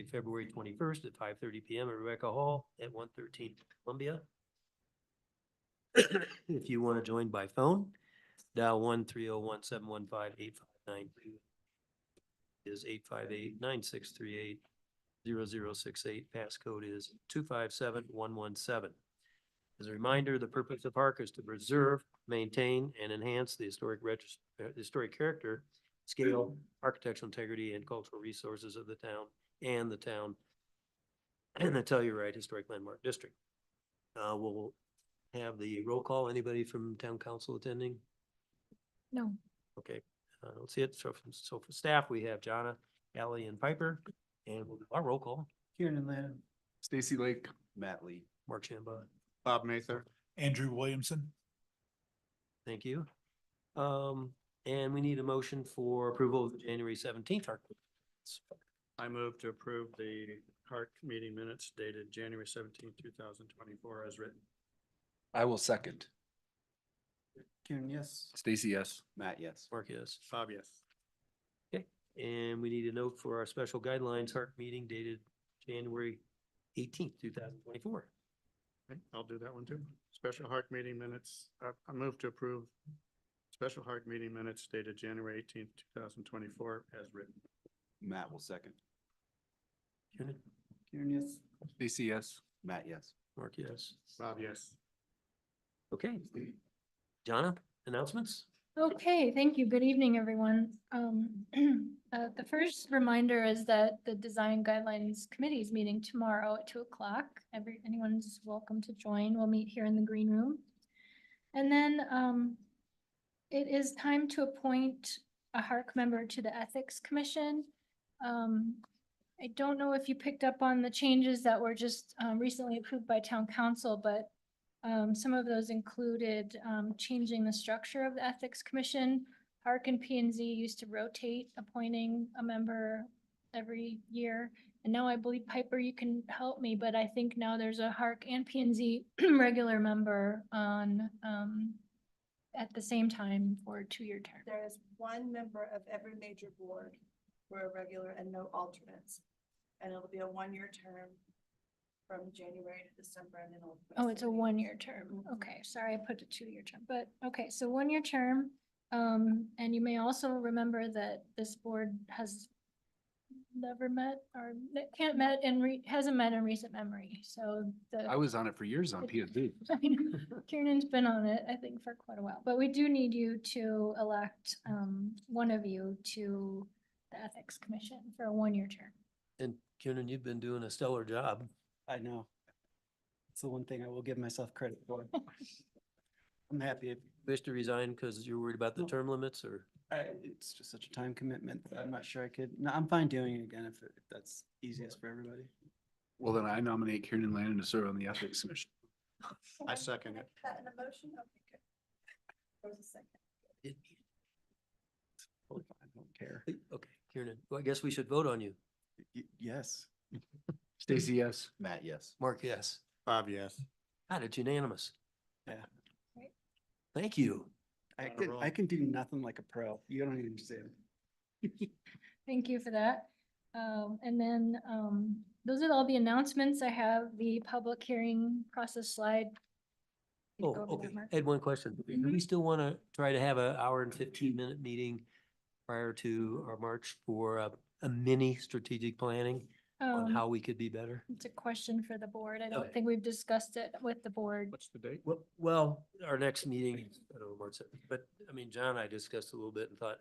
February 21st at 5:30 PM at Rebecca Hall at 113 Columbia. If you want to join by phone, dial 1-301-715-8592. Is 858-9638-0068. Passcode is 257117. As a reminder, the purpose of HARC is to preserve, maintain, and enhance the historic character, scale, architectural integrity, and cultural resources of the town and the Telluride Historic Landmark District. We'll have the roll call. Anybody from town council attending? No. Okay, let's see it. So for staff, we have Jonna, Allie, and Piper, and we'll do our roll call. Kieran and Landon. Stacy Lake. Matt Lee. Mark Shamba. Bob Mather. Andrew Williamson. Thank you. And we need a motion for approval of the January 17th. I move to approve the HARC meeting minutes dated January 17th, 2024 as written. I will second. Kieran, yes. Stacy, yes. Matt, yes. Mark, yes. Bob, yes. And we need a note for our special guidelines HARC meeting dated January 18th, 2024. Okay, I'll do that one too. Special HARC meeting minutes. I move to approve special HARC meeting minutes dated January 18th, 2024 as written. Matt will second. Kieran? Kieran, yes. Stacy, yes. Matt, yes. Mark, yes. Bob, yes. Okay. Jonna, announcements? Okay, thank you. Good evening, everyone. The first reminder is that the Design Guidelines Committee is meeting tomorrow at 2:00. Anyone's welcome to join. We'll meet here in the green room. And then it is time to appoint a HARC member to the Ethics Commission. I don't know if you picked up on the changes that were just recently approved by Town Council, but some of those included changing the structure of the Ethics Commission. HARC and P&Z used to rotate appointing a member every year. And now I believe, Piper, you can help me, but I think now there's a HARC and P&Z regular member on at the same time for a 2-year term. There is one member of every major board for a regular and no alternates. And it'll be a 1-year term from January to December, and then it'll. Oh, it's a 1-year term. Okay, sorry, I put a 2-year term, but okay, so 1-year term. And you may also remember that this board has never met or hasn't met in recent memory. So I was on it for years on P&Z. Kieran's been on it, I think, for quite a while, but we do need you to elect one of you to the Ethics Commission for a 1-year term. And Kieran, you've been doing a stellar job. I know. It's the one thing I will give myself credit for. I'm happy. If Wish to resign because you're worried about the term limits, or? it's just such a time commitment that I'm not sure I could. No, I'm fine doing it again if that's easiest for everybody. Well, then I nominate Kieran and Landon to serve on the Ethics Commission. I second it. That in a motion? Okay, good. There was a second. I don't care. Okay, Kieran, well, I guess we should vote on you. Yes. Stacy, yes. Matt, yes. Mark, yes. Bob, yes. God, it's unanimous. Yeah. Right. Thank you. I can do nothing like a pro. You don't even say it. Thank you for that. And then those are all the announcements. I have the public hearing process slide. You Oh, go over okay. that, Mark. I had one question. Do we still want to try to have an hour and 15-minute meeting prior to our March for a mini strategic planning on how we could be better? It's a question for the board. I don't Okay. think we've discussed it with the board. What's the date? Well, our next meeting, I don't know, March 7th, but I mean, John and I discussed a little bit and thought,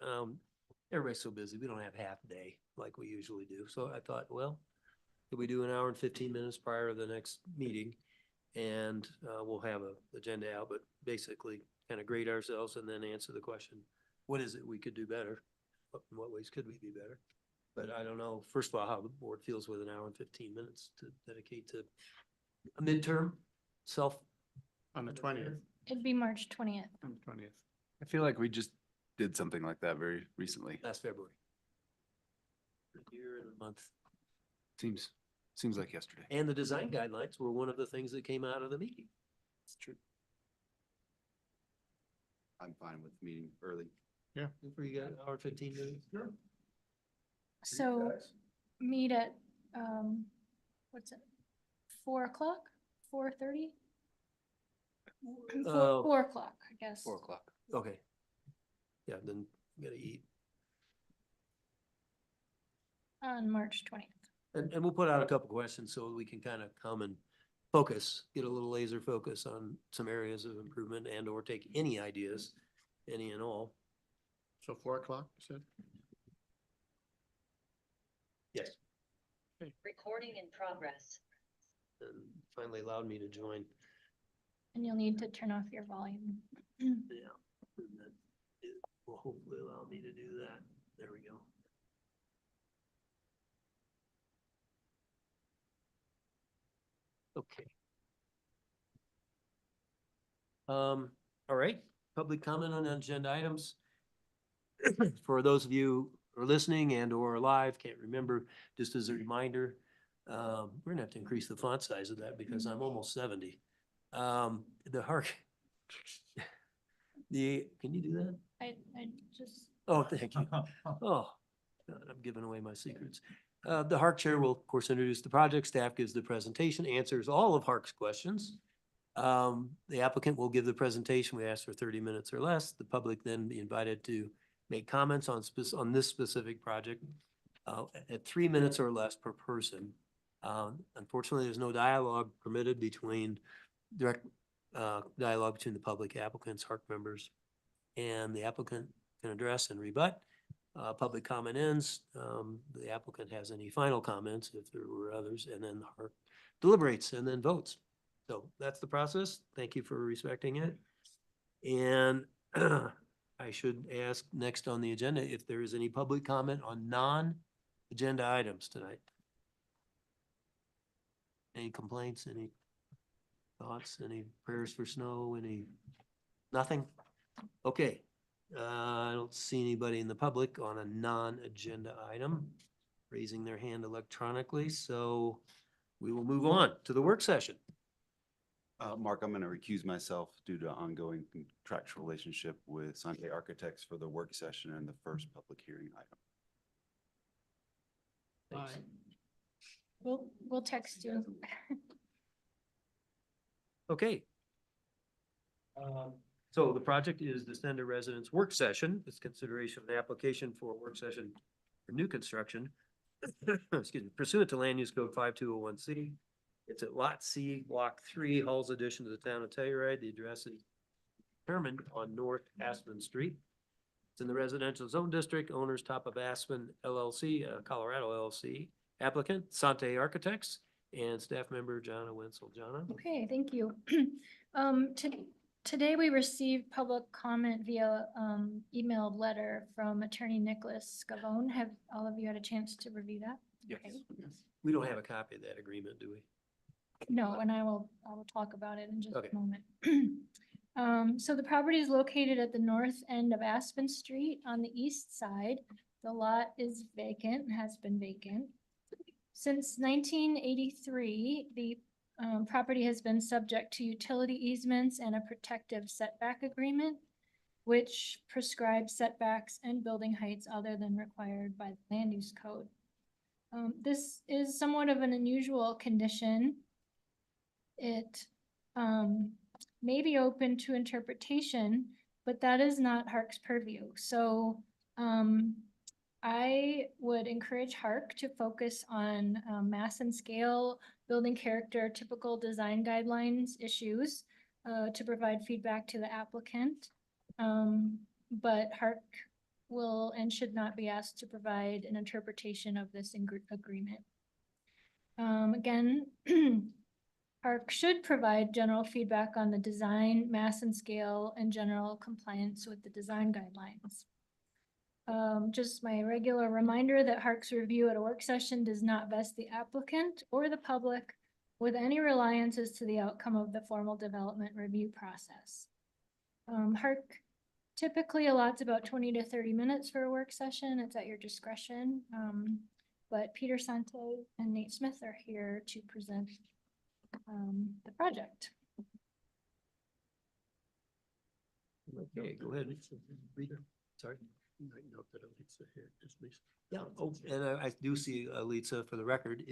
everybody's so busy, we don't have half a day like we usually do. So I thought, well, could we do an hour and 15 minutes prior to the next meeting? And we'll have an agenda out, but basically kind of grade ourselves and then answer the question, what is it we could do better? In what ways could we be better? But I don't know, first of all, how the board feels with an hour and 15 minutes to dedicate to a midterm self. On the 20th. It'd be March 20th. On the 20th. I feel like we just did something like that very recently. Last February. A year and a month. Seems like yesterday. And the design guidelines were one of the things that came out of the meeting. It's true. I'm fine with meeting early. Where you got an hour, 15 minutes? So meet at what's it? 4 o'clock, 4:30? Uh, 4 o'clock, I guess. 4 o'clock. Okay. Yeah, then gotta eat. On March 20th. And we'll put out a couple questions so we can kind of come and focus, get a little laser focus on some areas of improvement and or take any ideas, any and all. So 4 o'clock, you said? Yes. Recording in progress. And finally allowed me to join. And you'll need to turn off your volume. Yeah. And that it will hopefully allow me to do that. There we go. Okay. All right, public comment on agenda items. For those of you who are listening and or live, can't remember, just as a reminder, we're gonna have to increase the font size of that because I'm almost 70. The HARC. Can you do that? I just, Oh, thank you. Oh, God, I'm giving away my secrets. The HARC chair will, of course, introduce the project. Staff gives the presentation, answers all of HARC's questions. The applicant will give the presentation. We ask for 30 minutes or less. The public then be invited to make comments on on this specific project at 3 minutes or less per person. Unfortunately, there's no dialogue permitted between direct dialogue between the public applicants, HARC members, and the applicant can address and rebut. Public comment ends. The applicant has any final comments, if there were others, and then the HARC deliberates and then votes. So that's the process. Thank you for respecting it. And I should ask next on the agenda if there is any public comment on non-agenda items tonight. Any complaints, any thoughts, any prayers for snow, nothing? Okay. I don't see anybody in the public on a non-agenda item raising their hand electronically, so we will move on to the work session. Mark, I'm going to recuse myself due to ongoing contractual relationship with Sante Architects for the work session and the first public hearing item. Thanks. we'll text you. Okay. So the project is the Sender Residence Work Session. It's consideration of an application for a work session for new construction. Excuse me, pursuant to Land Use Code 5201C. It's at Lot C, Block 3, Hall's addition to the town of Telluride. The address is determined on North Aspen Street. It's in the residential zone district. Owners Top of Aspen LLC, Colorado LLC. Applicant Sante Architects and staff member Jana Wenzel. Jana? Okay, thank you. Today we received public comment via emailed letter from Attorney Nicholas Scavone. Have all of you had a chance to review that? Yes. Okay. We don't have a copy of that agreement, do we? No, and I will talk about it in just Okay. a moment. So the property is located at the north end of Aspen Street on the east side. The lot is vacant, has been vacant. Since 1983, the property has been subject to utility easements and a protective setback agreement, which prescribes setbacks and building heights other than required by the land use code. This is somewhat of an unusual condition. It may be open to interpretation, but that is not HARC's purview. So I would encourage HARC to focus on mass and scale, building character, typical design guidelines issues to provide feedback to the applicant. But HARC will and should not be asked to provide an interpretation of this agreement. Again, HARC should provide general feedback on the design, mass and scale, and general compliance with the design guidelines. Just my regular reminder that HARC's review at a work session does not vest the applicant or the public with any reliances to the outcome of the formal development review process. HARC typically allots about 20 to 30 minutes for a work session. It's at your discretion. But Peter Sante and Nate Smith are here to present the project. Okay, go ahead. Read. Sorry. You might note that Elisa here, just Lisa. Yeah, oh, and I do see Lisa, for the record,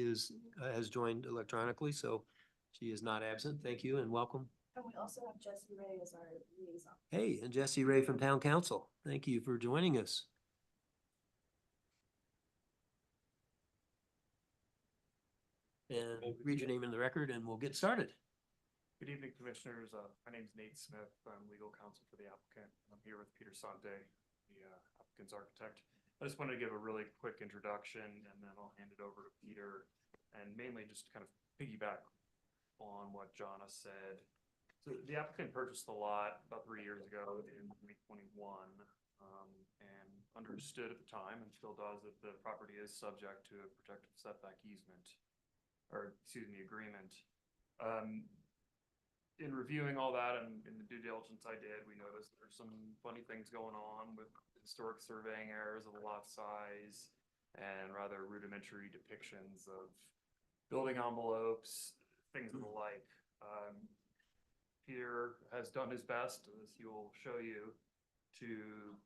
has joined electronically, so she is not absent. Thank you and welcome. And we also have Jesse Ray as our liaison. Hey, and Jesse Ray from Town Council. Thank you for joining us. And read your name in the record and we'll get started. Good evening, Commissioners. My name is Nate Smith. I'm legal counsel for the applicant. I'm here with Peter Sante, the applicant's architect. I just wanted to give a really quick introduction and then I'll hand it over to Peter and mainly just kind of piggyback on what Jonna said. So the applicant purchased the lot about 3 years ago in 2021 and understood at the time and still does that the property is subject to a protective setback easement, or excuse me, agreement. In reviewing all that and in the due diligence I did, we noticed there's some funny things going on with historic surveying errors of the lot size and rather rudimentary depictions of building envelopes, things of the like. Peter has done his best, as he will show you, to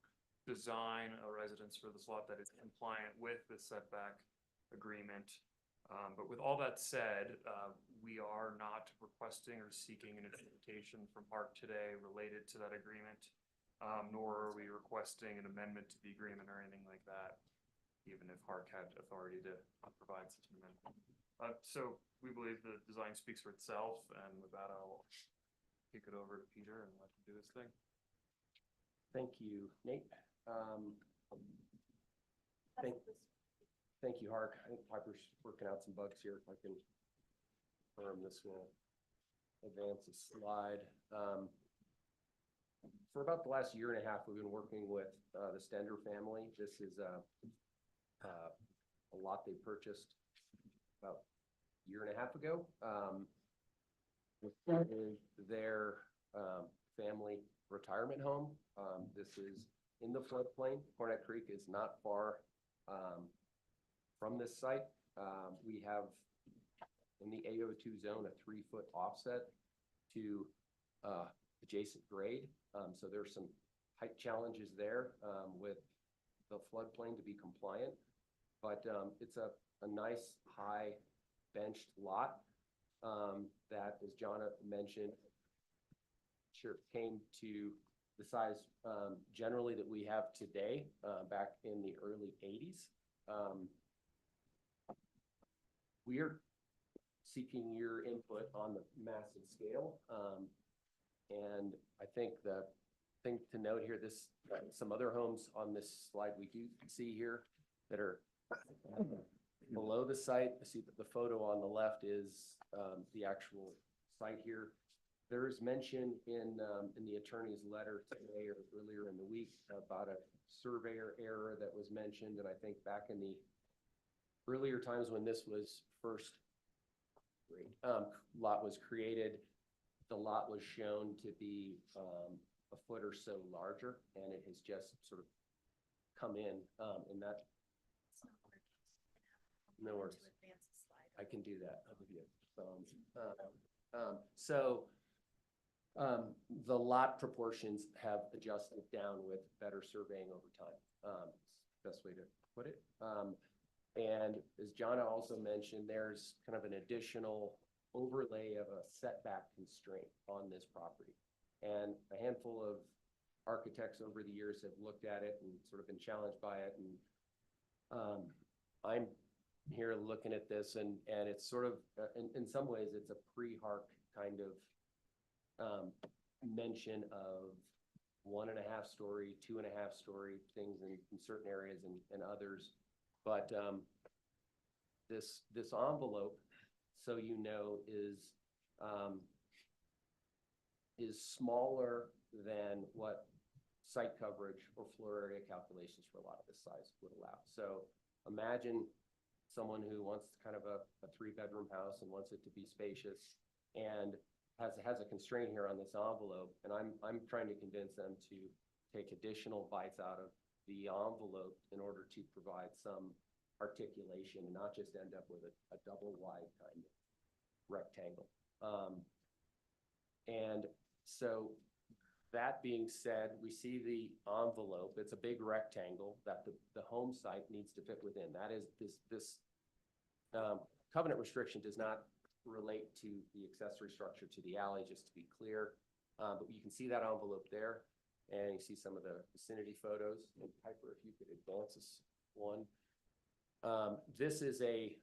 design a residence for this lot that is compliant with the setback agreement. But with all that said, we are not requesting or seeking an interpretation from HARC today related to that agreement, nor are we requesting an amendment to the agreement or anything like that, even if HARC had authority to provide such an amendment. So we believe the design speaks for itself, and with that, I'll kick it over to Peter and let him do his thing. Thank you, Nate. Thank you, HARC. I think Piper's working out some bugs here. If I can confirm, this will advance the slide. For about the last year and a half, we've been working with the Stender family. This is a lot they purchased about a year and a half ago. Their family retirement home. This is in the floodplain. Cornet Creek is not far from this site. We have in the A02 zone a 3-foot offset to adjacent grade. So there's some height challenges there with the floodplain to be compliant. But it's a nice high benched lot that, as Jonna mentioned, sure came to the size generally that we have today back in the early 80s. We are seeking your input on the massive scale. And I think the thing to note here, some other homes on this slide we do see here that are below the site. I see that the photo on the left is the actual site here. There is mention in the attorney's letter today or earlier in the week about a surveyor error that was mentioned. And I think back in the earlier times when this was first lot was created, the lot was shown to be a foot or so larger, and it has just sort of come in that. No worries. I can do that. I'll give you the lot proportions have adjusted down with better surveying over time. Best way to put it. And as Jonna also mentioned, there's kind of an additional overlay of a setback constraint on this property. And a handful of architects over the years have looked at it and sort of been challenged by it. And I'm here looking at this, and it's sort of, in some ways, it's a pre-HARC kind of mention of 1.5 story, 2.5 story things in certain areas and others. But this envelope, so you know, is smaller than what site coverage or floor area calculations for a lot of this size would allow. So imagine someone who wants kind of a 3-bedroom house and wants it to be spacious and has a constraint here on this envelope, and I'm trying to convince them to take additional bites out of the envelope in order to provide some articulation and not just end up with a double wide kind of rectangle. And so that being said, we see the envelope. It's a big rectangle that the home site needs to fit within. That is, this covenant restriction does not relate to the accessory structure to the alley, just to be clear. But you can see that envelope there, and you see some of the vicinity photos. And Piper, if you could advance this one. This is a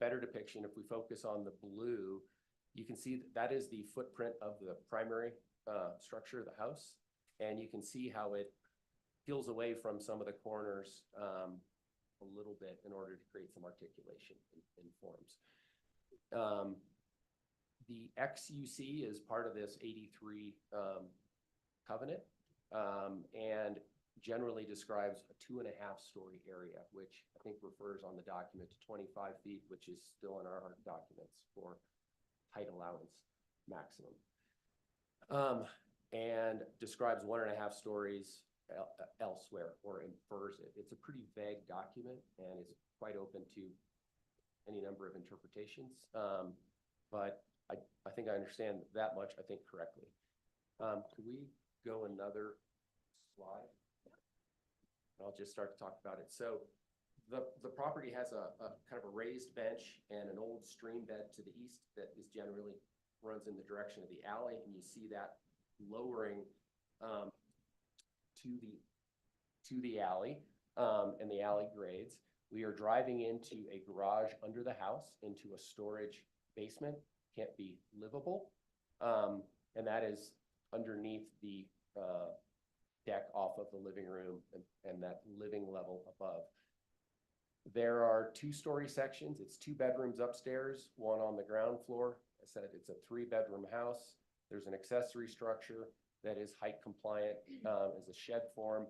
better depiction. If we focus on the blue, you can see that is the footprint of the primary structure of the house. And you can see how it peels away from some of the corners a little bit in order to create some articulation in forms. The XUC is part of this 83 covenant and generally describes a 2.5-story area, which I think refers on the document to 25 feet, which is still in our HARC documents for height allowance maximum. And describes 1.5 stories elsewhere, or infers it. It's a pretty vague document and is quite open to any number of interpretations. But I think I understand that much, I think, correctly. Could we go another slide? I'll just start to talk about it. So the property has a kind of a raised bench and an old stream bed to the east that is generally runs in the direction of the alley, and you see that lowering to the alley and the alley grades. We are driving into a garage under the house, into a storage basement. Can't be livable, and that is underneath the deck off of the living room and that living level above. There are 2-story sections. It's 2 bedrooms upstairs, 1 on the ground floor. I said it's a 3-bedroom house. There's an accessory structure that is height compliant as a shed form.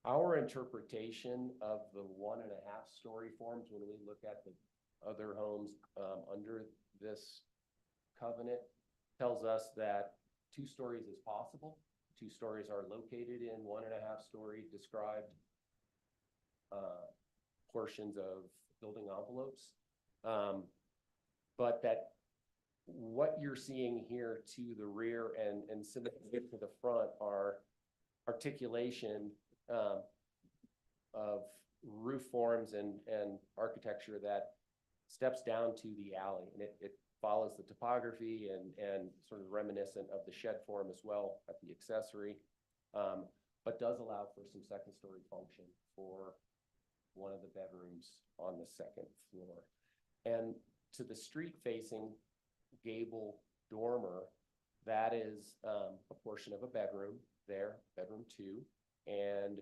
Our interpretation of the 1.5-story forms, when we look at the other homes under this covenant, tells us that 2 stories is possible. 2 stories are located in 1.5-story described portions of building envelopes. But that what you're seeing here to the rear and similar to the front are articulation of roof forms and architecture that steps down to the alley, and it follows the topography and sort of reminiscent of the shed form as well at the accessory, but does allow for some 2nd-story function for one of the bedrooms on the 2nd floor. And to the street-facing gable dormer, that is a portion of a bedroom there, bedroom 2, and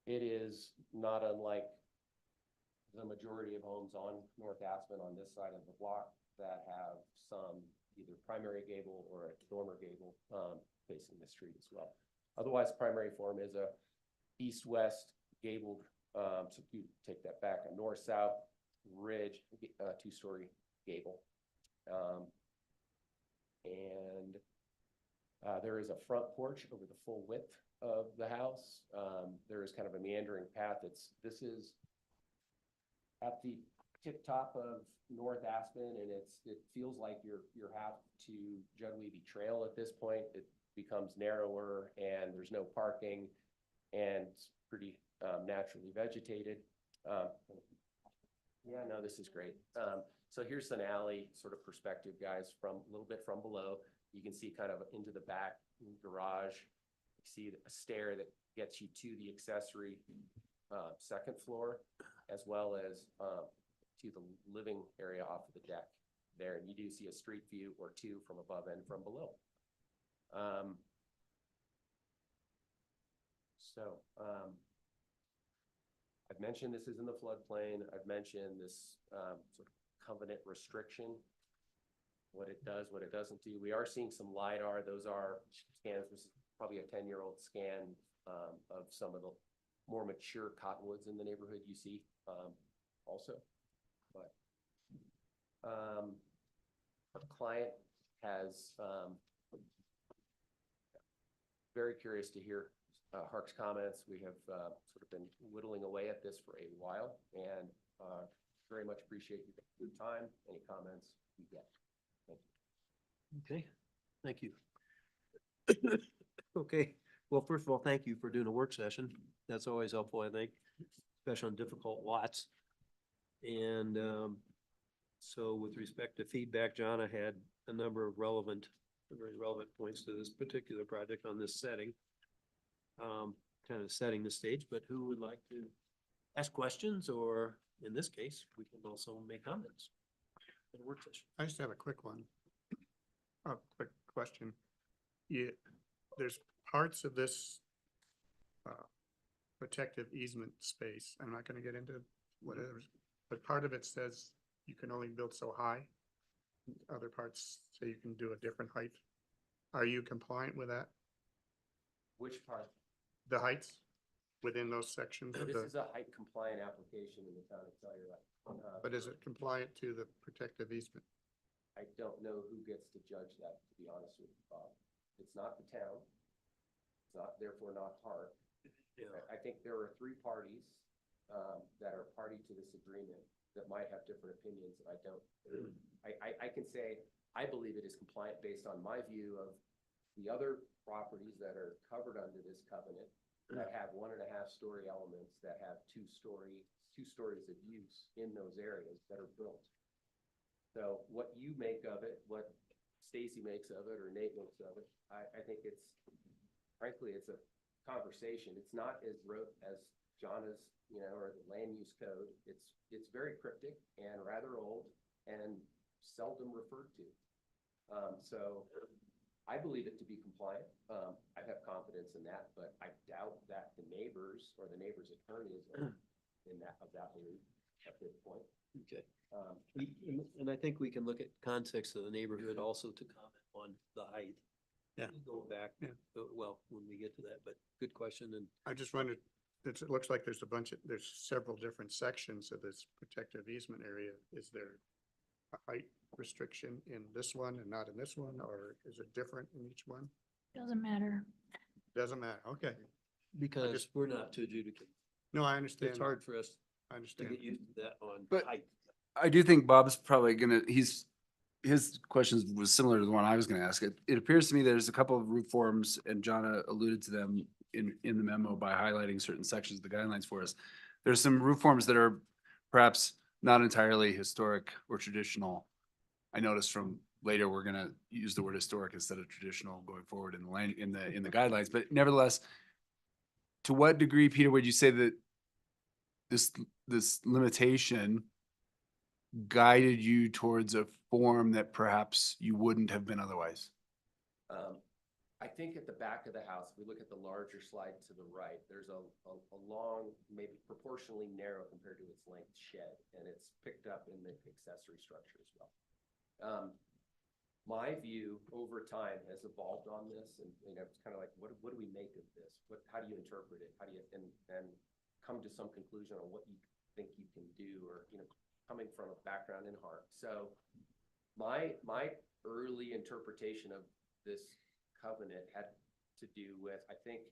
it is not unlike the majority of homes on North Aspen on this side of the block that have some either primary gable or a dormer gable facing the street as well. Otherwise, primary form is a east-west gabled, so you take that back, a north-south ridge, 2-story gable. And there is a front porch over the full width of the house. There is kind of a meandering path. This is at the tip top of North Aspen, and it feels like you're half to Judweeby Trail at this point. It becomes narrower, and there's no parking, and it's pretty naturally vegetated. Yeah, no, this is great. So here's an alley sort of perspective, guys, from a little bit from below. You can see kind of into the back garage. You see a stair that gets you to the accessory 2nd floor, as well as to the living area off of the deck there. And you do see a street view or 2 from above and from below. I've mentioned this is in the floodplain. I've mentioned this sort of covenant restriction, what it does, what it doesn't do. We are seeing some LiDAR. Those are scans. This is probably a 10-year-old scan of some of the more mature cottonwoods in the neighborhood you see also. But our client has very curious to hear HARC's comments. We have sort of been whittling away at this for a while, and very much appreciate your time. Any comments you get. Thank you. Okay, thank you. Okay, well, first of all, thank you for doing a work session. That's always helpful, I think, especially on difficult lots. And so with respect to feedback, John, I had a number of very relevant points to this particular project on this setting. Kind of setting the stage, but who would like to ask questions, or in this case, we can also make comments in a work session. I just have a quick one. A quick question. There's parts of this protective easement space, I'm not gonna get into whatever, but part of it says you can only build so high. Other parts say you can do a different height. Are you compliant with that? Which part? The heights within those sections of This the, is a height compliant application in the town of Telluride. but is it compliant to the protective easement? I don't know who gets to judge that, to be honest with you, Bob. It's not the town. It's not, therefore not HARC. Yeah. I think there are three parties that are party to this agreement that might have different opinions, and I don't. I can say, I believe it is compliant based on my view of the other properties that are covered under this covenant that have 1.5 story elements, that have two stories of use in those areas that are built. So what you make of it, what Stacy makes of it, or Nate makes of it, I think it's, frankly, it's a conversation. It's not as rote as John's, or the land use code. It's very cryptic and rather old and seldom referred to. So I believe it to be compliant. I have confidence in that, but I doubt that the neighbors or the neighbor's attorneys are in that, of that belief at this point. Okay. And I think we can look at context of the neighborhood also to comment on the height. Yeah. Go back, Yeah. well, when we get to that, but good question. And I just wondered, it looks like there's there's several different sections of this protective easement area. Is there a height restriction in this one and not in this one, or is it different in each one? Doesn't matter. Doesn't matter, okay. because just- we're not to adjudicate. No, I understand. It's that. hard for us I to understand. get used to that on But- height. I do think Bob's probably his questions was similar to the one I was gonna ask. It appears to me there's a couple of roof forms, and Jonna alluded to them in the memo by highlighting certain sections of the guidelines for us. There's some roof forms that are perhaps not entirely historic or traditional. I noticed from later, we're gonna use the word historic instead of traditional going forward in the guidelines, but nevertheless, to what degree, Peter, would you say that this limitation guided you towards a form that perhaps you wouldn't have been otherwise? I think at the back of the house, if we look at the larger slide to the right, there's a long, maybe proportionally narrow compared to its length shed, and it's picked up in the accessory structure as well. My view over time has evolved on this, and it's kind of like, what do we make of this? How do you interpret it? How do you, and come to some conclusion on what you think you can do, or, coming from a background in HARC. So my early interpretation of this covenant had to do with, I think,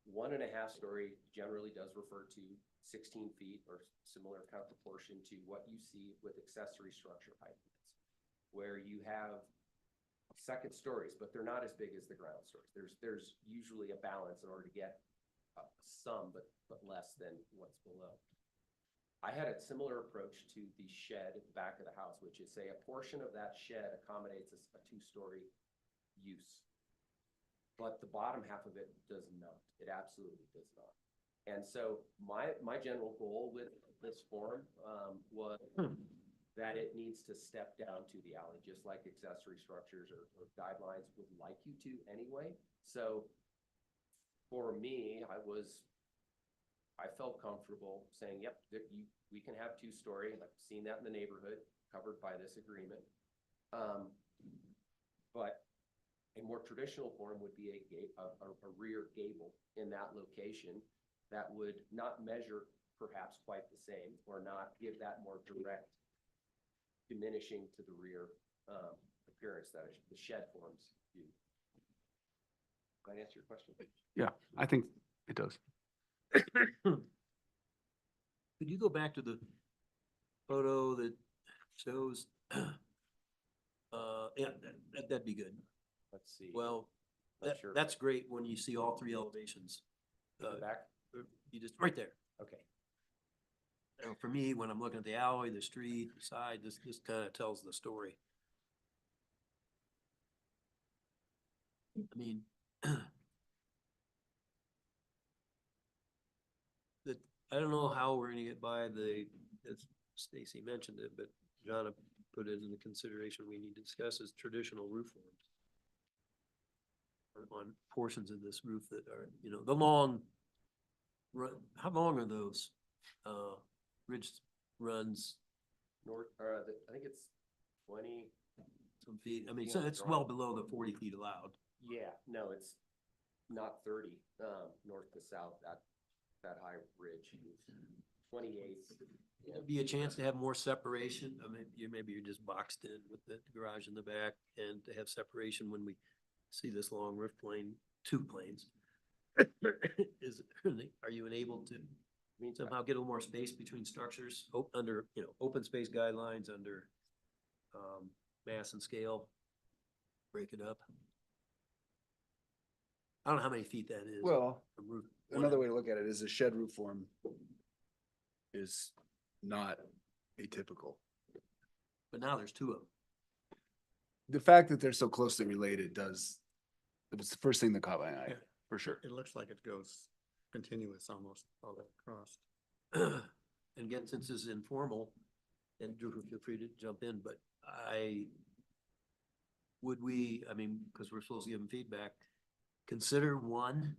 1.5 story generally does refer to 16 feet or similar kind of proportion to what you see with accessory structure height limits, where you have second stories, but they're not as big as the ground stories. There's usually a balance in order to get some, but less than what's below. I had a similar approach to the shed at the back of the house, which is, say, a portion of that shed accommodates a 2-story use, but the bottom half of it does not. It absolutely does not. And so my general goal with this form was that it needs to step down to the alley, just like accessory structures or guidelines would like you to anyway. So for me, I felt comfortable saying, yep, we can have 2-story, and I've seen that in the neighborhood covered by this agreement. But a more traditional form would be a rear gable in that location that would not measure perhaps quite the same, or not give that more direct diminishing to the rear appearance that the shed forms do. Did I answer your question? Yeah, I think it does. Could you go back to the photo that shows, yeah, that'd be good. Let's see. Well, Not sure. That's great when you see all three elevations. In the back? You just, right there. Okay. You know, for me, when I'm looking at the alley, the street, the side, this kind of tells the story. I mean, I don't know how we're gonna get by as Stacy mentioned it, but Jonna put it in the consideration we need to discuss is traditional roof forms. On portions of this roof that are, you know, the long run, how long are those, ridge runs? North, I think it's 20, Some feet, I mean, Yeah, so it's well drawing. below the 40 feet allowed. yeah, no, it's not 30, north to south, that high ridge. 28. Yeah. There'd be a chance to have more separation. I mean, maybe you're just boxed in with the garage in the back and to have separation when we see this long roof plane, two planes. Are you able to somehow get a little more space between structures under, you know, open space guidelines under, mass and scale? Break it up. I don't know how many feet that is. Well, from roof. another way to look at it is a shed roof form is not atypical. But now there's two of them. The fact that they're so closely related does, it was the first thing that caught my eye, Yeah. for sure. It looks like it goes continuous almost all the way across. And again, since this is informal, and Drew, feel free to jump in, but I mean, because we're supposed to give them feedback, consider one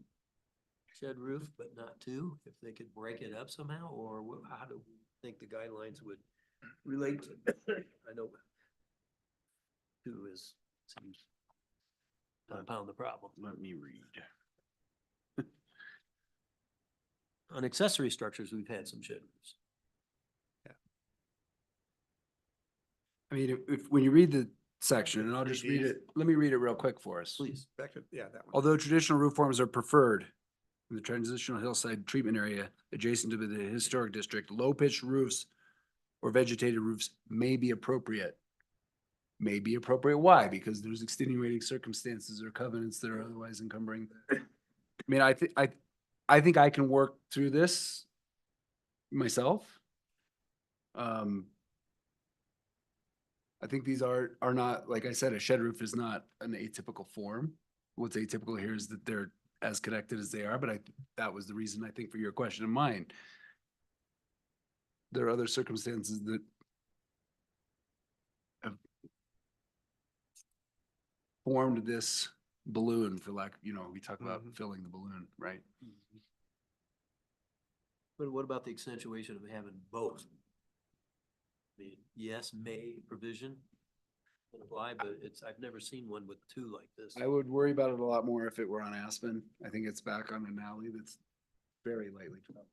shed roof, but not two, if they could break it up somehow, or how do you think the guidelines would relate to? I know two seems to compound the problem. Let me read. On accessory structures, we've had some shed roofs. I mean, when you read the section, and I'll just read 3Ds. it, let me read it real quick for us. Please. Back to, yeah, that one. Although traditional roof forms are preferred in the transitional hillside treatment area adjacent to the historic district, low pitched roofs or vegetated roofs may be appropriate. May be appropriate. Why? Because there's extenuating circumstances or covenants that are otherwise encumbering. I mean, I think I can work through this myself. I think these are not, like I said, a shed roof is not an atypical form. What's atypical here is that they're as connected as they are, but that was the reason I think for your question and mine. There are other circumstances that have formed this balloon, for lack, you know, we talk about filling the balloon, right? But what about the accentuation of having both? I mean, yes, may provision would apply, but I've never seen one with two like this. I would worry about it a lot more if it were on Aspen. I think it's back on an alley that's very lightly traveled.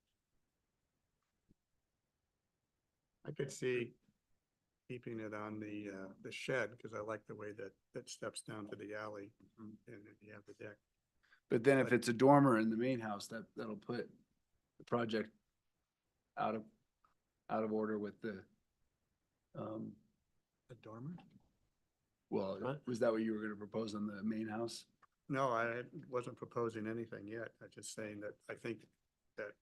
I could see keeping it on the shed, because I like the way that steps down to the alley and then you have the deck. But then if it's a dormer in the main house, that'll put the project out of order with the, A dormer? well, What? was that what you were gonna propose on the main house? No, I wasn't proposing anything yet. I'm just saying that I think that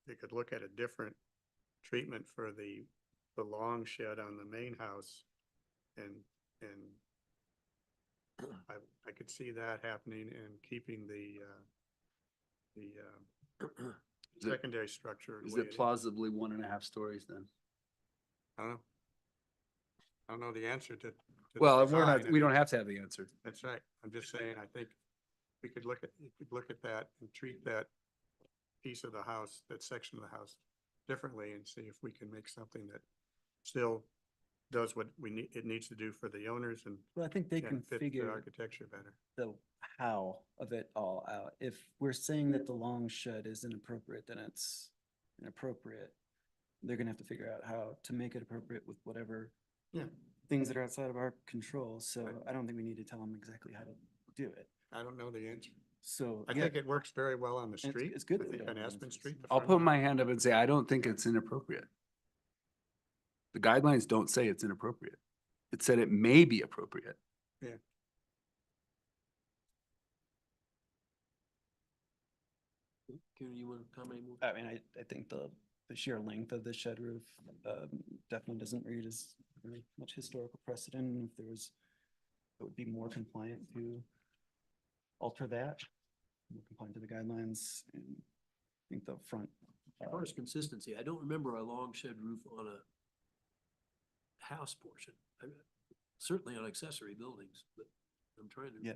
they could look at a different treatment for the long shed on the main house. And I could see that happening and keeping the Is it- secondary structure. the Is way it plausibly 1.5 stories then? I don't know. I don't know the answer to. the Well, design. we don't have to have the answer. That's right. I'm just saying, I think you could look at that and treat that piece of the house, that section of the house differently and see if we can make something that still does what it needs to do for the owners and Well, I think they can fit the figure architecture better. the how of it all out. If we're saying that the long shed is inappropriate, then it's inappropriate. They're gonna have to figure out how to make it appropriate with whatever Yeah. things that are outside of our control. So Right. I don't think we need to tell them exactly how to do it. I don't know the answer. So. I yeah, think it works very well on the street. it's good I that we think don't on have Aspen answers. Street. the I'll front put yard. my hand up and say, I don't think it's inappropriate. The guidelines don't say it's inappropriate. It said it may be appropriate. Yeah. Kieran, you want to comment more? I mean, I think the sheer length of the shed roof, definitely doesn't read as very much historical precedent. And if there was, it would be more compliant to alter that, more compliant to the guidelines. And I think the front, As far as consistency, I don't remember a long shed roof on a house portion. Certainly on accessory buildings, but I'm trying to. Yeah.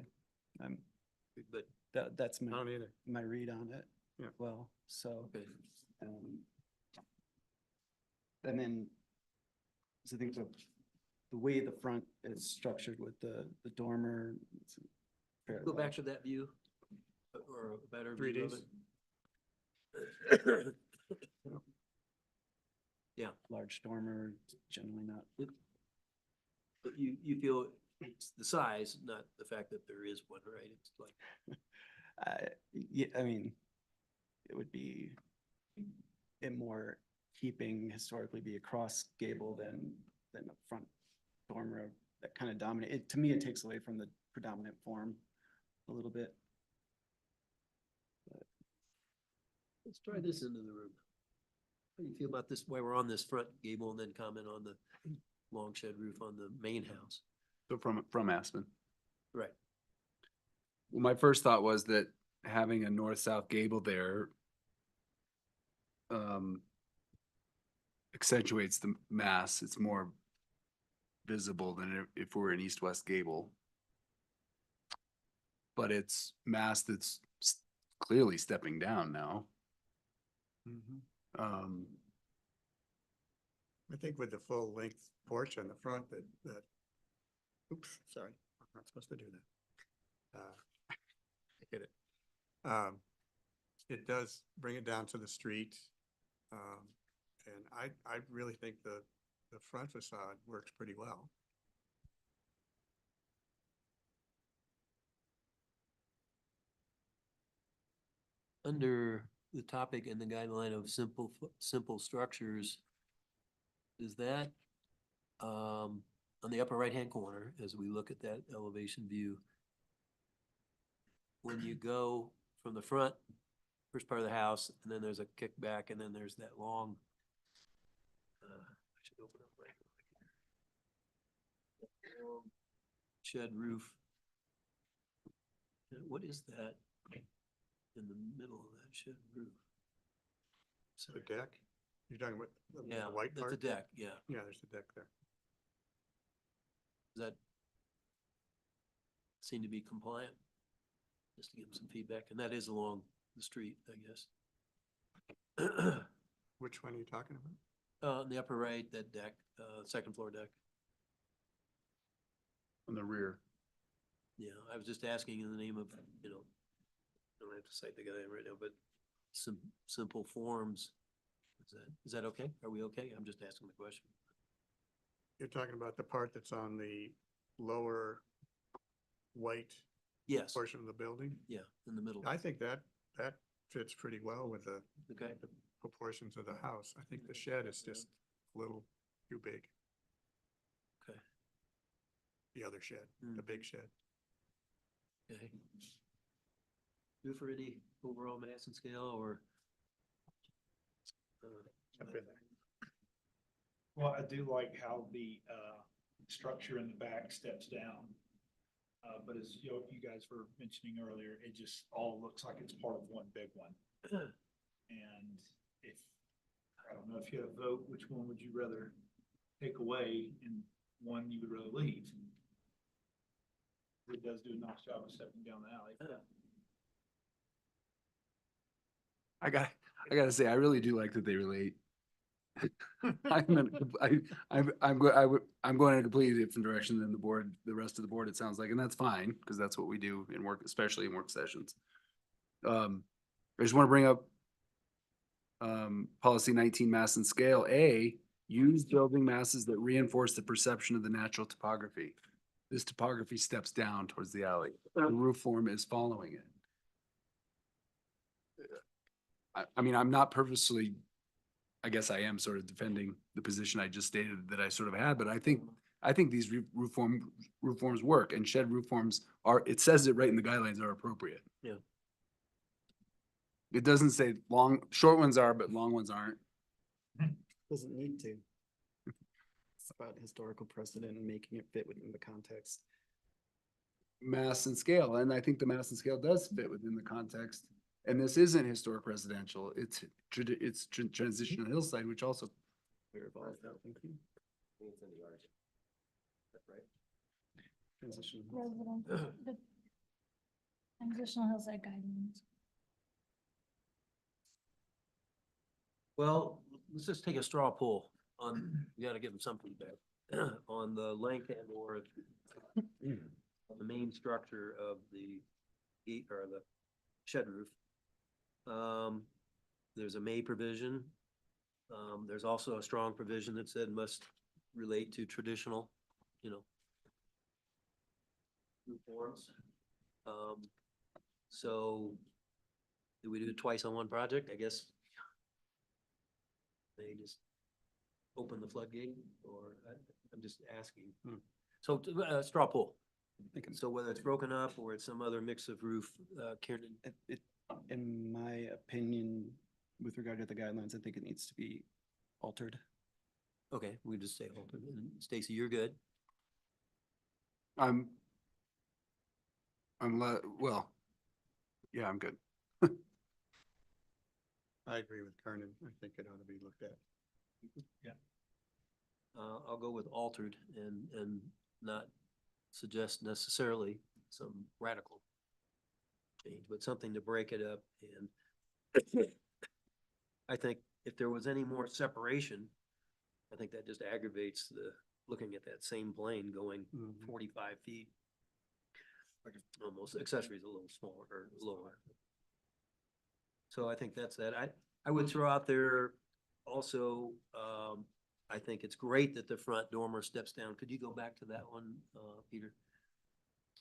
But, that's I my, don't either. my read on it. Yeah. Well, so. okay, And then, so I think the way the front is structured with the dormer. it's a fairly go back large- to that view, or a better view 3Ds. of it. Yeah, Large dormer, generally not. but you feel it's the size, not the fact that there is one, right? It's like, Yeah, I mean, it would be in more keeping historically be a cross gable than a front dormer that kind of dominate. To me, it takes away from the predominant form a little bit. let's try this into the room. How do you feel about this, while we're on this front gable, and then comment on the long shed roof on the main house? So from Aspen. Right. Well, my first thought was that having a north-south gable there accentuates the mass. It's more visible than if we're an east-west gable. But it's mass that's clearly stepping down now. I think with the full length porch on the front that, oops, sorry, I'm not supposed to do that. I hit it. It does bring it down to the street. And I really think the front facade works pretty well. Under the topic and the guideline of simple structures, is that, on the upper right-hand corner, as we look at that elevation view, when you go from the front, first part of the house, and then there's a kickback, and then there's that long, I should open up right here. Long shed roof. And what is that in the middle of that shed roof? So the deck, you're talking about the Yeah, white that's part? a deck, yeah. Yeah, there's a deck there. Does that seem to be compliant? Just to give them some feedback, and that is along the street, I guess. Which one are you talking about? In the upper right, that deck, second floor deck. On the rear. Yeah, I was just asking in the name of, I don't have to cite the guy right now, but simple forms. Is that okay? Are we okay? I'm just asking the question. You're talking about the part that's on the lower white Yes, portion of the building? yeah, in the middle. I think that fits pretty well with the Okay, proportions of the house. I think the shed is just a little too big. okay, The other shed, the big shed. okay. Do for any overall mass and scale or? Jump in there. Well, I do like how the structure in the back steps down. But as you guys were mentioning earlier, it just all looks like it's part of one big one. And I don't know if you had a vote, which one would you rather take away and one you would rather leave? It does do a nice job of stepping down the alley. I gotta say, I really do like that they relate. I'm going in a completely different direction than the rest of the board, it sounds like, and that's fine, because that's what we do in work, especially in work sessions. I just want to bring up policy 19, mass and scale. Use building masses that reinforce the perception of the natural topography. This topography steps down towards the alley. The roof form is following it. I mean, I'm not purposely, I guess I am sort of defending the position I just stated that I sort of had, but I think these roof forms work, and shed roof forms are, it says it right in the guidelines, are appropriate. Yeah. It doesn't say short ones are, but long ones aren't. Doesn't need to. It's about historical precedent and making it fit within the context. Mass and scale, and I think the mass and scale does fit within the context. And this isn't historic residential, it's transitional hillside, which also. Very evolved, thank you. I think it's in the article. That's right. Transition. Residential, the transitional hillside guidelines. Well, let's just take a straw poll on, we gotta give them some feedback on the length and or the main structure of the gate or the shed roof. There's a may provision. There's also a strong provision that said must relate to traditional, roof forms. So do we do it twice on one project? I guess they just open the floodgate, or I'm just asking. So, straw poll. Thinking- So whether it's broken up or it's some other mix of roof, Kieran, In my opinion, with regard to the guidelines, I think it needs to be altered. okay, we just say open. And Stacy, you're good. Well, yeah, I'm good. I agree with Kernan. I think it ought to be looked at. I'll go with altered and not suggest necessarily some radical change, but something to break it up. And I think if there was any more separation, I think that just aggravates looking at that same plane going 45 feet. Almost accessory is a little smaller or lower. So I think that's that. I would throw out there also, I think it's great that the front dormer steps down. Could you go back to that one, Peter?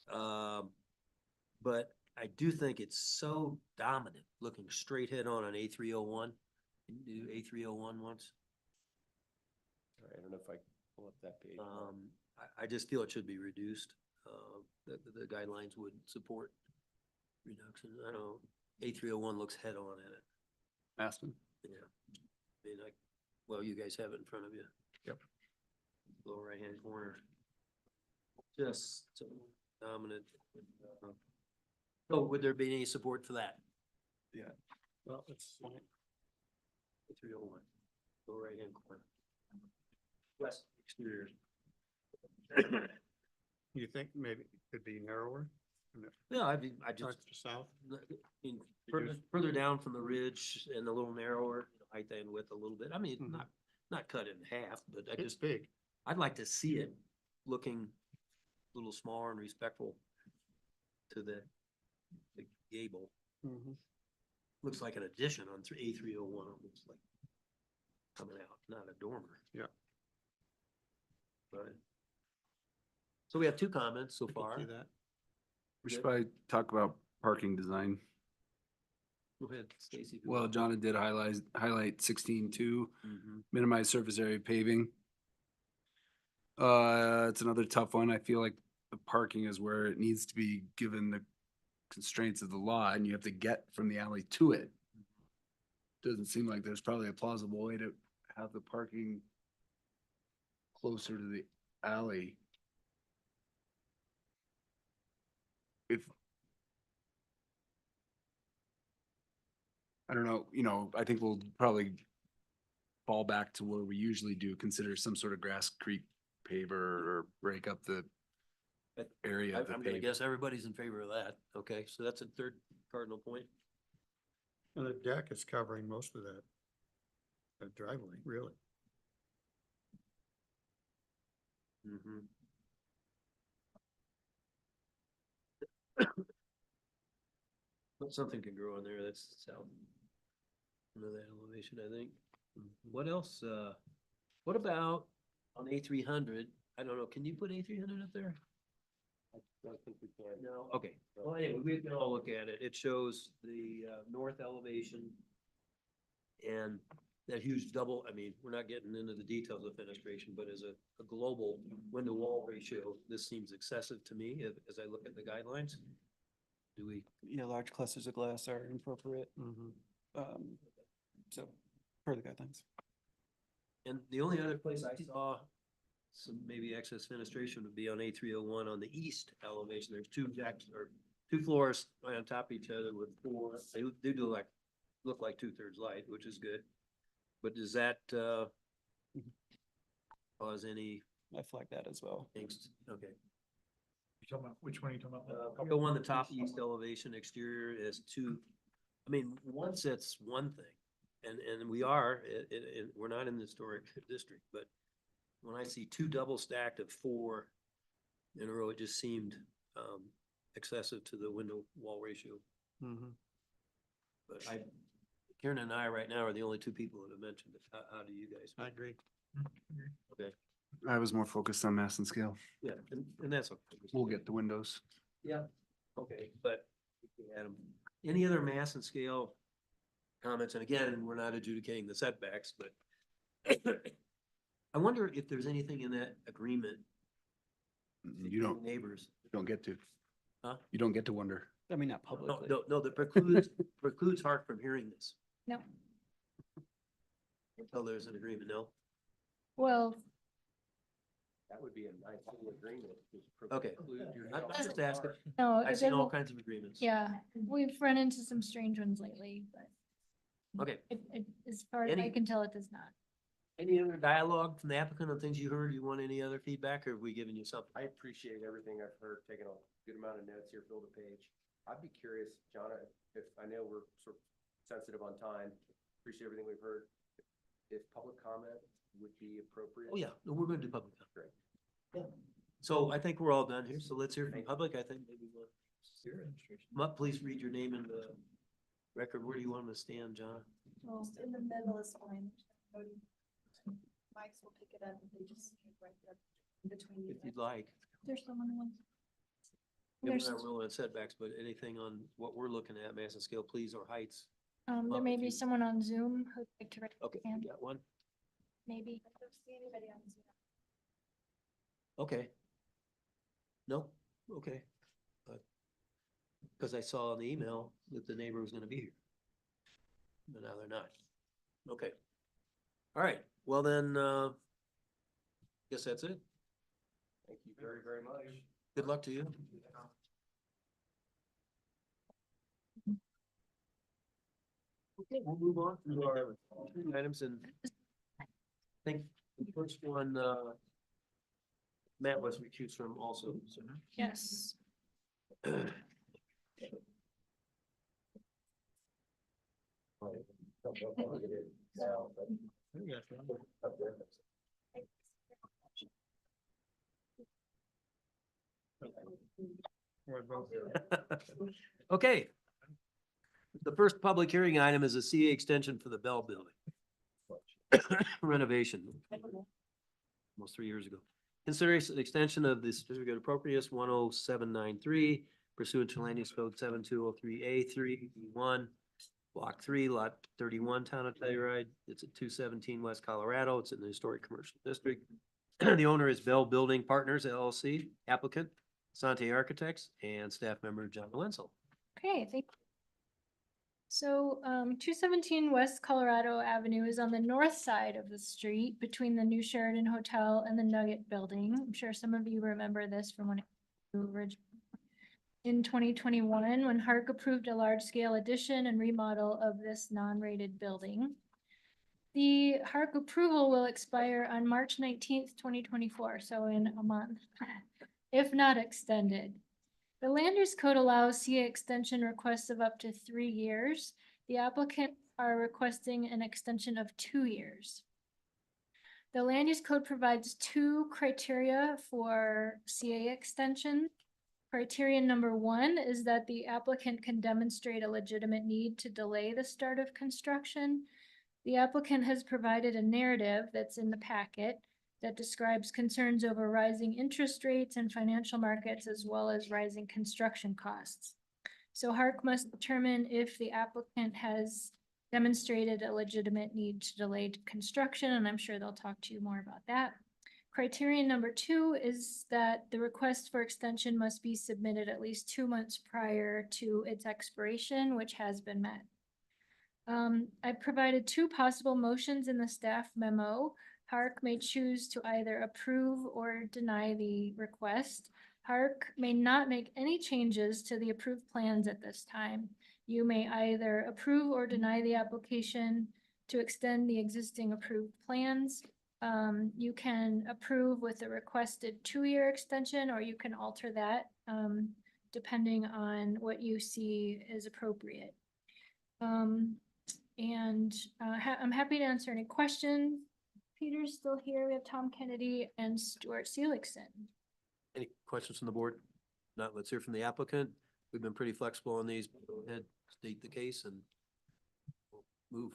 But I do think it's so dominant, looking straight head on A301. Can you do A301 once? All right, I don't know if I can pull up that page. I just feel it should be reduced. The guidelines would support reduction. I don't know, A301 looks head on at it. Aspen. Yeah. I mean, well, you guys have it in front of you. Yep. Lower right-hand corner. Just so dominant. So would there be any support for that? Yeah. Well, it's 301, lower right-hand corner. West exterior. You think maybe it could be narrower? Yeah, I just, North to south? I mean, further down from the ridge and a little narrower, height and width a little bit. I mean, Mhm. not cut it in half, but It's big. I'd like to see it looking a little smaller and respectful to the gable. Looks like an addition on A301, looks like coming out, not a dormer. Yeah. Right. So we have two comments so I could far. see that. We should probably talk about parking design. Go ahead, Stacy. Well, Jonna did highlight 16.2, Mhm. minimize surface area paving. It's another tough one. I feel like the parking is where it needs to be given the constraints of the law, and you have to get from the alley to it. Doesn't seem like there's probably a plausible way to have the parking closer to the alley. I don't know, I think we'll probably fall back to where we usually do, consider some sort of grass creek paver or break up the area of the I'm gonna pavement. guess everybody's in favor of that. Okay, so that's a third cardinal point. And the deck is covering most of that driveway, really. Mm-hmm. But something can grow in there, that's south. Under that elevation, I think. What else, what about on A300? I don't know, can you put A300 up there? I don't think we can. No, okay. Well, anyway, we can all look at it. It shows the north elevation and that huge double, I mean, we're not getting into the details of fenestration, but as a global window wall ratio, this seems excessive to me as I look at the guidelines. Do we? Yeah, large clusters of glass are inappropriate, Mhm. so per the guidelines. And the only other place I saw some maybe excess fenestration would be on A301 on the east elevation. There's two decks or two floors right on top of each other with four. They do look like 2/3 light, which is good. But does that, cause any I flagged that as well. angst? Okay. You talking about, which one are you talking about? Go on the top east elevation exterior is two, I mean, one set's one thing. And we are, we're not in the historic district, but when I see two double stacked of four in a row, it just seemed, excessive to the window wall ratio. But Karen and I right now are the only two people that have mentioned it. How do you guys? I agree. Okay, I was more focused on mass and scale. yeah, and that's okay. We'll get the windows. Yeah, okay, but Adam, any other mass and scale comments? And again, we're not adjudicating the setbacks, but I wonder if there's anything in that agreement. You don't, Neighbors. get to. Huh? You don't get to wonder. I mean, not No, publicly. no, that precludes HARC from hearing this No, until there's an agreement, no? well, That would be a nice little agreement. to Okay. preclude your I'm house just from asking. HARC. no, I've it seen all doesn't, kinds of agreements. yeah, we've run into some strange ones lately, but Okay, as far as I Any- can tell, it does not. any other dialogue from the applicant on things you heard? You want any other feedback, or have we given you something? I appreciate everything I've heard, taking a good amount of notes here, fill the page. I'd be curious, John, if, I know we're sort of sensitive on time, appreciate everything we've heard. If public comment would be appropriate. Oh, yeah, no, we're gonna do public comment. Great. Yeah. So I think we're all done here, so let's hear from public. I think maybe we'll. Please read your name in the record. Where do you want them to stand, John? Well, in the middle is fine. Mics will pick it up if they just stand right there in between you. If you'd like. There's someone who wants. We're There's, not ruling on setbacks, but anything on what we're looking at, mass and scale, please, or heights. there may if be you- someone on Zoom who'd like to raise Okay, their hand, you got one? maybe. I don't see anybody on Zoom. Okay. No, okay. Because I saw in the email that the neighbor was gonna be here. But now they're not. Okay. All right, well then, guess that's it. Thank you very, very much. Good luck to you. Okay, we'll move on to our items and I think the first one, Matt was recused from also, so. Yes. Okay. The first public hearing item is a CA extension for the Bell Building. Renovation. Almost 3 years ago. Consideration extension of the certificate of appropriateness 10793 pursuant to land use code 7203A3 block 3, lot 31, town of Telluride. It's at 217 West Colorado. It's in the historic commercial district. The owner is Bell Building Partners LLC, applicant, Sante Architects, and staff member John Wenzel. Okay, thank you. So, 217 West Colorado Avenue is on the north side of the street between the New Sheridan Hotel and the Nugget Building. I'm sure some of you remember this from when it was in 2021, when HARC approved a large-scale addition and remodel of this non-rated building. The HARC approval will expire on March 19th, 2024, so in a month, if not extended. The land use code allows CA extension requests of up to 3 years. The applicant are requesting an extension of 2 years. The land use code provides 2 criteria for CA extension. Criterion number 1 is that the applicant can demonstrate a legitimate need to delay the start of construction. The applicant has provided a narrative that's in the packet that describes concerns over rising interest rates and financial markets, as well as rising construction costs. So HARC must determine if the applicant has demonstrated a legitimate need to delay construction, and I'm sure they'll talk to you more about that. Criterion number 2 is that the request for extension must be submitted at least 2 months prior to its expiration, which has been met. I provided 2 possible motions in the staff memo. HARC may choose to either approve or deny the request. HARC may not make any changes to the approved plans at this time. You may either approve or deny the application to extend the existing approved plans. You can approve with a requested 2-year extension, or you can alter that, depending on what you see is appropriate. I'm happy to answer any questions. Peter's still here. We have Tom Kennedy and Stuart Seeligson. Any questions from the board? Not, let's hear from the applicant. We've been pretty flexible on these. Go ahead, state the case and we'll move.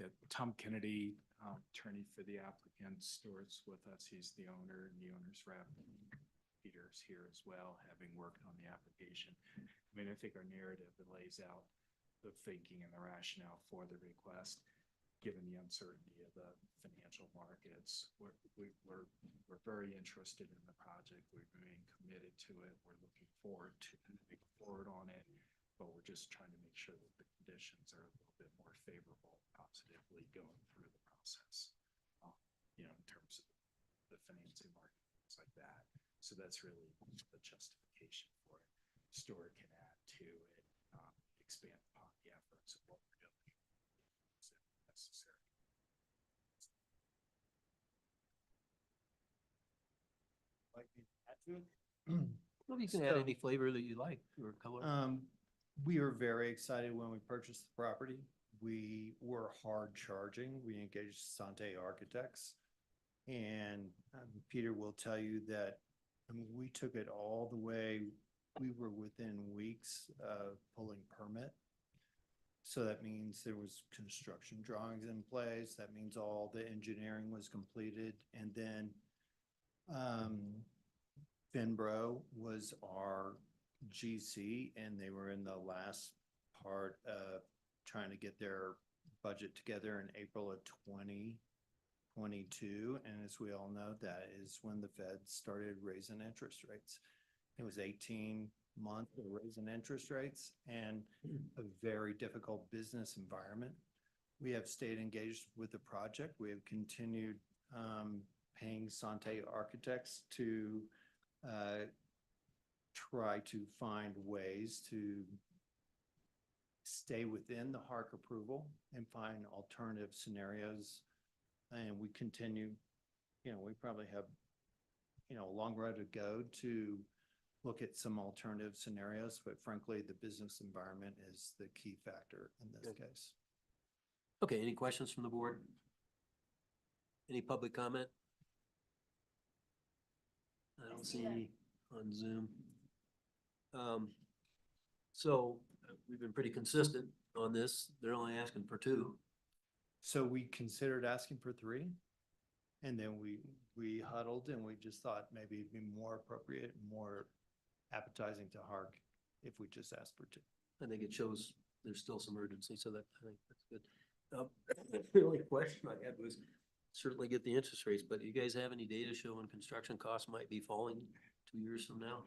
Yeah, Tom Kennedy, attorney for the applicant. Stuart's with us. He's the owner and the owner's rep. Peter's here as well, having worked on the application. I mean, I think our narrative lays out the thinking and the rationale for the request. Given the uncertainty of the financial markets, we're very interested in the project. We remain committed to it. We're looking forward to moving forward on it, but we're just trying to make sure that the conditions are a little bit more favorable, positively going through the process. In terms of the financing market, things like that. So that's really the justification for it. Stuart can add to it, expand upon the efforts of what we're doing. Necessary. Like me to add to it? Well, you can add any flavor that you like or color. We were very excited when we purchased the property. We were hard charging. We engaged Sante Architects. And Peter will tell you that we took it all the way. We were within weeks of pulling permit. So that means there was construction drawings in place. That means all the engineering was completed. And then Finbro was our GC, and they were in the last part of trying to get their budget together in April of 2022. And as we all know, that is when the Fed started raising interest rates. It was 18 months of raising interest rates and a very difficult business environment. We have stayed engaged with the project. We have continued paying Sante Architects to try to find ways to stay within the HARC approval and find alternative scenarios. And we continue, we probably have, a long road to go to look at some alternative scenarios, but frankly, the business environment is the key factor in this case. Okay, any questions from the board? Any public comment? I don't see any on Zoom. So we've been pretty consistent on this. They're only asking for 2. So we considered asking for 3, and then we huddled and we just thought maybe it'd be more appropriate, more appetizing to HARC if we just asked for 2. I think it shows there's still some urgency, so that, I think that's good. The only question I had was certainly get the interest rates, but do you guys have any data showing construction costs might be falling 2 years from now?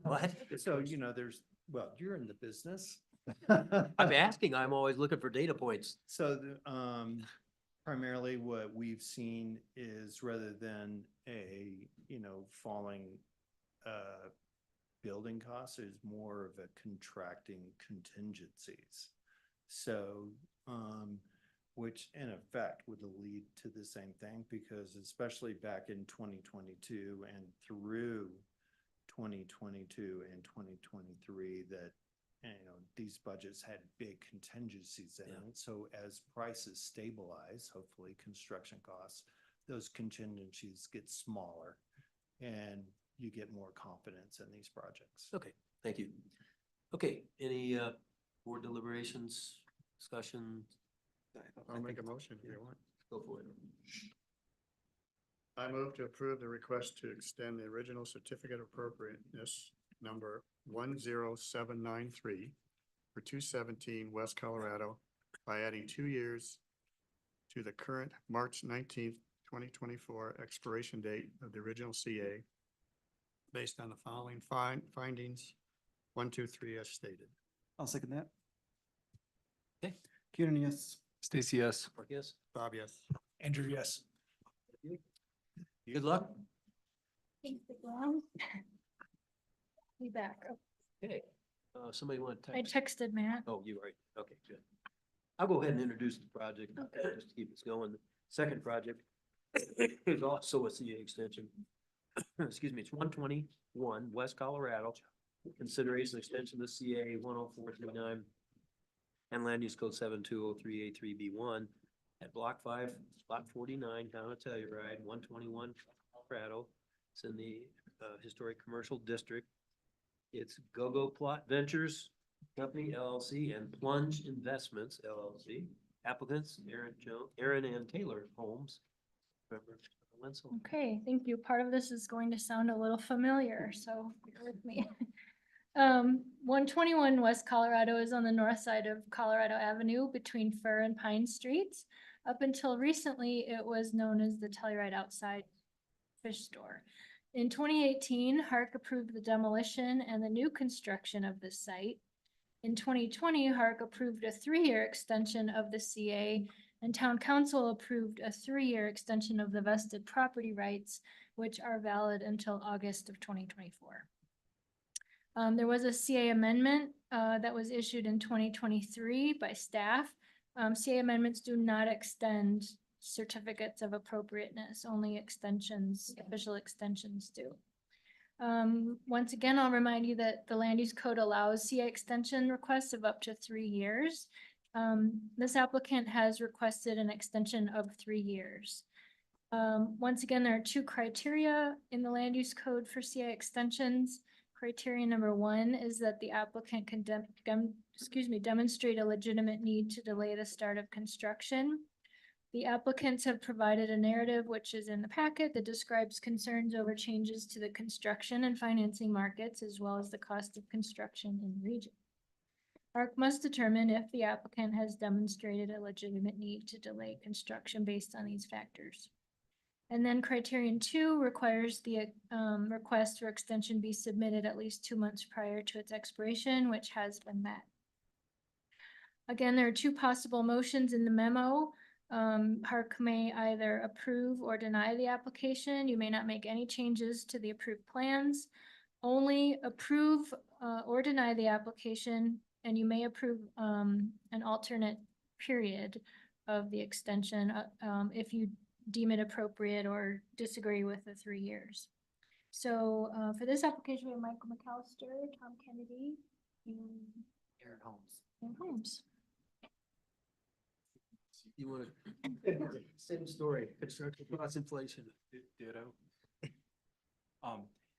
What? So, you're in the business. I'm asking, I'm always looking for data points. So, primarily what we've seen is rather than a, falling, building costs, is more of a contracting contingencies. So, which in effect would lead to the same thing, because especially back in 2022 and through 2022 and 2023, that, these budgets had big contingencies in it. So as prices stabilize, hopefully construction costs, those contingencies get smaller and you get more confidence in these projects. Okay, thank you. Okay, any board deliberations, discussion? I'll make a motion if you want. Go for it. I move to approve the request to extend the original certificate of appropriateness number 10793 for 217 West Colorado by adding 2 years to the current March 19th, 2024 expiration date of the original CA based on the following findings, 1, 2, 3 as stated. I'll second that. Okay. Keenan, yes. Stacy, yes. Mark, yes? Bob, yes. Andrew, yes. Good luck. Thanks, everyone. Be back. Okay, somebody want to I text? texted Matt. Oh, you are, okay, good. I'll go ahead and introduce the project, just to keep us going. Second project is also a CA extension. Excuse me, it's 121 West Colorado. Consideration extension of CA 10439 and land use code 7203A3B1 at block 5, lot 49, town of Telluride, 121 Colorado. It's in the historic commercial district. It's Go-Go Plot Ventures Company LLC and Plunge Investments LLC. Applicants Aaron and Taylor Homes. Remember, Wenzel. Okay, thank you. Part of this is going to sound a little familiar, so bear with me. 121 West Colorado is on the north side of Colorado Avenue between Fir and Pine Streets. Up until recently, it was known as the Telluride Outside Fish Store. In 2018, HARC approved the demolition and the new construction of this site. In 2020, HARC approved a 3-year extension of the CA, and Town Council approved a 3-year extension of the vested property rights, which are valid until August of 2024. There was a CA amendment that was issued in 2023 by staff. CA amendments do not extend certificates of appropriateness, only extensions, official extensions do. Once again, I'll remind you that the land use code allows CA extension requests of up to 3 years. This applicant has requested an extension of 3 years. Once again, there are 2 criteria in the land use code for CA extensions. Criteria number 1 is that the applicant can demonstrate a legitimate need to delay the start of construction. The applicants have provided a narrative, which is in the packet, that describes concerns over changes to the construction and financing markets, as well as the cost of construction in the region. HARC must determine if the applicant has demonstrated a legitimate need to delay construction based on these factors. And then criterion 2 requires the request for extension be submitted at least 2 months prior to its expiration, which has been met. Again, there are 2 possible motions in the memo. HARC may either approve or deny the application. You may not make any changes to the approved plans. Only approve or deny the application, and you may approve an alternate period of the extension if you deem it appropriate or disagree with the 3 years. So for this application, we have Michael McAllister, Tom Kennedy, and Aaron Holmes. Aaron Holmes. You want to, same story, construction cost inflation. Ditto.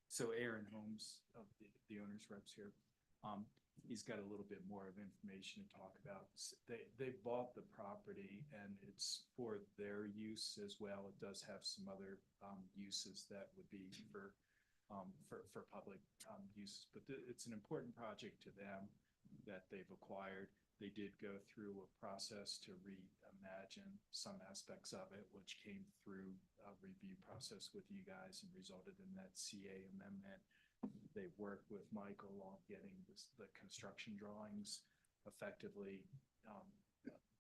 So Aaron Holmes of the owner's reps here, he's got a little bit more of information to talk about. They bought the property and it's for their use as well. It does have some other uses that would be for public uses, but it's an important project to them that they've acquired. They did go through a process to reimagine some aspects of it, which came through a review process with you guys and resulted in that CA amendment. They worked with Michael on getting the construction drawings effectively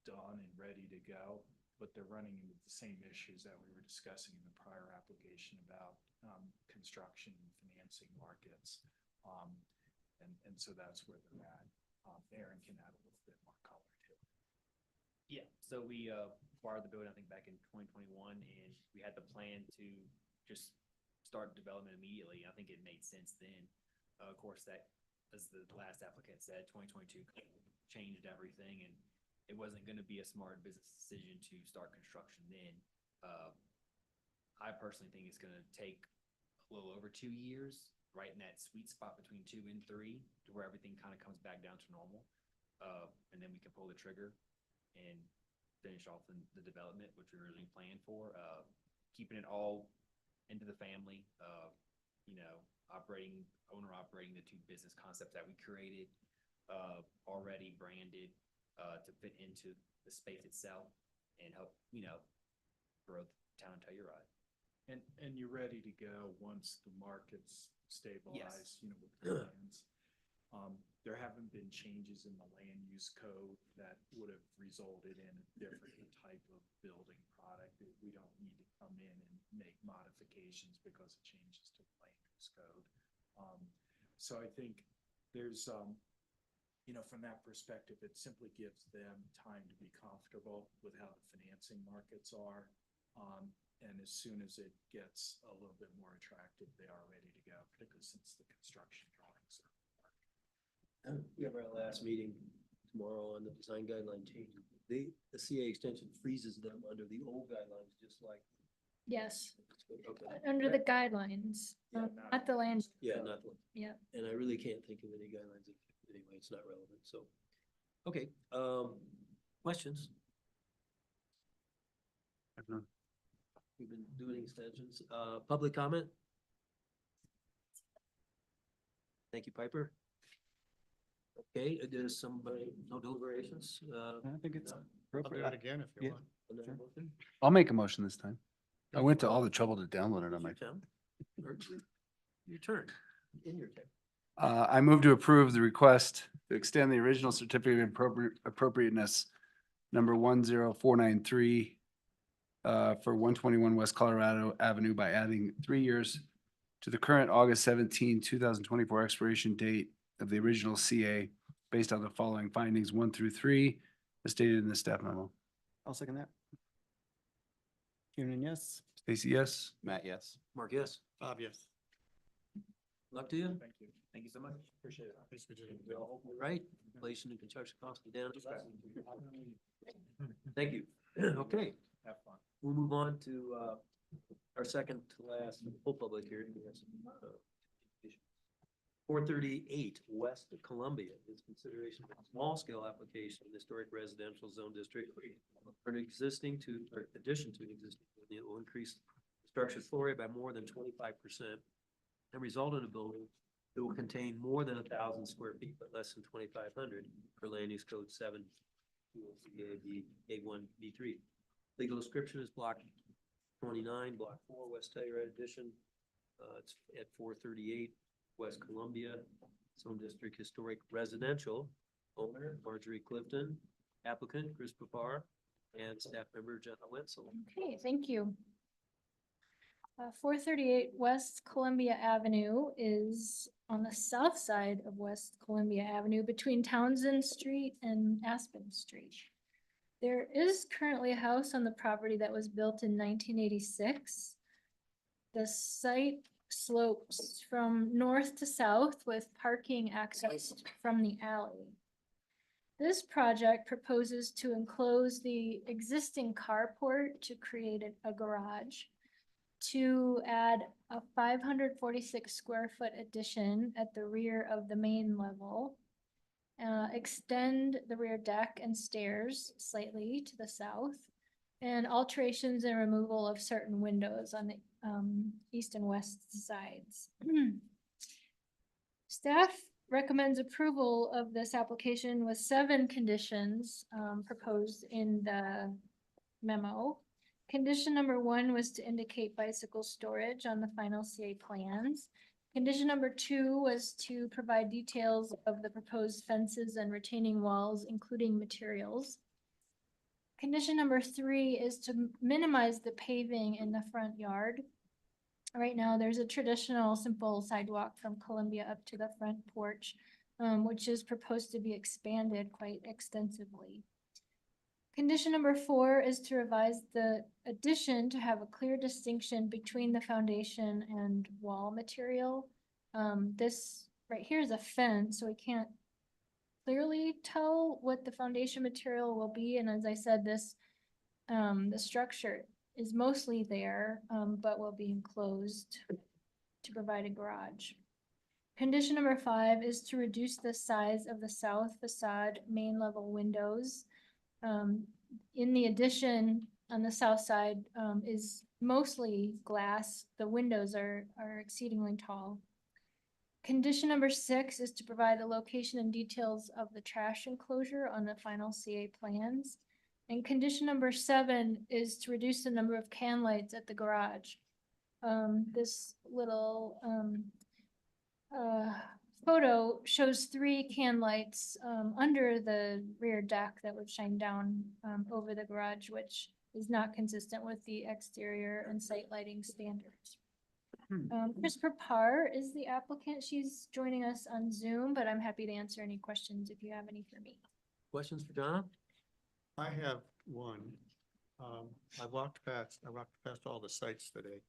done and ready to go, but they're running into the same issues that we were discussing in the prior application about construction and financing markets. And so that's where they're at. Aaron can add a little bit more color to it. Yeah, so we acquired the building, I think, back in 2021, and we had the plan to just start development immediately. I think it made sense then. Of course, that, as the last applicant said, 2022 changed everything, and it wasn't going to be a smart business decision to start construction then. I personally think it's going to take a little over 2 years, right in that sweet spot between 2 and 3, to where everything kind of comes back down to normal. And then we can pull the trigger and finish off the development, which we originally planned for, keeping it all into the family, owner operating the 2 business concepts that we created, already branded to fit into the space itself. and help, grow the town of Telluride. And you're ready to go once the market's stabilized, with the plans. There haven't been changes in the land use code that would have resulted in a different type of building product. We don't need to come in and make modifications because of changes to the land use code. So I think there's, from that perspective, it simply gives them time to be comfortable with how the financing markets are. And as soon as it gets a little bit more attractive, they are ready to go, particularly since the construction drawings are. We have our last meeting tomorrow on the design guideline change. The CA extension freezes them under the old guidelines, just like. Yes, Okay. under the guidelines, Yeah, not the land. Yeah, not the, Yeah. and I really can't think of any guidelines. Anyway, it's not relevant, so. Okay, questions? We've been doing extensions. Public comment? Thank you, Piper. Okay, there's somebody, no deliberations? I think it's I'll do appropriate. it again if Yeah. you want. Another motion? I'll make a motion this time. I went to all the trouble to download it on my. Your turn. Your turn, in your turn. I move to approve the request to extend the original certificate of appropriateness number 10493 for 121 West Colorado Avenue by adding 3 years to the current August 17, 2024 expiration date of the original CA based on the following findings 1 through 3 as stated in the staff memo. I'll second that. Kiernan, yes. Stacy, yes? Matt, yes. Mark, yes. Bob, yes. Luck to you. Thank you. Thank you so much. Appreciate it. Yes, we did. Right, inflation and construction costs are down. Thank you. Okay, Have fun. we'll move on to our second to last full public hearing. 438 West Columbia is consideration of a small scale application in historic residential zone district for an existing to, or addition to an existing, building that will increase the structure's floor area by more than 25% and result in a building that will contain more than 1,000 square feet, but less than 2,500 per land use code 7, A1, B3. Legal description is block 29, block 4, West Telluride Edition. It's at 438 West Columbia, Zone District Historic Residential. Owner Marjorie Clifton, applicant Chris Papar, and staff member Jenna Wenzel. Okay, thank you. 438 West Columbia Avenue is on the south side of West Columbia Avenue between Townsend Street and Aspen Street. There is currently a house on the property that was built in 1986. The site slopes from north to south with parking access from the alley. This project proposes to enclose the existing carport to create a garage, to add a 546 square foot addition at the rear of the main level, extend the rear deck and stairs slightly to the south, and alterations and removal of certain windows on the east and west sides. Staff recommends approval of this application with 7 conditions proposed in the memo. Condition number 1 was to indicate bicycle storage on the final CA plans. Condition number 2 was to provide details of the proposed fences and retaining walls, including materials. Condition number 3 is to minimize the paving in the front yard. Right now, there's a traditional simple sidewalk from Columbia up to the front porch, which is proposed to be expanded quite extensively. Condition number 4 is to revise the addition to have a clear distinction between the foundation and wall material. This right here is a fence, so we can't clearly tell what the foundation material will be. And as I said, this the structure is mostly there, but will be enclosed to provide a garage. Condition number 5 is to reduce the size of the south facade main level windows. In the addition on the south side is mostly glass. The windows are exceedingly tall. Condition number 6 is to provide the location and details of the trash enclosure on the final CA plans. And condition number 7 is to reduce the number of can lights at the garage. This little, photo shows 3 can lights, under the rear deck that would shine down, over the garage, which is not consistent with the exterior and site lighting standards. Christopher Parr is the applicant. She's joining us on Zoom, but I'm happy to answer any questions if you have any for me. Questions for Donna? I have one. I walked past all the sites today.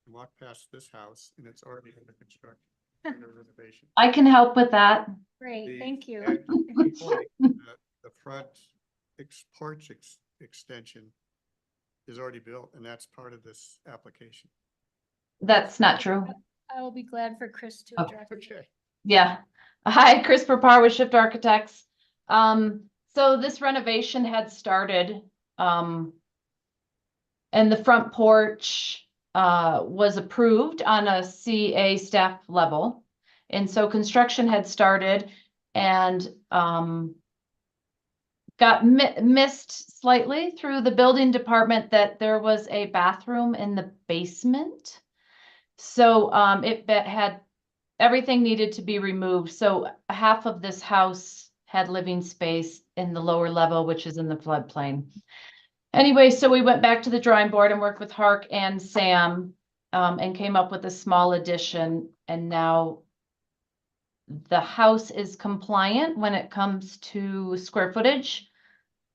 I walked past this house and it's already under construction, under renovation. I can help with that. Great, The- thank you. at the point, The front porch extension is already built and that's part of this application. That's not true. I will be glad for Chris to Okay. address it. Okay. Yeah. Hi, Chris Parr with Shift Architects. So this renovation had started, and the front porch, was approved on a CA staff level. And so construction had started and, got missed slightly through the building department that there was a bathroom in the basement. So, it had, everything needed to be removed. So half of this house had living space in the lower level, which is in the floodplain. Anyway, so we went back to the drawing board and worked with HARC and Sam, and came up with a small addition. And now the house is compliant when it comes to square footage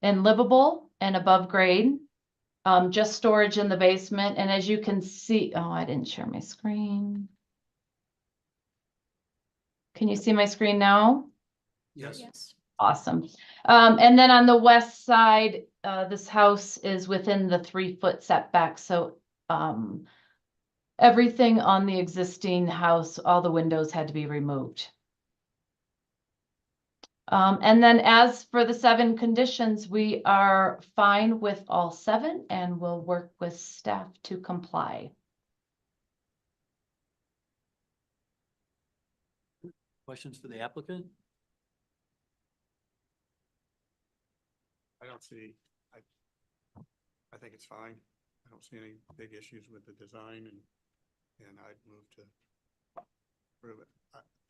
and livable and above grade. Just storage in the basement. And as you can see, oh, I didn't share my screen. Can you see my screen now? Yes. Yes. Awesome. And then on the west side, this house is within the 3-foot setback. So, everything on the existing house, all the windows had to be removed. And then as for the 7 conditions, we are fine with all 7 and we'll work with staff to comply. Questions for the applicant? I don't see, I think it's fine. I don't see any big issues with the design and I'd move to approve it.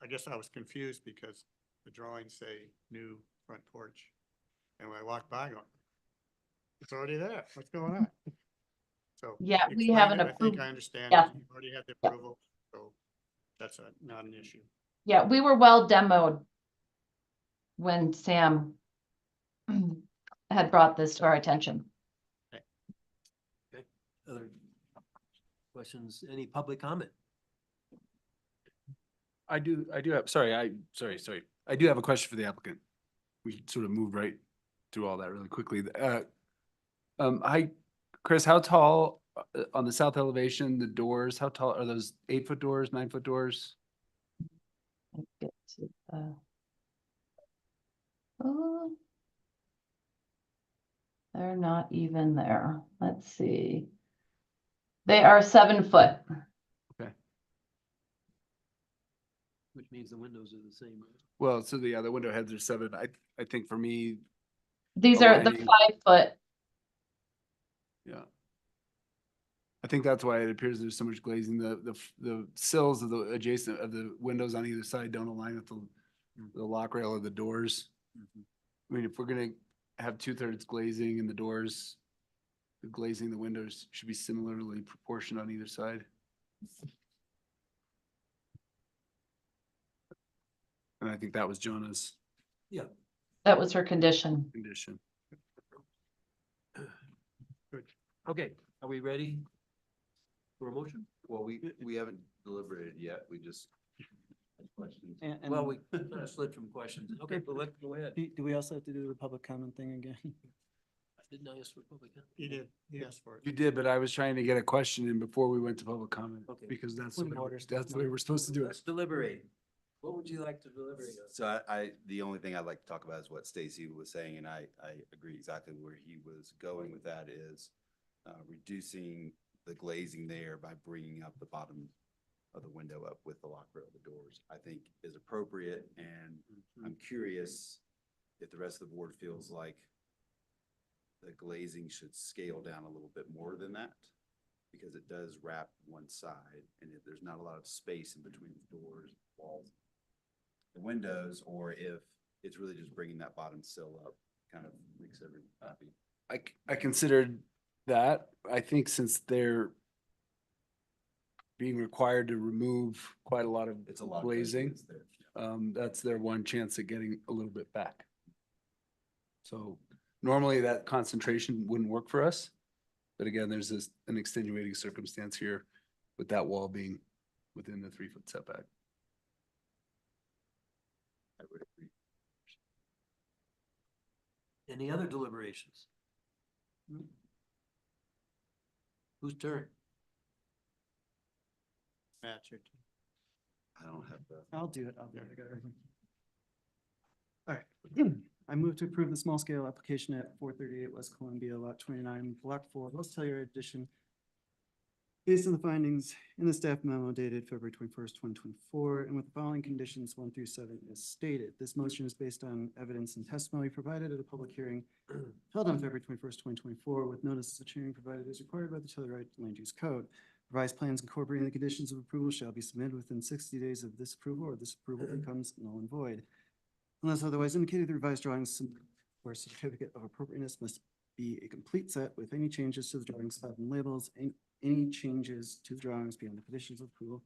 I guess I was confused because the drawings say new front porch. And when I walked by, going, it's already there. What's going on? So. Yeah, we explain haven't it. I think approved. I understand. Yeah. You've already had the approval, so that's not an issue. Yeah, we were well demoed when Sam had brought this to our attention. Okay. Other questions? Any public comment? I do have, sorry. I do have a question for the applicant. We sort of moved right through all that really quickly. Hi, Chris, how tall, on the south elevation, the doors, how tall are those? 8-foot doors, 9-foot doors? Get to, oh, they're not even there. Let's see. They are 7 foot. Which means the windows are the same. Well, so the other window heads are 7. I think for me, These are the aligning- 5 foot. yeah. I think that's why it appears there's so much glazing. The sills of the adjacent of the windows on either side don't align with the lock rail of the doors. I mean, if we're gonna have 2/3 glazing in the doors, the glazing in the windows should be similarly proportioned on either side. And I think that was Jonah's Yeah. That was her condition. condition. Good. Okay, are we ready for a motion? Well, we haven't deliberated yet. We just had questions. And Well, we kind of slid from questions. Okay, but let's go ahead. do we also have to do the public comment thing again? Didn't I ask for public comment? You did, he asked for it. You did, but I was trying to get a question in before we went to public comment, Okay. because that's Point of the way order. that's the way we're supposed to do it. Let's deliberate. What would you like to deliberate on? So the only thing I'd like to talk about is what Stacy was saying, and I agree exactly where he was going with that is reducing the glazing there by bringing up the bottom of the window up with the lock rail of the doors, I think is appropriate. And I'm curious if the rest of the board feels like the glazing should scale down a little bit more than that, because it does wrap one side, and if there's not a lot of space in between the doors, walls, the windows, or if it's really just bringing that bottom sill up, kind of makes everyone happy. I considered that. I think since they're being required to remove quite a lot of It's a lot of glazing, glazing that's there. that's their one chance at getting a little bit back. So normally that concentration wouldn't work for us. But again, there's an extenuating circumstance here with that wall being within the 3-foot setback. I would agree. Any other deliberations? Whose turn? Matt, your I don't have the. I'll do it. I got everything. All right. I move to approve the small scale application at 438 West Columbia, lot 29, block 4, West Hilliard addition. Based on the findings in the staff memo dated February 21st, 2024, and with the following conditions 1 through 7 as stated. This motion is based on evidence and testimony provided at a public hearing held on February 21st, 2024, with notice of hearing provided as required by the Telluride Land Use Code. Revised plans incorporating the conditions of approval shall be submitted within 60 days of this approval, or this approval becomes null and void. Unless otherwise indicated, the revised drawings or certificate of appropriateness must be a complete set with any changes to the drawings filed and labels, and any changes to the drawings beyond the conditions of approval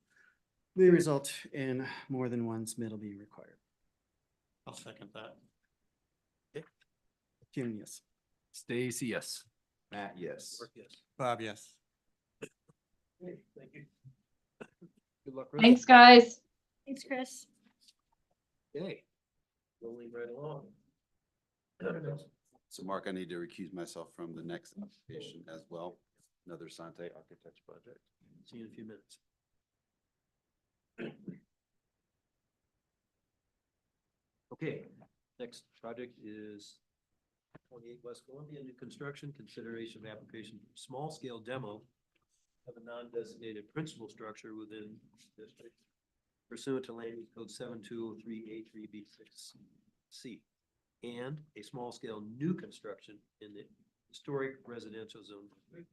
may result in more than one submittal being required. I'll second that. Jim, yes. Stacy, yes. Matt, yes. Mark, yes. Bob, yes. Okay, thank you. Good luck. Chris. Thanks, guys. Thanks, Chris. Okay. Rolling right along. So Mark, I need to recuse myself from the next application as well. Another Sante Architects project. See you in a few minutes. Okay, next project is 28 West Columbia, new construction, consideration of application for small scale demo of a non-designated principal structure within district pursuant to Land Use Code 7203A3B6C, and a small scale new construction in the historic residential zone district,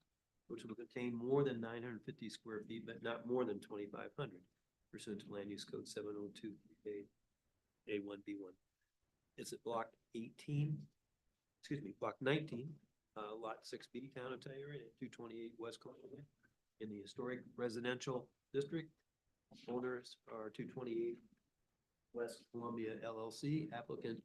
which will contain more than 950 square feet, but not more than 2,500 pursuant to Land Use Code 7023A1B1. It's at block 19, lot 6B, town of Telluride, at 228 West Columbia, in the historic residential district. Owners are 228 West Columbia LLC, applicant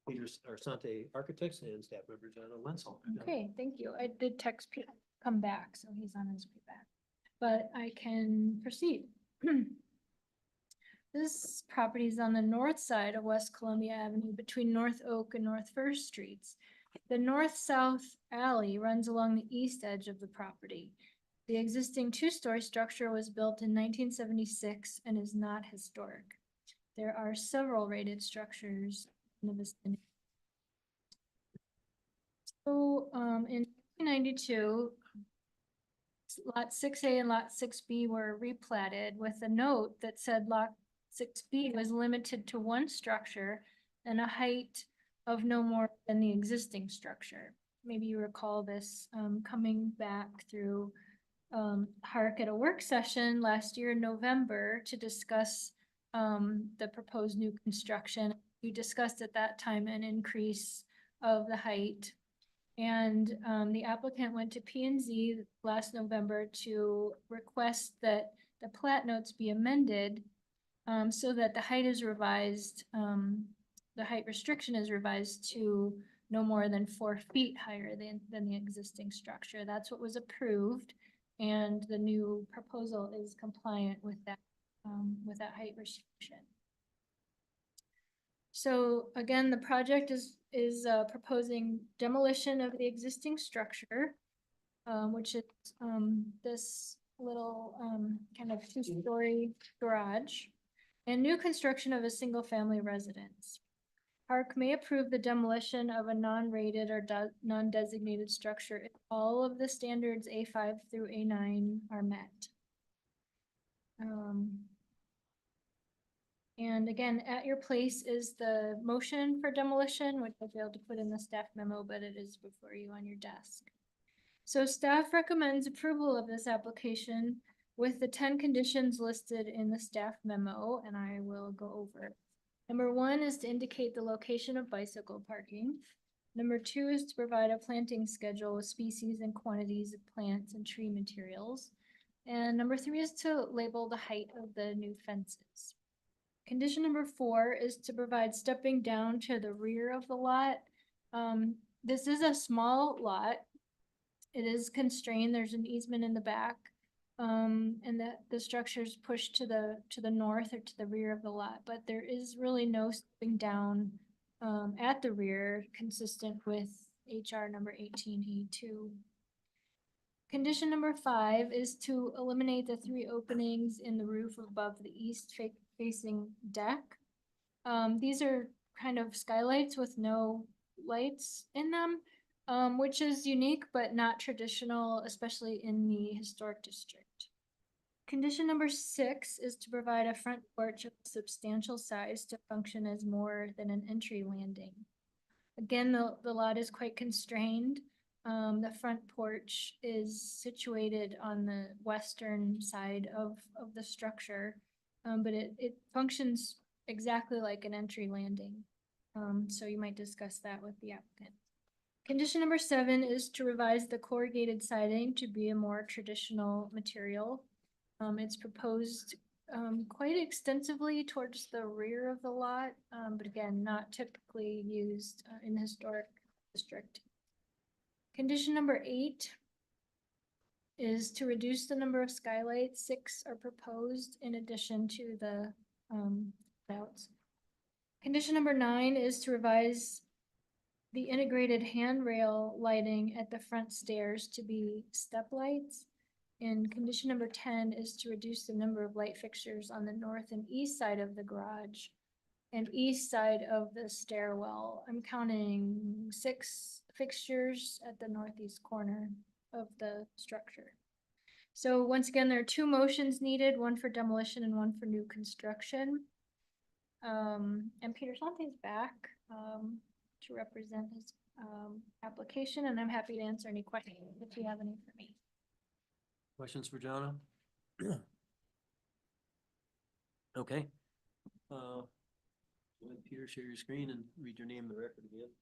Peters or Sante Architects, and staff member John Wenzel. Okay, thank you. I did text Peter come back, so he's on his way back. But I can proceed. This property is on the north side of West Columbia Avenue between North Oak and North First Streets. The north-south alley runs along the east edge of the property. The existing two-story structure was built in 1976 and is not historic. There are several rated structures in the vicinity. So, in 1992, Lot 6A and Lot 6B were replatted with a note that said Lot 6B was limited to one structure and a height of no more than the existing structure. Maybe you recall this coming back through HARC at a work session last year in November to discuss the proposed new construction. We discussed at that time an increase of the height. And the applicant went to P&Z last November to request that the plat notes be amended so that the height is revised, the height restriction is revised to no more than 4 feet higher than the existing structure. That's what was approved, and the new proposal is compliant with that height restriction. So again, the project is proposing demolition of the existing structure, which is this little kind of two-story garage, and new construction of a single-family residence. HARC may approve the demolition of a non-rated or non-designated structure if all of the standards A5 through A9 are met. And again, at your place is the motion for demolition, which I failed to put in the staff memo, but it is before you on your desk. So staff recommends approval of this application with the 10 conditions listed in the staff memo, and I will go over. Number 1 is to indicate the location of bicycle parking. Number 2 is to provide a planting schedule with species and quantities of plants and tree materials. And number 3 is to label the height of the new fences. Condition number 4 is to provide stepping down to the rear of the lot. This is a small lot. It is constrained. There's an easement in the back. And the structure is pushed to the north or to the rear of the lot, but there is really no stepping down at the rear, consistent with HR number 1882. Condition number 5 is to eliminate the 3 openings in the roof above the east facing deck. These are kind of skylights with no lights in them, which is unique but not traditional, especially in the historic district. Condition number 6 is to provide a front porch of substantial size to function as more than an entry landing. Again, the lot is quite constrained. The front porch is situated on the western side of the structure, but it functions exactly like an entry landing. So you might discuss that with the applicant. Condition number 7 is to revise the corrugated siding to be a more traditional material. It's proposed quite extensively towards the rear of the lot, but again, not typically used in the historic district. Condition number 8 is to reduce the number of skylights. 6 are proposed in addition to the routes. Condition number 9 is to revise the integrated handrail lighting at the front stairs to be step lights. And condition number 10 is to reduce the number of light fixtures on the north and east side of the garage and east side of the stairwell. I'm counting 6 fixtures at the northeast corner of the structure. So once again, there are 2 motions needed, one for demolition and one for new construction. And Peter Sante's back to represent his application, and I'm happy to answer any questions if you have any for me. Questions for Jonna? Okay. Let Peter share your screen and read your name in the record again.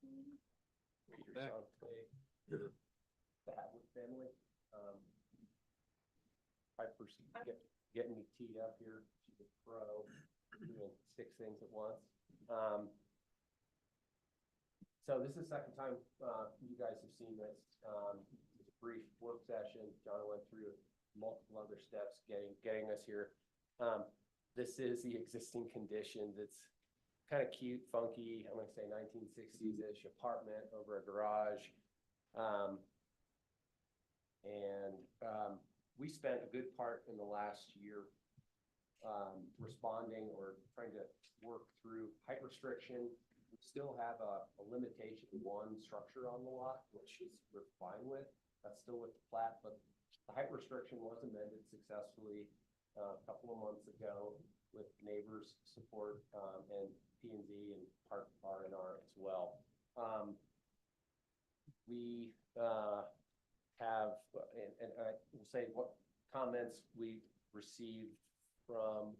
Back. The Atwood family. Piper's getting me teed up here. She's a pro, doing 6 things at once. So this is the second time you guys have seen this. It's a brief work session. John went through multiple other steps getting us here. This is the existing condition that's kind of cute, funky, I'm gonna say 1960s-ish apartment over a garage. We spent a good part in the last year responding or trying to work through height restriction. We still have a limitation 1 structure on the lot, which is we're fine with. That's still with the plat, but the height restriction was amended successfully a couple of months ago with neighbors' support and P&Z and HARC R&R as well. We have, and I will say what comments we received from,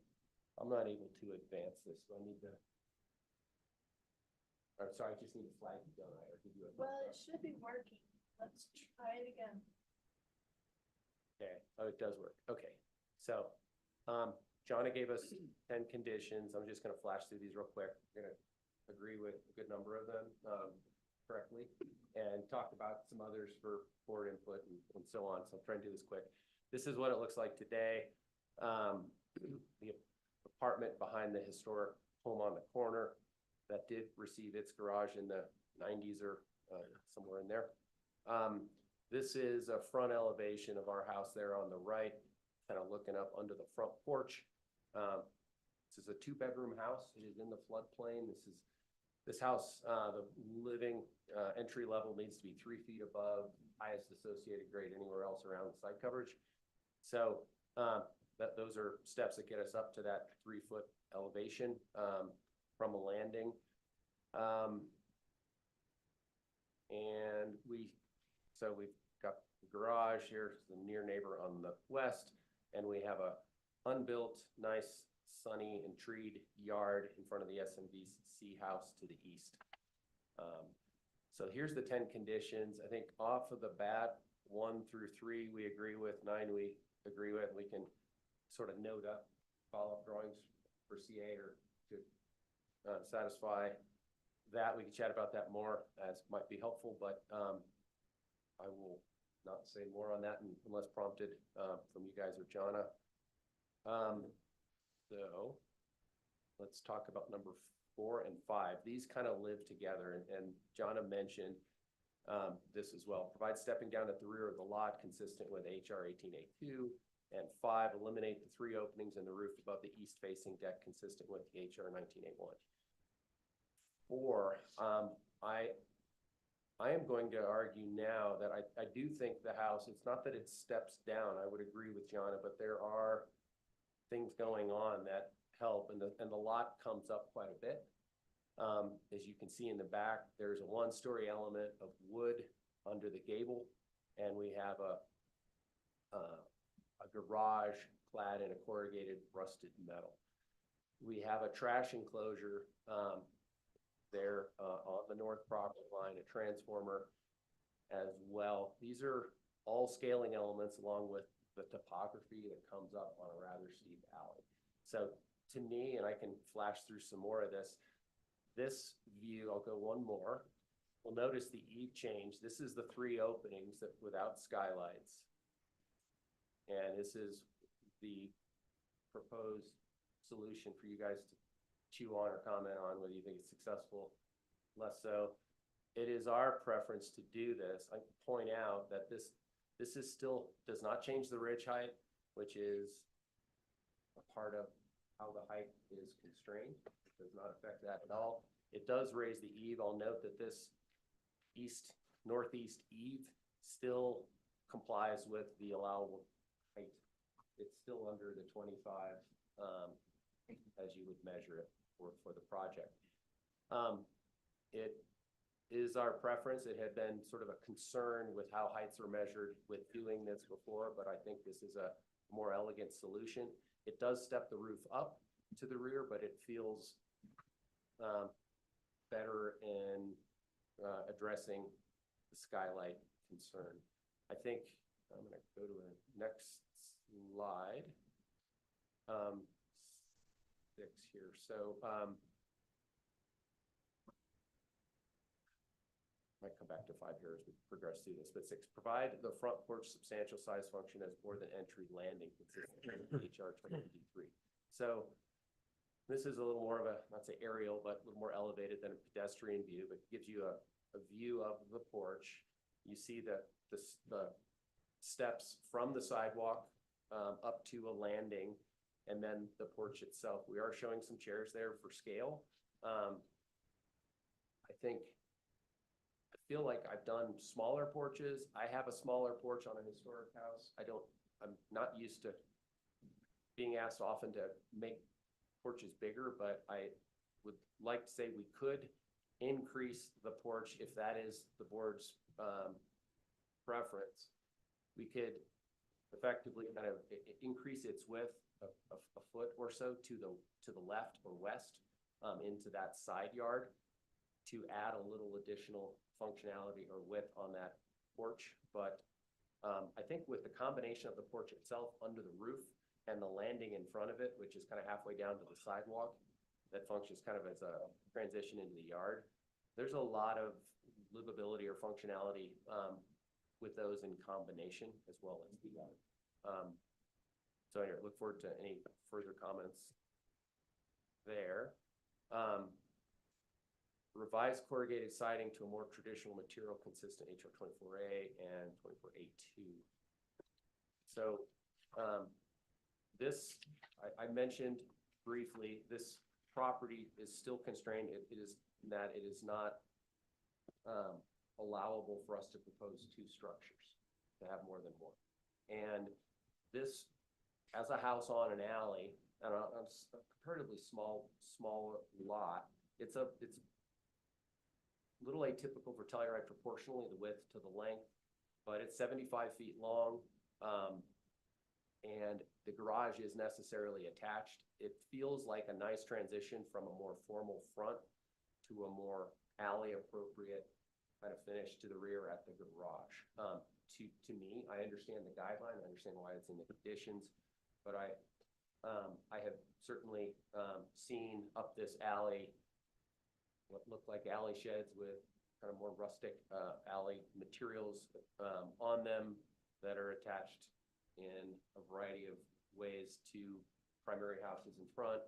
I'm not able to advance this, so I need to, I'm sorry, I just need to flag you, don't I? Or give you a thumbs Well, it up? should be working. Let's try it again. Okay, oh, it does work. Okay, so Jonna gave us 10 conditions. I'm just gonna flash through these real quick. We're gonna agree with a good number of them correctly and talk about some others for board input and so on. So I'm trying to do this quick. This is what it looks like today. The apartment behind the historic home on the corner that did receive its garage in the 90s or somewhere in there. This is a front elevation of our house there on the right, kind of looking up under the front porch. This is a 2-bedroom house. It is in the floodplain. This house, the living entry level needs to be 3 feet above highest associated grade anywhere else around the site coverage. So those are steps that get us up to that 3-foot elevation, from a landing. And so we've got the garage here, the near neighbor on the west, and we have a unbuilt, nice, sunny and treed yard in front of the SMBC house to the east. So here's the 10 conditions. I think off of the bat, 1 through 3 we agree with, 9 we agree with. We can sort of note up follow-up drawings for CA or to satisfy that. We can chat about that more, as might be helpful, but I will not say more on that unless prompted from you guys or Jonna. So let's talk about number 4 and 5. These kind of live together, and Jonna mentioned this as well. Provide stepping down at the rear of the lot consistent with HR 18A2. And 5, eliminate the 3 openings in the roof above the east-facing deck consistent with the HR 19A1. 4, I am going to argue now that I do think the house, it's not that it steps down, I would agree with Jonna, but there are things going on that help, and the lot comes up quite a bit. As you can see in the back, there's a 1-story element of wood under the gable, and we have a garage clad in a corrugated rusted metal. We have a trash enclosure there on the north property line, a transformer as well. These are all scaling elements along with the topography that comes up on a rather steep alley. So to me, and I can flash through some more of this view, I'll go one more. We'll notice the eave change. This is the 3 openings that without skylights. And this is the proposed solution for you guys to chew on or comment on, whether you think it's successful, less so. It is our preference to do this. I point out that this is still, does not change the ridge height, which is a part of how the height is constrained. It does not affect that at all. It does raise the eave. I'll note that this northeast eave still complies with the allowable height. It's still under the 25 as you would measure it for the project. It is our preference. It had been sort of a concern with how heights are measured with doing this before, but I think this is a more elegant solution. It does step the roof up to the rear, but it feels better in addressing the skylight concern. I think I'm going to go to the next slide. 6 here. So might come back to 5 here as we progress through this, but 6, provide the front porch substantial size function as more than entry landing consistent with HR 20D3. So this is a little more of a, not say aerial, but a little more elevated than a pedestrian view, but gives you a view of the porch. You see the steps from the sidewalk up to a landing, and then the porch itself. We are showing some chairs there for scale. I feel like I've done smaller porches. I have a smaller porch on a historic house. I'm not used to being asked often to make porches bigger, but I would like to say we could increase the porch if that is the board's preference. We could effectively kind of increase its width a foot or so to the left or west into that side yard to add a little additional functionality or width on that porch. But I think with the combination of the porch itself under the roof and the landing in front of it, which is kind of halfway down to the sidewalk, that functions kind of as a transition into the yard, there's a lot of livability or functionality with those in combination as well as the yard. So anyway, look forward to any further comments there. Revised corrugated siding to a more traditional material consistent HR 24A and 24A2. So this, I mentioned briefly, this property is still constrained. It is not allowable for us to propose 2 structures, to have more than one. And this has a house on an alley, and a comparatively small lot. It's a little atypical for Telluride proportionally, the width to the length, but it's 75 feet long. And the garage is necessarily attached. It feels like a nice transition from a more formal front to a more alley appropriate kind of finish to the rear at the garage. To me, I understand the guideline, I understand why it's in the conditions, but I have certainly seen up this alley what look like alley sheds with kind of more rustic alley materials on them that are attached in a variety of ways to primary houses in front.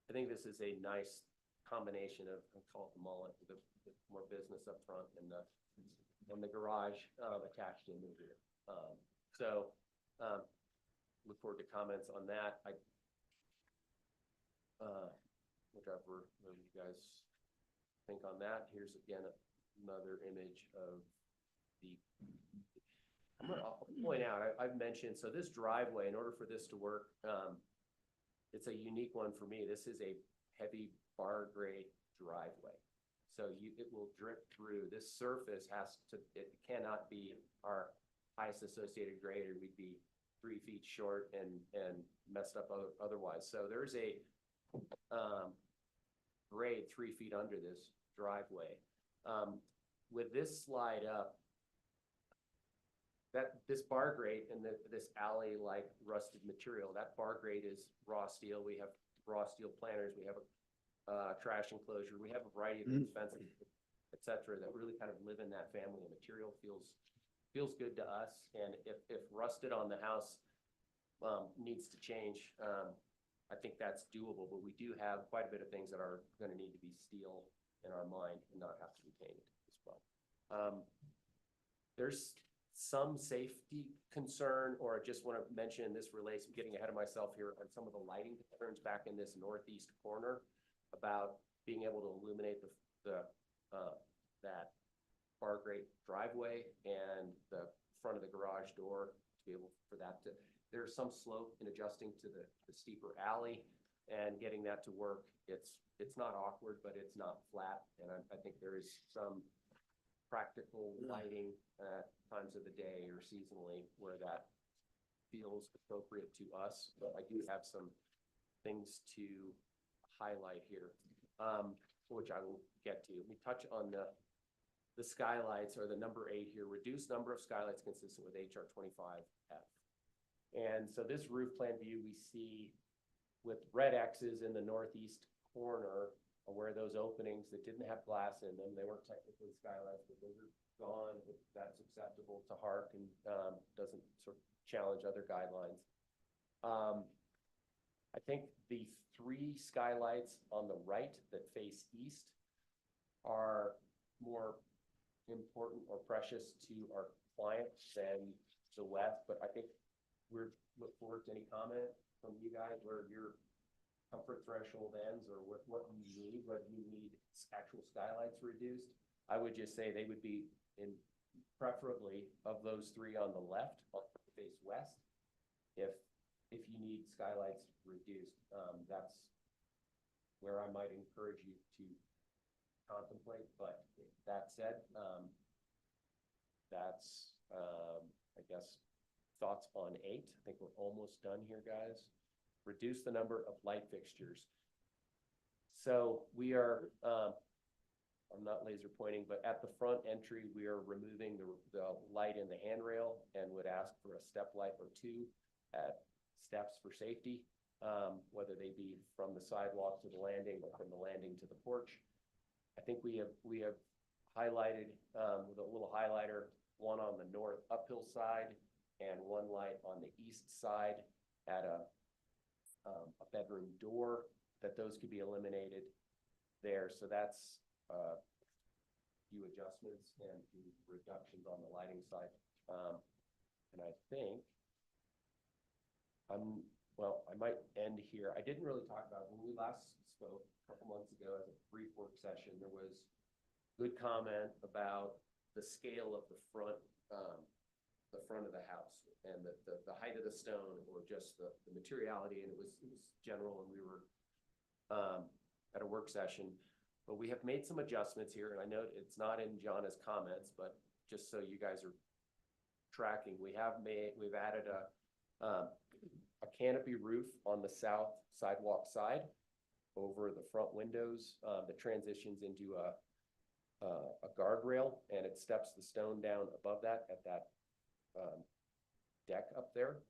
I think this is a nice combination of, I'll call it the mullet, the more business up front and the garage attached in the rear. Look forward to comments on that. Whatever you guys think on that. Here's again another image of the. I'll point out, I've mentioned, so this driveway, in order for this to work, it's a unique one for me. This is a heavy bar grade driveway. So it will drip through. This surface it cannot be our highest associated grade, or we'd be 3 feet short and messed up otherwise. So there's a grade 3 feet under this driveway. With this slide up, this bar grate and this alley-like rusted material, that bar grate is raw steel. We have raw steel planters. We have a trash enclosure. We have a variety of fences, et cetera, that really kind of live in that family of material. Feels good to us. And if rusted on the house needs to change, I think that's doable. But we do have quite a bit of things that are going to need to be steel in our mind and not have to be painted as well. There's some safety concern, or I just want to mention, this relates, I'm getting ahead of myself here, on some of the lighting patterns back in this northeast corner about being able to illuminate that bar grate driveway and the front of the garage door to be able for that to, there's some slope in adjusting to the steeper alley and getting that to work. It's not awkward, but it's not flat. And I think there is some practical lighting at times of the day or seasonally where that feels appropriate to us. But I do have some things to highlight here, which I will get to. We touch on the skylights, or the number 8 here, reduced number of skylights consistent with HR 25F. And so this roof plan view we see with red X's in the northeast corner, where those openings that didn't have glass in them, they weren't technically skylights, but those are gone. If that's acceptable to HARC and doesn't sort of challenge other guidelines. I think the 3 skylights on the right that face east are more important or precious to our client than the west, but I think we're look forward to any comment from you guys where your comfort threshold ends, or what you need, whether you need actual skylights reduced. I would just say they would be in preferably of those 3 on the left, face west. If you need skylights reduced, that's where I might encourage you to contemplate. But that said, that's I guess thoughts on 8. I think we're almost done here, guys. Reduce the number of light fixtures. So we are, I'm not laser pointing, but at the front entry, we are removing the light in the handrail and would ask for a step light or 2 at steps for safety, whether they be from the sidewalk to the landing or from the landing to the porch. I think we have highlighted with a little highlighter, 1 on the north uphill side and 1 light on the east side at a bedroom door, that those could be eliminated there. So that's a few adjustments and few reductions on the lighting side. And I think I might end here. I didn't really talk about, when we last spoke a couple months ago as a brief work session, there was good comment about the scale of the front the front of the house and the height of the stone or just the materiality, and it was general, and we were at a work session. But we have made some adjustments here, and I know it's not in Jana's comments, but just so you guys are tracking, we've added a canopy roof on the south sidewalk side over the front windows that transitions into a guardrail, and it steps the stone down above that at that deck up there.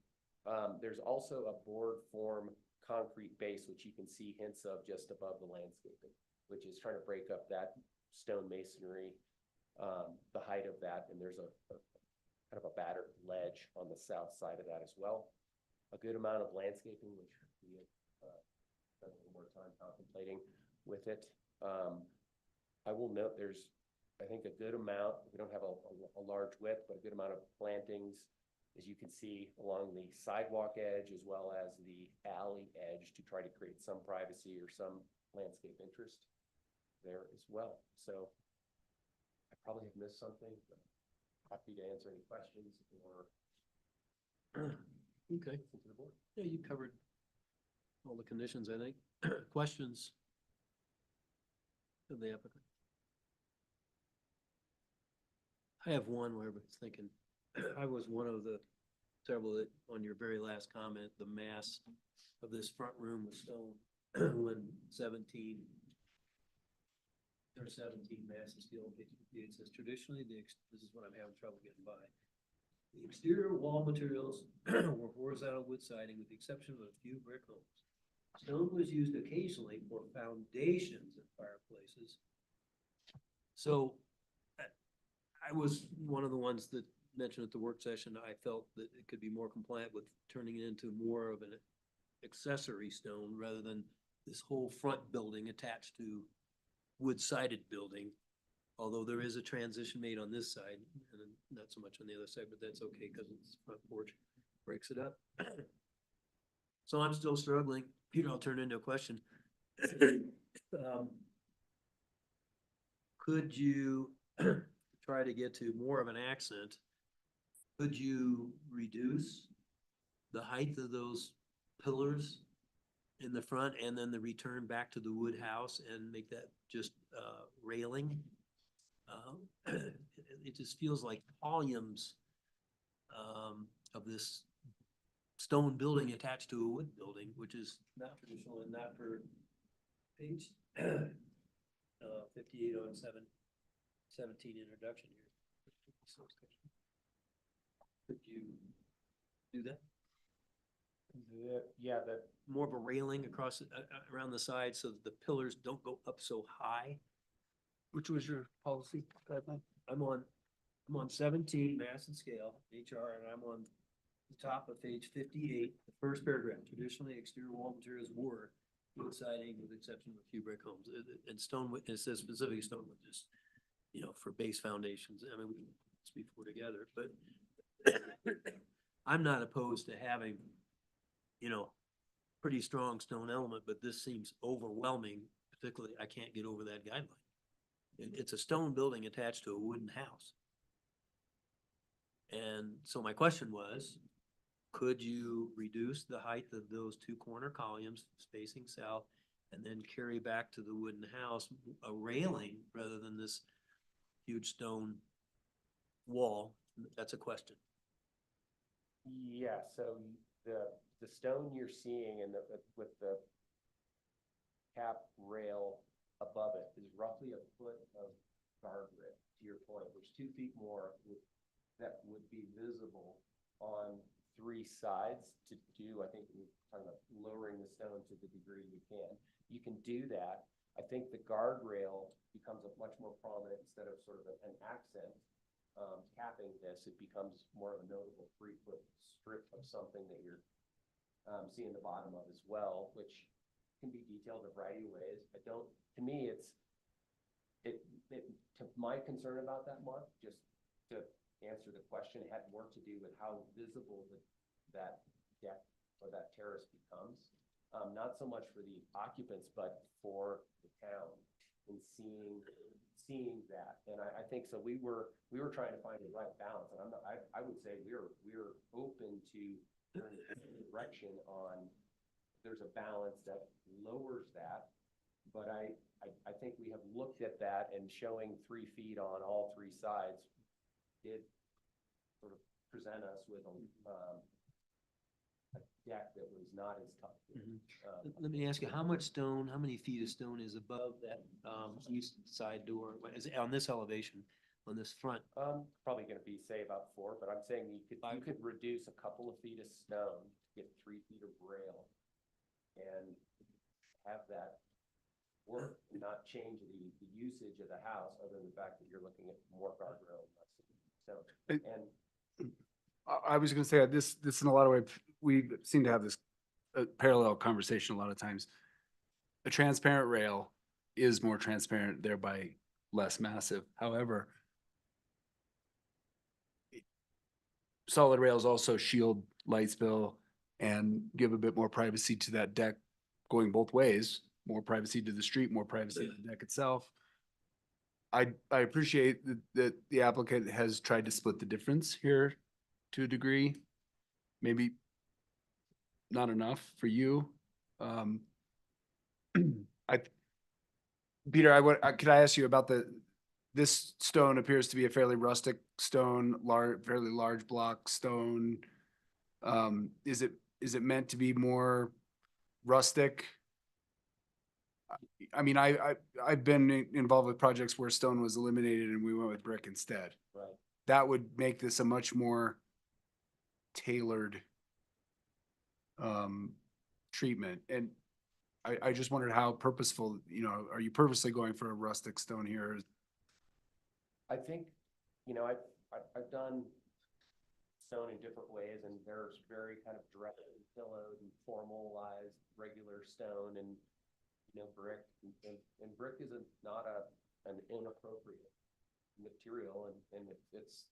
There's also a board form concrete base, which you can see hints of just above the landscaping, which is trying to break up that stone masonry, the height of that, and there's a kind of a battered ledge on the south side of that as well. A good amount of landscaping, which we have spent a little more time contemplating with it. I will note there's, I think, a good amount, we don't have a large width, but a good amount of plantings, as you can see, along the sidewalk edge as well as the alley edge to try to create some privacy or some landscape interest there as well. So I probably have missed something, but happy to answer any questions or Okay. to the board. Yeah, you covered all the conditions, I think. Questions of the applicant? I have one where I was thinking, I was one of the several that, on your very last comment, the mass of this front room was stone when 17 mass is steel. It says traditionally, this is what I'm having trouble getting by. The exterior wall materials were horizontal wood siding with the exception of a few brick homes. Stone was used occasionally for foundations of fireplaces. So I was one of the ones that mentioned at the work session, I felt that it could be more compliant with turning it into more of an accessory stone rather than this whole front building attached to wood-sided building. Although there is a transition made on this side and not so much on the other side, but that's okay because it's front porch breaks it up. So I'm still struggling. Peter, I'll turn it into a question. Could you try to get to more of an accent? Could you reduce the height of those pillars in the front and then the return back to the wood house and make that just railing? It just feels like volumes of this stone building attached to a wood building, which is not traditional and not for page 58 on 17 introduction here. Could you do that? Yeah, the More of a railing across, around the side so that the pillars don't go up so high? Which was your policy guideline? I'm on 17, mass and scale, HR, and I'm on the top of page 58, the first paragraph. Traditionally, exterior wall materials were wood siding with the exception of a few brick homes. And stone, it says specifically stone wood, just, you know, for base foundations. I mean, we can speak for together, but I'm not opposed to having, you know, pretty strong stone element, but this seems overwhelming, particularly I can't get over that guideline. It's a stone building attached to a wooden house. And so my question was, could you reduce the height of those two corner columns spacing south and then carry back to the wooden house a railing rather than this huge stone wall? That's a question. Yeah, so the stone you're seeing and with the cap rail above it is roughly a foot of guardrail, to your point, which 2 feet more that would be visible on 3 sides to do, I think we're talking about lowering the stone to the degree you can. You can do that. I think the guardrail becomes a much more prominent instead of sort of an accent capping this. It becomes more of a notable 3-foot strip of something that you're seeing the bottom of as well, which can be detailed a variety of ways. To me, my concern about that, Mark, just to answer the question, it had more to do with how visible that deck or that terrace becomes. Not so much for the occupants, but for the town in seeing seeing that. And I think so we were trying to find the right balance. And I would say we're open to direction on, there's a balance that lowers that. But I think we have looked at that, and showing 3 feet on all 3 sides did sort of present us with a deck that was not as tough. Let me ask you, how many feet of stone is above that, east side door? What is it on this elevation, on this front? Probably gonna be, say, about 4, but I'm saying you could reduce a couple of feet of stone to get 3 feet of rail and have that work, and not change the usage of the house, other than the fact that you're looking at more guardrail and less stone. And I was gonna say, this in a lot of ways, we seem to have this parallel conversation a lot of times. A transparent rail is more transparent, thereby less massive. However, solid rails also shield light spill and give a bit more privacy to that deck going both ways, more privacy to the street, more privacy to the deck itself. I appreciate that the applicant has tried to split the difference here to a degree. Maybe not enough for you. Peter, could I ask you about this stone appears to be a fairly rustic stone, fairly large block stone. Is it meant to be more rustic? I mean, I've been involved with projects where stone was eliminated and we went with brick instead. right. That would make this a much more tailored treatment. And I just wondered how purposeful, are you purposely going for a rustic stone here? I think, I've done stone in different ways, and there's very kind of direct and pillowed and formalized regular stone, and brick, and brick is not an inappropriate material, and if it's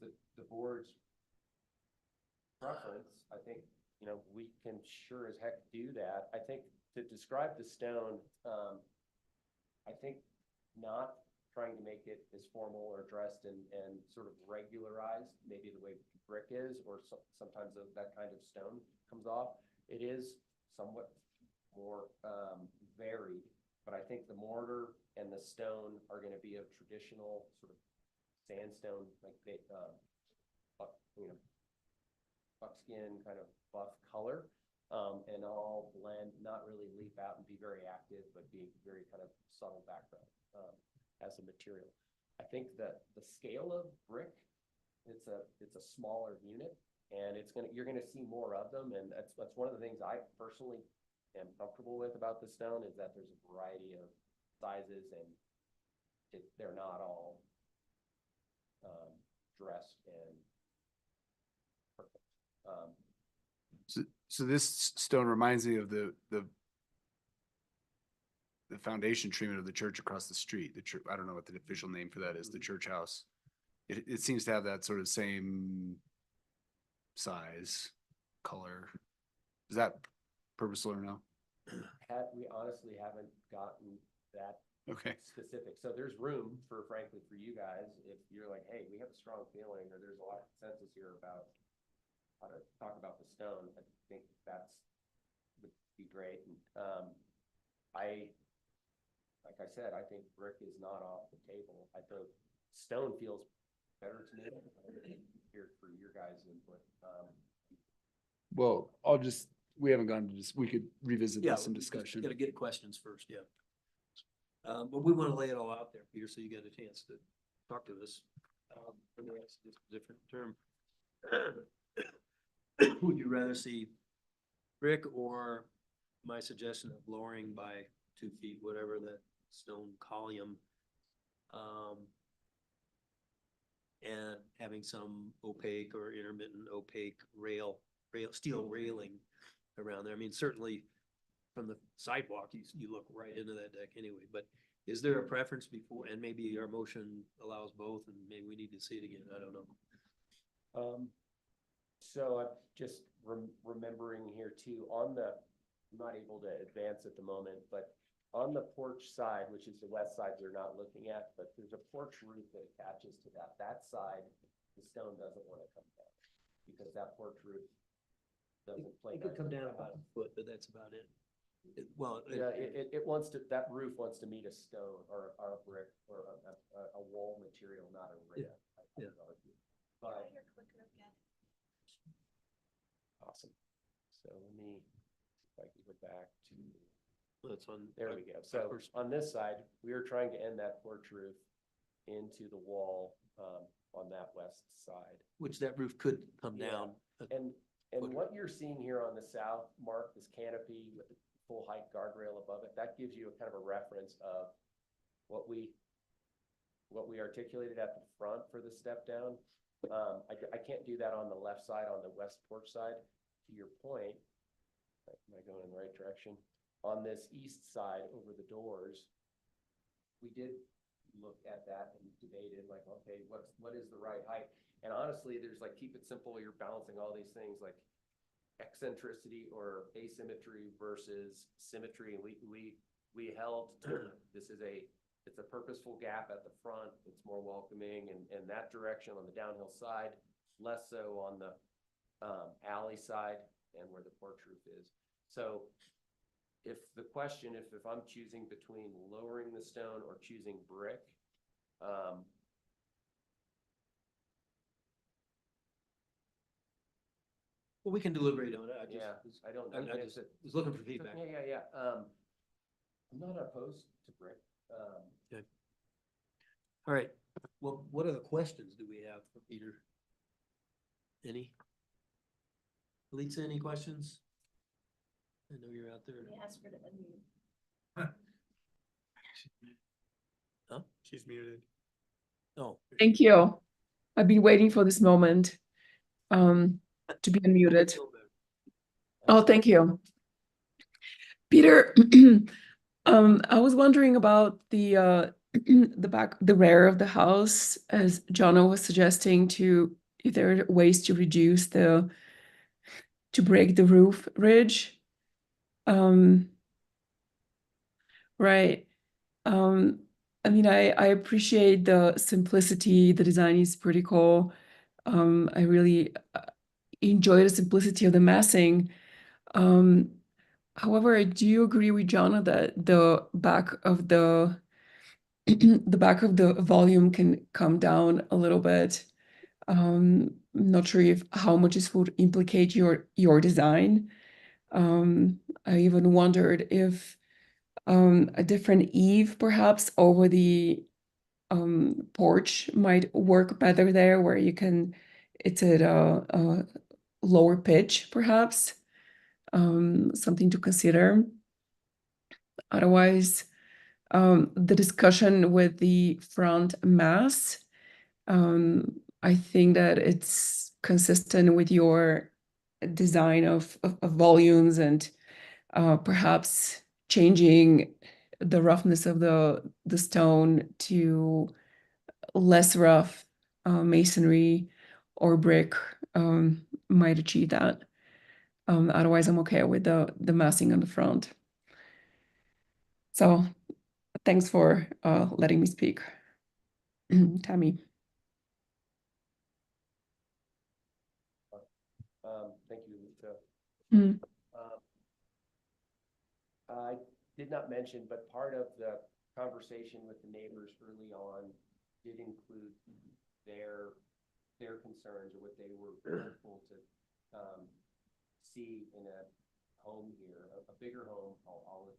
the board's preference, I think, we can sure as heck do that. I think to describe the stone, I think not trying to make it as formal or dressed and sort of regularized, maybe the way brick is, or sometimes that kind of stone comes off. It is somewhat more varied, but I think the mortar and the stone are going to be of traditional sort of sandstone, like buckskin kind of buff color, and all blend, not really leap out and be very active, but be very kind of subtle background as a material. I think that the scale of brick, it's a smaller unit, and you're gonna see more of them, and that's one of the things I personally am comfortable with about the stone, is that there's a variety of sizes, and they're not all dressed and perfect. So this stone reminds me of the foundation treatment of the church across the street. The church, I don't know what the official name for that is, the church house. It seems to have that sort of same size, color. Is that purposeful or no? We honestly haven't gotten that Okay. specific. So there's room frankly, for you guys, if you're like, hey, we have a strong feeling, or there's a lot of consensus here about how to talk about the stone. I think would be great. And, like I said, I think brick is not off the table. I think stone feels better to me. Here for your guys' input. Well, we haven't gone to this, we could revisit this in discussion. Gotta get questions first, yeah. But we want to lay it all out there, Peter, so you get a chance to talk to us. For the rest of this different term. Would you rather see brick or my suggestion of lowering by 2 feet, whatever that stone column? And having some opaque or intermittent opaque steel railing around there. I mean, certainly from the sidewalk, you look right into that deck anyway, but is there a preference before, and maybe our motion allows both, and maybe we need to see it again, I don't know. So I'm just remembering here too, I'm not able to advance at the moment, but on the porch side, which is the west side they're not looking at, but there's a porch roof that attaches to that. That side, the stone doesn't want to come down because that porch roof doesn't play. It could nice come with down the about house. a foot, but that's about it. Well, Yeah, it wants to, that roof wants to meet a stone or a brick or a wall material, not a brick. Yeah, I would argue. But, awesome. So let me, if I can go back to. that's on. There we go. So on this side, we are trying to end that porch roof into the wall on that west side. Which that roof could come Yeah. down. And what you're seeing here on the south, Mark, this canopy with the full height guardrail above it, that gives you a kind of a reference of what we articulated at the front for the step down. I can't do that on the left side, on the west porch side. To your point, am I going in the right direction? On this east side over the doors, we did look at that and debated like, okay, what is the right height? And honestly, there's like, keep it simple, you're balancing all these things like eccentricity or asymmetry versus symmetry. And we held to, it's a purposeful gap at the front. It's more welcoming and that direction on the downhill side, less so on the alley side and where the porch roof is. So if the question, if I'm choosing between lowering the stone or choosing brick, Well, we can deliberate on it. I don't know. I just was looking for feedback. Yeah. I'm not opposed to brick. Okay. All right. Well, what other questions do we have for Peter? Any? Lisa, any questions? I know you're out there. Ask her to unmute. Huh? She's muted. Oh. Thank you. I've been waiting for this moment to be unmuted. Oh, thank you. Peter, I was wondering about the the rear of the house, as Jonna was suggesting, if there are ways to reduce to break the roof ridge. Right. I mean, I appreciate the simplicity. The design is pretty cool. I really enjoy the simplicity of the massing. However, I do agree with Jonna that the back of the the back of the volume can come down a little bit. Not sure if how much this would implicate your design. I even wondered if a different eave perhaps over the porch might work better there, where you can, it's at a lower pitch perhaps. Something to consider. Otherwise, the discussion with the front mass, I think that it's consistent with your design of volumes and perhaps changing the roughness of the stone to less rough masonry or brick might achieve that. Otherwise, I'm okay with the massing on the front. So thanks for letting me speak. Tammy. Thank you, Lisa. Mm. I did not mention, but part of the conversation with the neighbors early on did include their concerns or what they were hopeful to see in a home here, a bigger home. I'll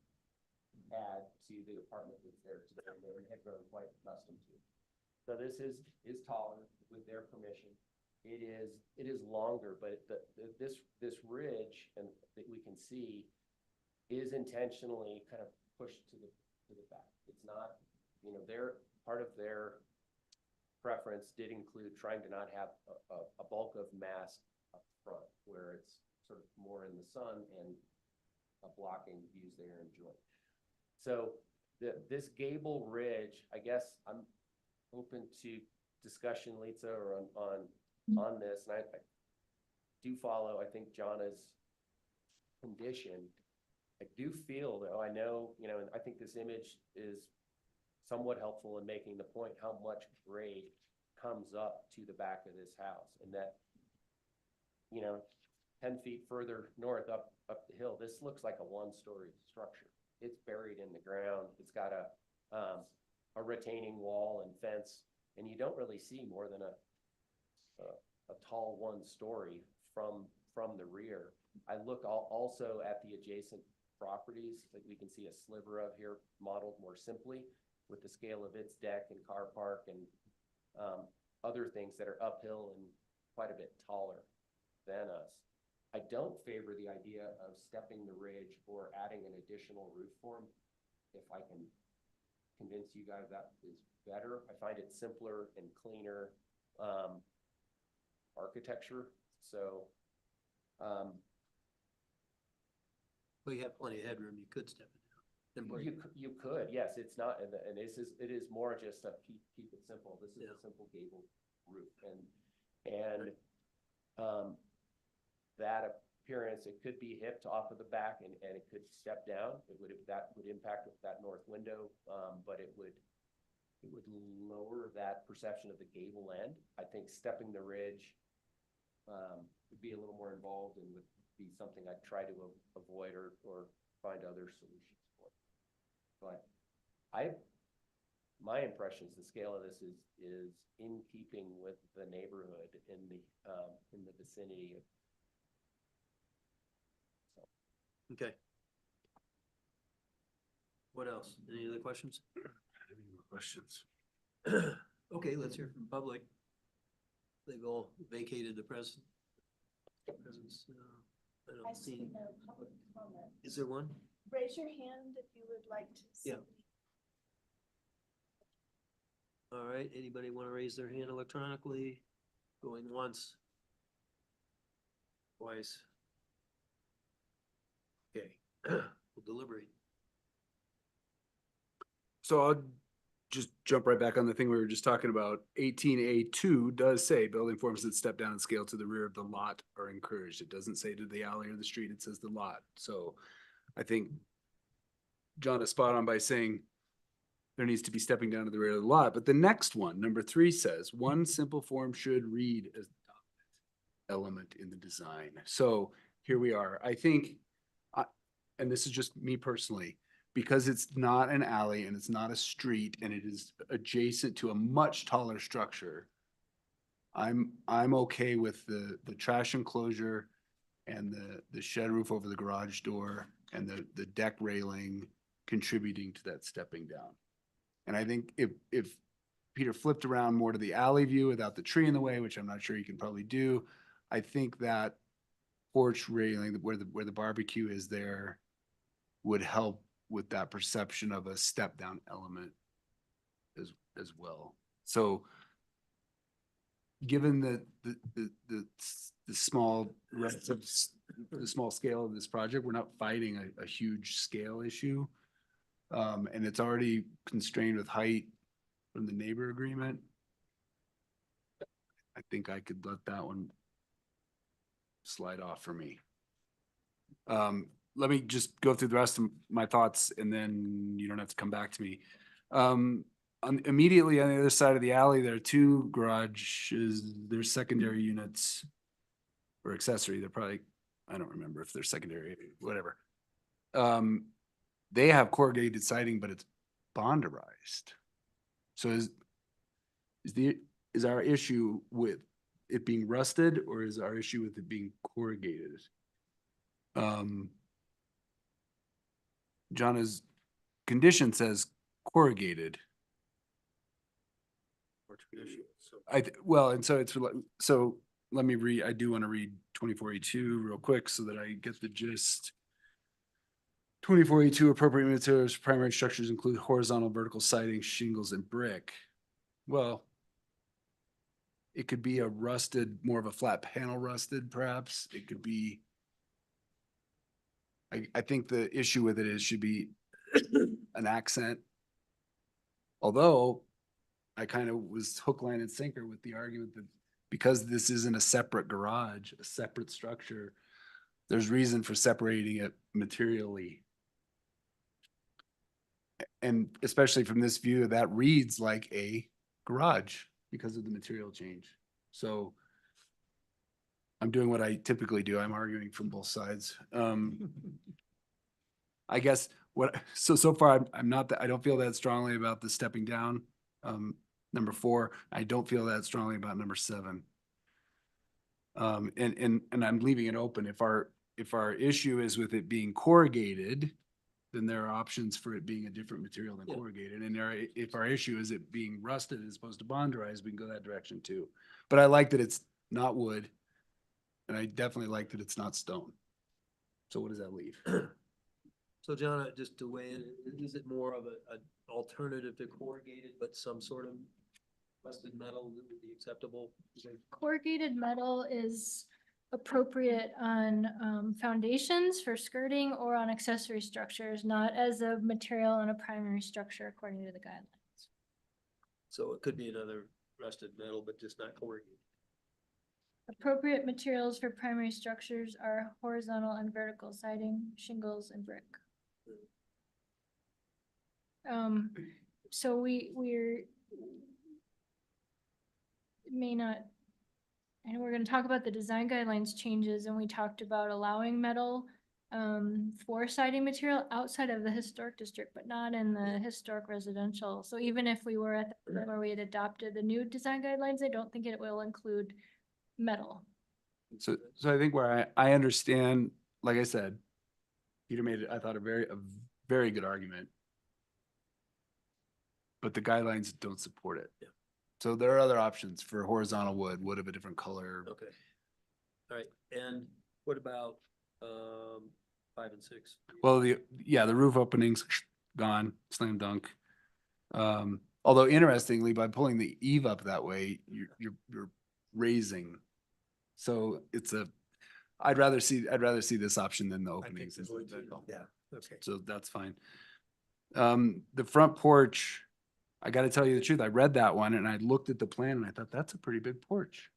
add to the apartment that's there today. They had grown quite accustomed to. So this is taller with their permission. It is longer, but this ridge and that we can see is intentionally kind of pushed to the back. It's not, their part of their preference did include trying to not have a bulk of mass up front where it's sort of more in the sun and blocking views there and joint. So this gable ridge, I guess I'm open to discussion, Lisa, or on this, and I do follow, I think, Jonna's condition. I do feel, though, I know, you know, and I think this image is somewhat helpful in making the point how much grade comes up to the back of this house, and that, you know, 10 feet further north up the hill, this looks like a one-story structure. It's buried in the ground. It's got a retaining wall and fence, and you don't really see more than a tall one-story from the rear. I look also at the adjacent properties that we can see a sliver of here modeled more simply with the scale of its deck and car park and other things that are uphill and quite a bit taller than us. I don't favor the idea of stepping the ridge or adding an additional roof form. If I can convince you guys that is better, I find it simpler and cleaner architecture. So Well, you have plenty of headroom, you could step it down. Then break it. you could, yes, it's not, and it is more just a keep it simple. This is Yeah. a simple gable roof, and that appearance, it could be hipped off of the back and it could step down. That would impact that north window, but it would lower that perception of the gable end. I think stepping the ridge would be a little more involved and would be something I'd try to avoid or find other solutions for. But my impression is the scale of this is in keeping with the neighborhood in the vicinity of. Okay. What else? Any other questions? Any more questions? Okay, let's hear from public. They've all vacated the presence. I I don't see, see no public comment. is there one? Raise your hand if you would like to. Yeah. speak. All right, anybody want to raise their hand electronically? Going once? Twice? Okay, we'll deliberate. So I'll just jump right back on the thing we were just talking about. 18A2 does say building forms that step down in scale to the rear of the lot are encouraged. It doesn't say to the alley or the street, it says the lot. So I think John is spot on by saying there needs to be stepping down to the rear of the lot. But the next one, number 3, says one simple form should read as the dominant element in the design. So here we are. I think, and this is just me personally, because it's not an alley and it's not a street and it is adjacent to a much taller structure, I'm okay with the trash enclosure and the shed roof over the garage door and the deck railing contributing to that stepping down. And I think if Peter flipped around more to the alley view without the tree in the way, which I'm not sure you can probably do, I think that porch railing where the barbecue is there would help with that perception of a step down element as well. So given the small the small scale of this project, we're not fighting a huge scale issue. And it's already constrained with height from the neighbor agreement. I think I could let that one slide off for me. Let me just go through the rest of my thoughts and then you don't have to come back to me. Immediately on the other side of the alley, there are 2 garages. There's secondary units or accessory. They're probably, I don't remember if they're secondary, whatever. They have corrugated siding, but it's bonderized. So is our issue with it being rusted or is our issue with it being corrugated? John's condition says corrugated. Or traditional, so. Well, and so so let me read, I do want to read 24A2 real quick so that I get the gist. 24A2 appropriate materials for primary structures include horizontal, vertical siding, shingles, and brick. Well, it could be a rusted, more of a flat panel rusted, perhaps. It could be. I think the issue with it is should be an accent. Although I kind of was hook, line, and sinker with the argument that because this isn't a separate garage, a separate structure, there's reason for separating it materially And especially from this view, that reads like a garage because of the material change. So I'm doing what I typically do. I'm arguing from both sides. I guess so far I'm not that, I don't feel that strongly about the stepping down. Number 4, I don't feel that strongly about number 7. And I'm leaving it open. If our issue is with it being corrugated, then there are options for it being a different material than Yeah. corrugated. And if our issue is it being rusted as opposed to bonderized, we can go that direction too. But I like that it's not wood. And I definitely like that it's not stone. So what does that leave? So John, just to weigh in, is it more of an alternative to corrugated, but some sort of rusted metal that would be acceptable? Corrugated metal is appropriate on foundations for skirting or on accessory structures, not as a material on a primary structure according to the guidelines. So it could be another rusted metal, but just not corrugated. Appropriate materials for primary structures are horizontal and vertical siding, shingles, and brick. So we're may not, I know we're gonna talk about the design guidelines changes, and we talked about allowing metal for siding material outside of the historic district, but not in the historic residential. So even if we were at the point where we had adopted the new design guidelines, I don't think it will include metal. So I think where I understand, like I said, Peter made it, I thought, a very good argument. But the guidelines don't support it. Yeah. So there are other options for horizontal wood of a different color. Okay. All right, and what about 5 and 6? Well, the roof openings gone, slam dunk. Although interestingly, by pulling the eave up that way, you're raising. So I'd rather see this option than the openings. Yeah, okay. So that's fine. The front porch, I gotta tell you the truth, I read that one and I looked at the plan and I thought, that's a pretty big porch.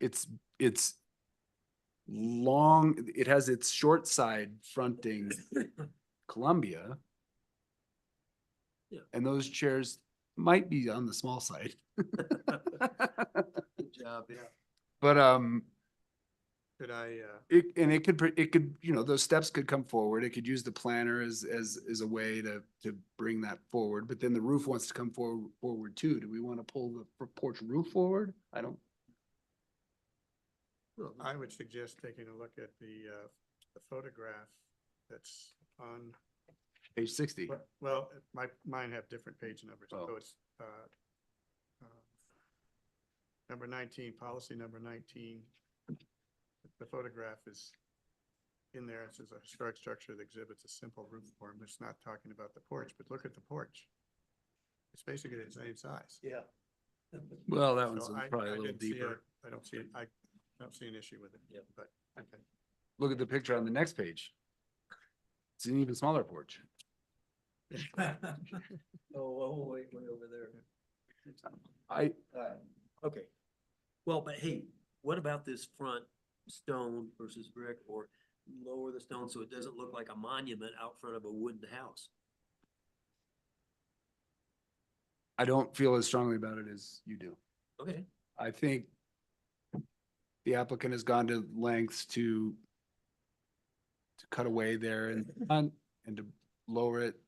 It's long, it has its short side fronting Columbia. Yeah. And those chairs might be on the small side. Good job, yeah. But, Could I, it could, those steps could come forward. It could use the planter as a way to bring that forward, but then the roof wants to come forward too. Do we want to pull the porch roof forward? I would suggest taking a look at the photograph that's on, Page 60. well, mine have different page numbers. Oh. So it's, number 19, policy number 19. The photograph is in there. It says a historic structure that exhibits a simple roof form. It's not talking about the porch, but look at the porch. It's basically the same size. Yeah. Well, that one's So probably a I little didn't see deeper. I don't see it. I don't see an issue with it. Yeah. But, okay. Look at the picture on the next page. It's an even smaller porch. Oh, way over there. I, Okay. Well, but hey, what about this front stone versus brick, or lower the stone so it doesn't look like a monument out front of a wooden house? I don't feel as strongly about it as you do. Okay. I think the applicant has gone to lengths to cut away there and to lower it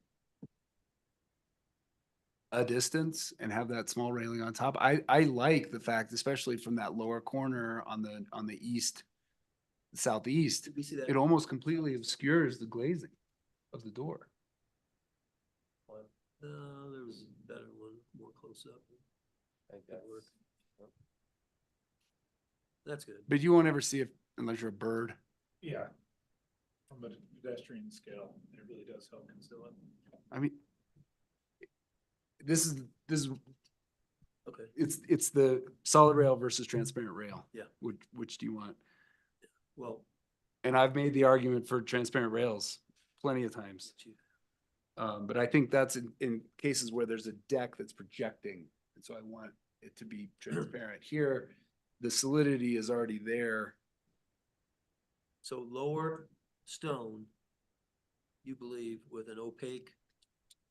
a distance and have that small railing on top. I like the fact, especially from that lower corner on the southeast, Did we see that? it almost completely obscures the glazing of the door. There was a better one, more close up. That's good. But you won't ever see it unless you're a bird. Yeah. From a pedestrian scale, it really does help conceal it. I mean, this is, Okay. it's the solid rail versus transparent rail. Yeah. Which do you want? Well, And I've made the argument for transparent rails plenty of times. But I think that's in cases where there's a deck that's projecting. And so I want it to be transparent. Here, the solidity is already there. so lower stone, you believe, with an opaque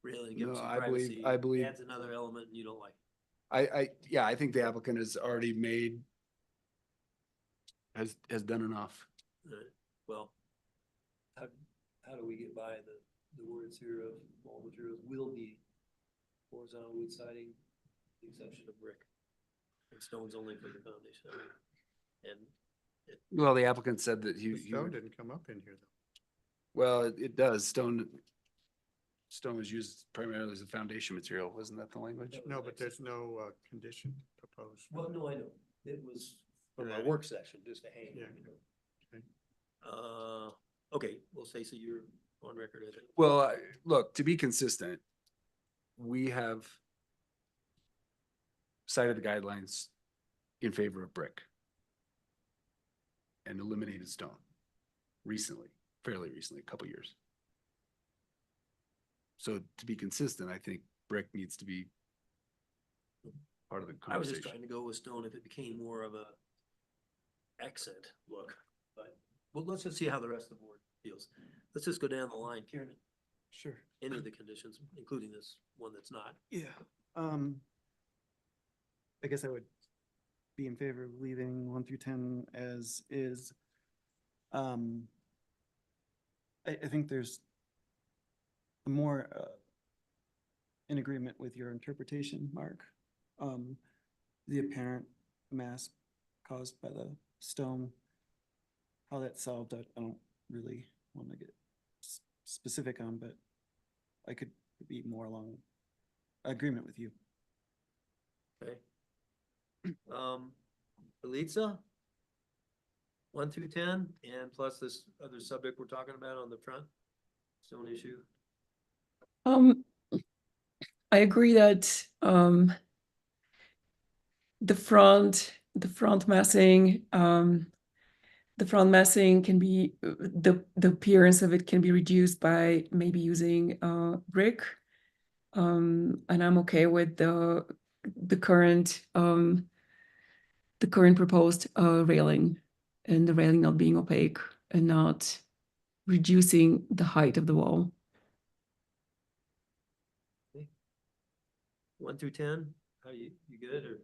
Really give No, them some I believe- privacy. I believe- Adds another element you don't like. Yeah, I think the applicant has already made, has done enough. Well, how do we get by the words here of all materials will be horizontal wood siding, with the exception of brick? And stones only for the foundation. And Well, the applicant said that The he stone would, didn't come up in here though. well, it does. Stone is used primarily as a foundation material. Wasn't that the language? No, but there's no, condition proposed. well, no, I know. It was from You're our adding? work session, just a hang. Yeah. Okay, well, Stacy, you're on record as it. Well, look, to be consistent, we have cited the guidelines in favor of brick and eliminated stone recently, fairly recently, a couple years. So to be consistent, I think brick needs to be part of the I was just conversation. trying to go with stone if it became more of a accent look, but, well, let's just see how the rest of the board feels. Let's just go down the line. Kieran, Sure. any of the conditions, including this one that's not. Yeah. I guess I would be in favor of leaving 1 through 10 as is. I think there's more in agreement with your interpretation, Mark. The apparent mass caused by the stone, how that's solved, I don't really want to get specific on, but I could be more along agreement with you. Okay. Elitza? 1 through 10, and plus this other subject we're talking about on the front, stone issue. I agree that the front massing, can be the appearance of it can be reduced by maybe using brick. And I'm okay with the current proposed railing, and the railing not being opaque and not reducing the height of the wall. 1 through 10, how you good or?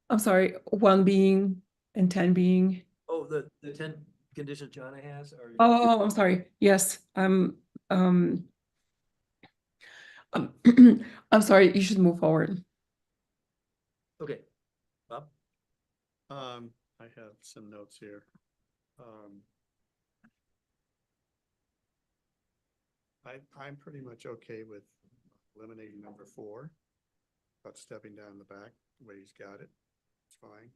I'm sorry, 1 being and 10 being. Oh, the 10 conditions Jonna has are. Oh, I'm sorry. Yes, I'm sorry. You should move forward. Okay, Bob? I have some notes here. I'm pretty much okay with eliminating number 4, about stepping down the back, the way he's got it, it's fine.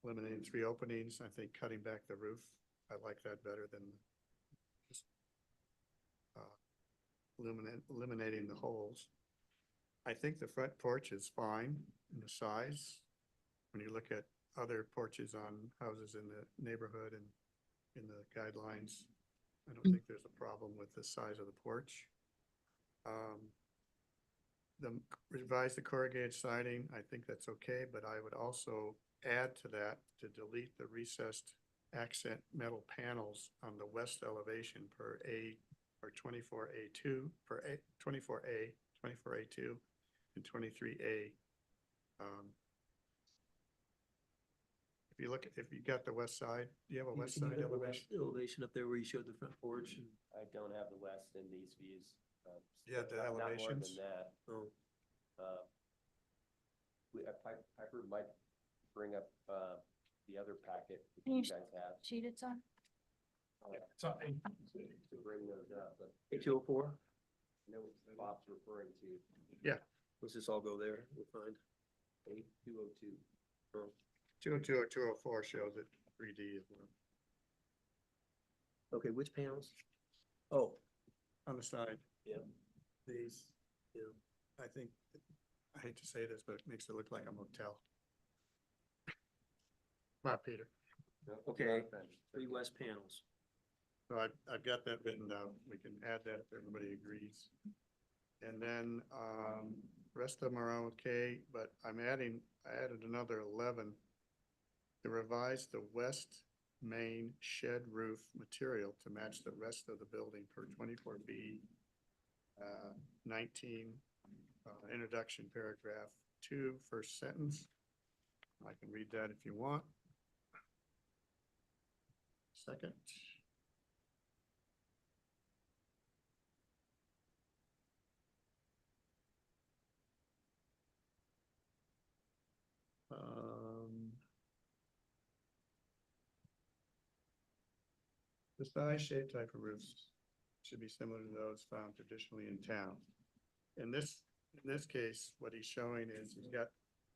Eliminating 3 openings, I think cutting back the roof, I like that better than just eliminating the holes. I think the front porch is fine in the size. When you look at other porches on houses in the neighborhood and in the guidelines, I don't think there's a problem with the size of the porch. Revise the corrugated siding, I think that's okay, but I would also add to that to delete the recessed accent metal panels on the west elevation per A or 24A2, per 24A, 24A2, and 23A. If you got the west side, do you have a west Can you side have the elevation? west elevation up there where you showed the front porch? And I don't have the west in these views. Yeah, the not more than elevations. that. Oh, Piper might bring up the other packet that Can you you guys have. Sheet it's on. To bring those up, but A204, I know what Bob's referring to. Yeah, let's just all go there, we'll find. 8202. 202 or 204 shows it 3D as well. Okay, which panels? Oh, On the side, yeah, these, yeah. I think, I hate to say this, but it makes it look like a motel. Come on, Peter. Okay, 3 west panels. So I've got that written down. We can add that if everybody agrees. And then, rest of them are okay, but I added another 11 to revise the west main shed roof material to match the rest of the building per 24B 19, introduction paragraph 2, first sentence. I can read that if you want. Second. The size, shape, type of roofs should be similar to those found traditionally in town. In this case, what he's showing is he's got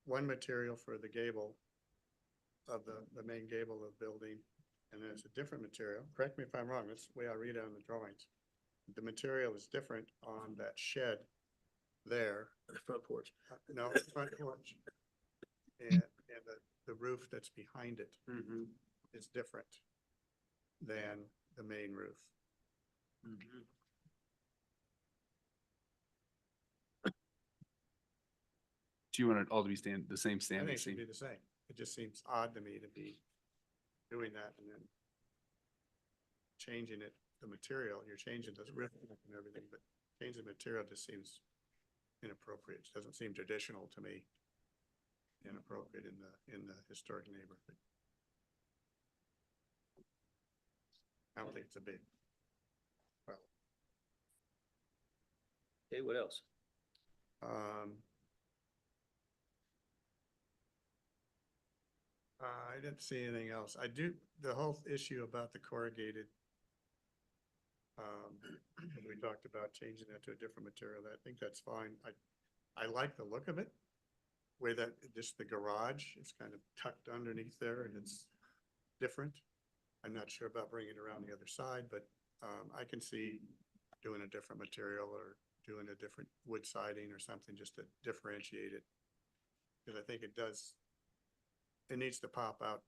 one material for the gable of the main gable of the building, and then it's a different material. Correct me if I'm wrong, that's the way I read it on the drawings. The material is different on that shed there. Front porch. No, front porch. And the roof that's behind it is different than the main roof. Do you want it all to be the same I think standard? it should be the same. It just seems odd to me to be doing that and then changing it, the material, you're changing the roof and everything, but changing the material just seems inappropriate. It doesn't seem traditional to me. Inappropriate in the historic neighborhood. I don't think it's a big problem. Okay, what else? I didn't see anything else. The whole issue about the corrugated. We talked about changing that to a different material. I think that's fine. I like the look of it. Way that just the garage is kind of tucked underneath there and it's different. I'm not sure about bringing it around the other side, but I can see doing a different material or doing a different wood siding or something just to differentiate it. Because I think it needs to pop out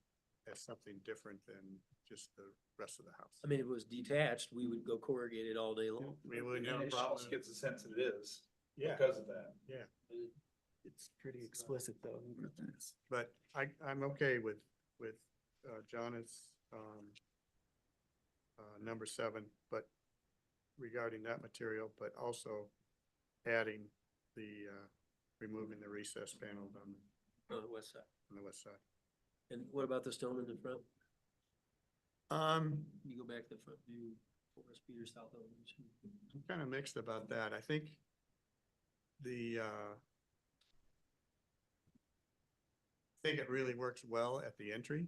as something different than just the rest of the house. I mean, if it was detached, we would go corrugated all day long. We wouldn't have a And it problem. almost gets the sense that it is Yeah. because of that. Yeah, It's pretty explicit though. but I'm okay with Jonna's number 7, but regarding that material, but also adding the removing the recess panels on the west side. the west side. And what about the stone in the front? You go back to the front view, Forest Peter South Elevation. I'm kind of mixed about that. I think I think it really works well at the entry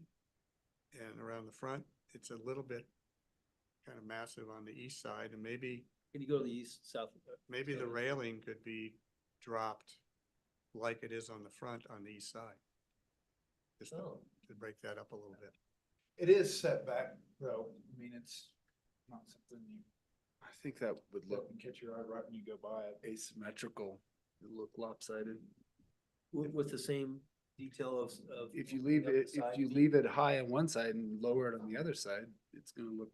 and around the front. It's a little bit kind of massive on the east side, and maybe Can you go to the east, south? maybe the railing could be dropped like it is on the front on the east side. Just to break that up a little bit. It is set back though. I mean, it's not something you I think that would look look and catch your eye right when you go by it. asymmetrical, it'd look lopsided. With the same detail of. If you leave it, if you leave it high on one side and lower it on the other side, it's gonna look.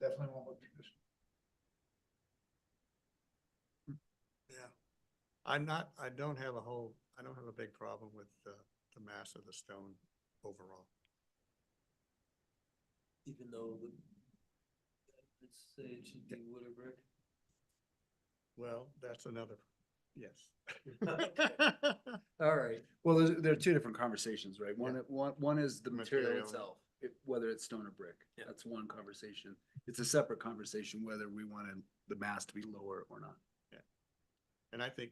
Definitely won't look traditional. Yeah. I don't have a big problem with the mass of the stone overall. Even though, let's say it should be wood or brick. Well, that's another, yes. All right. Well, there are two different conversations, right? One is the material Material. itself, whether it's stone or brick. Yeah. That's one conversation. It's a separate conversation whether we want the mass to be lower or not. Yeah. And I think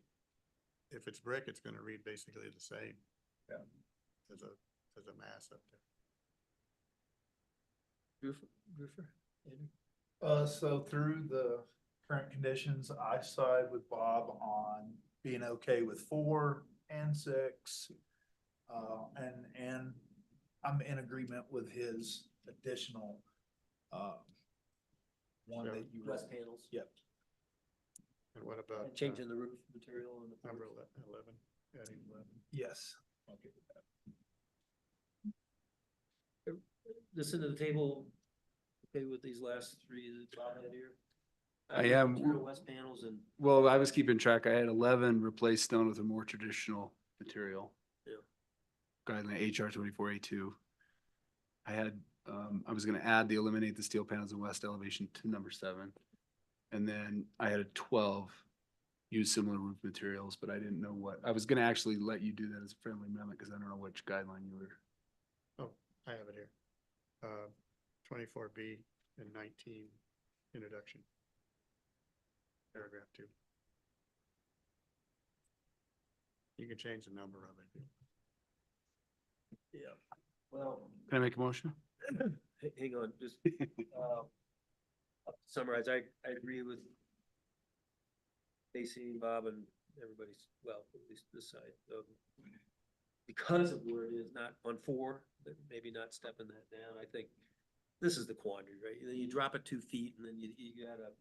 if it's brick, it's gonna read basically the same. Yeah. As a mass up there. Roofer, Andrew? So through the current conditions, I side with Bob on being okay with 4 and 6. And I'm in agreement with his additional, one that you. West panels. Yep. And what about? And changing the roof material on the. Number 11, adding 11. Yes. Okay with that. Listen to the table, okay with these last 3 that Bob had here? I am. Material, West panels and. Well, I was keeping track. I had 11 replace stone with a more traditional material. Yeah. Guideline HR 24A2. I I was gonna add the eliminate the steel panels in west elevation to number 7. And then I had a 12, use similar roof materials, but I didn't know what, I was gonna actually let you do that as a friendly amendment, because I don't know which guideline you were. Oh, I have it here. 24B and 19, introduction. Paragraph 2. You can change the number of it. Yeah, well, Can I make a motion? hang on, just, I'll summarize, I agree with Stacy, Bob, and everybody's, well, at least this side, because of where it is, not on 4, but maybe not stepping that down, I think this is the quandary, right? Then you drop it 2 feet, and then you gotta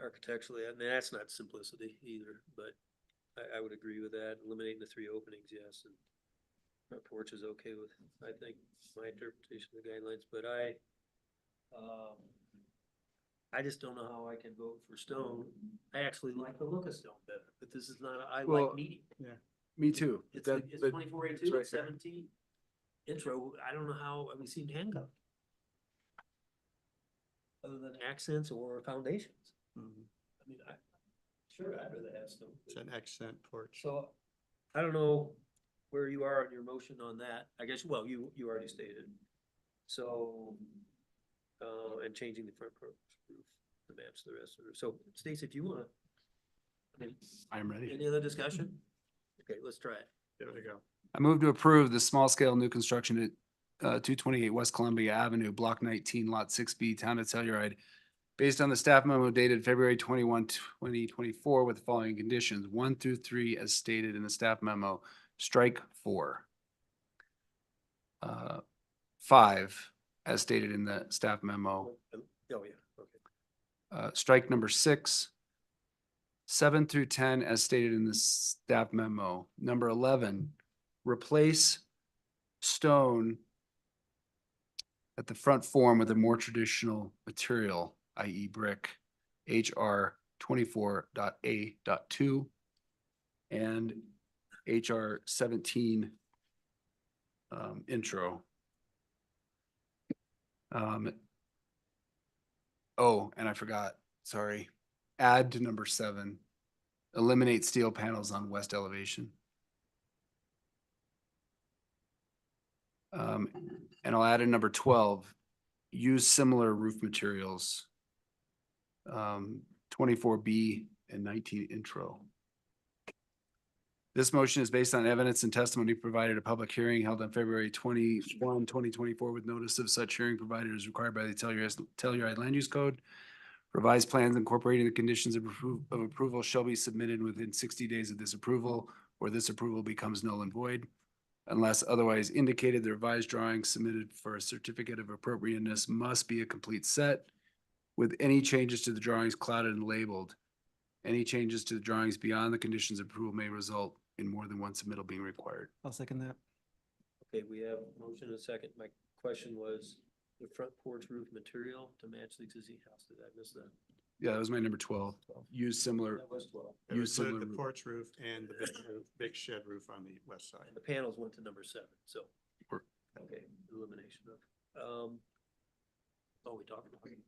architecturally, I mean, that's not simplicity either, but I would agree with that, eliminating the 3 openings, yes, and front porch is okay with, I think, my interpretation of the guidelines, but I just don't know how I can vote for stone. I actually like the look of stone better, but this is not, I Well, like medium. Me too. It's, That- it's that- 24A2, it's right it's there. 17. Intro, I don't know how we seem handcuffed. Other than accents or foundations. I mean, sure, I'd rather have stone. It's an accent porch. So, I don't know where you are on your motion on that. I guess, well, you already stated. So, and changing the front porch roof to match the rest of it. So, Stacy, if you wanna. I mean, I'm ready. any other discussion? Okay, let's try it. There we go. I move to approve the small scale new construction at 228 West Columbia Avenue, Block 19, Lot 6B, Town of Telluride, based on the staff memo dated February 21, 2024, with the following conditions, 1 through 3 as stated in the staff memo, strike 4. 5 as stated in the staff memo, Oh, yeah, okay. strike number 6. 7 through 10 as stated in the staff memo. Number 11, replace stone at the front form with a more traditional material, i.e. brick, HR 24.A.2 and HR 17 intro. Oh, and I forgot, sorry. Add to number 7, eliminate steel panels on west elevation. And I'll add in number 12, use similar roof materials. 24B and 19 intro. This motion is based on evidence and testimony provided at a public hearing held on February 21, 2024, with notice of such hearing provided as required by the Telluride Land Use Code. Revised plans incorporating the conditions of approval shall be submitted within 60 days of this approval, or this approval becomes null and void. Unless otherwise indicated, the revised drawings submitted for a certificate of appropriateness must be a complete set, with any changes to the drawings clouded and labeled. Any changes to the drawings beyond the conditions of approval may result in more than one submittal being required. I'll second that. Okay, we have a motion and a second. My question was the front porch roof material to match the existing house. Did I miss that? Yeah, that was my number 12. Use similar, That was 12. It use was the similar. porch roof and the big shed roof on the west side. And the panels went to number 7, so. Work. Okay, elimination of, oh, we talked about it.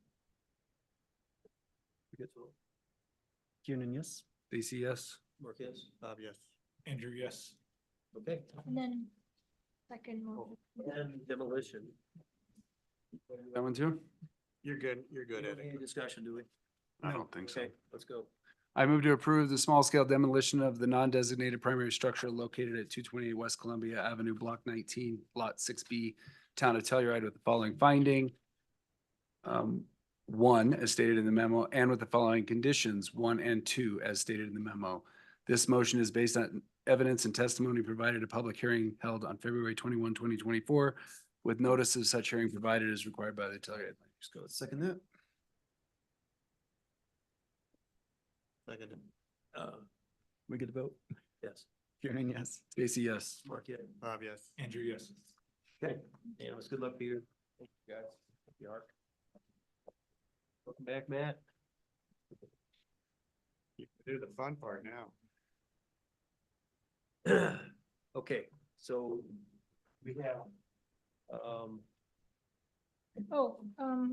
We get to Kiernan, yes? Stacy, yes. Mark, yes? Bob, yes. Andrew, yes. Okay. And then second motion. And demolition. That one too? You're good, you're We good don't at need it. any discussion, do we? I don't think so. Okay, let's go. I move to approve the small scale demolition of the non-designated primary structure located at 228 West Columbia Avenue, Block 19, Lot 6B, Town of Telluride, with the following finding. 1, as stated in the memo, and with the following conditions, 1 and 2, as stated in the memo. This motion is based on evidence and testimony provided at a public hearing held on February 21, 2024, with notice of such hearing provided as required by the Telluride Land Use Code. Second that. Second. We get a vote? Yes. Kiernan, yes? Stacy, yes. Mark, yeah. Bob, yes. Andrew, yes. Okay. And good luck, Peter. Thank you, guys. The ARC. Welcome back, Matt. You can do the fun part now. Okay, so we have, Oh,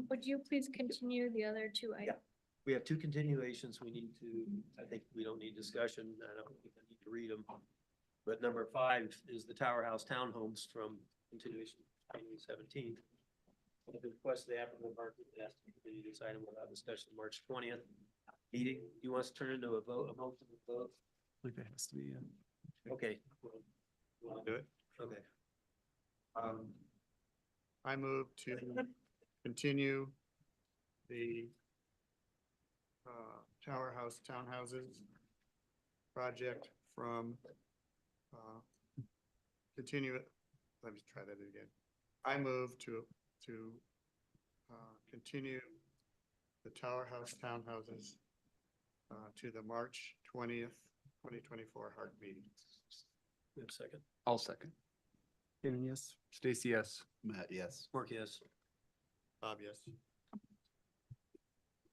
would you please continue the other two items? We have two continuations. We need to, I think we don't need discussion. I don't think I need to read them. But number 5 is the Tower House Townhomes from continuation January 17th. At the request of the applicant, Mark asked to continue this item without discussion March 20th meeting. You want us to turn into a vote, a motion to vote? I believe it has to be, Okay. You wanna do it? Okay. I move to continue the Tower House Townhouses project from continue it. Let me try that again. I move to continue the Tower House Townhouses to the March 20th, 2024 HARC meeting. We have a second. I'll second. Keenan, yes. Stacy, yes. Matt, yes. Mark, yes. Bob, yes.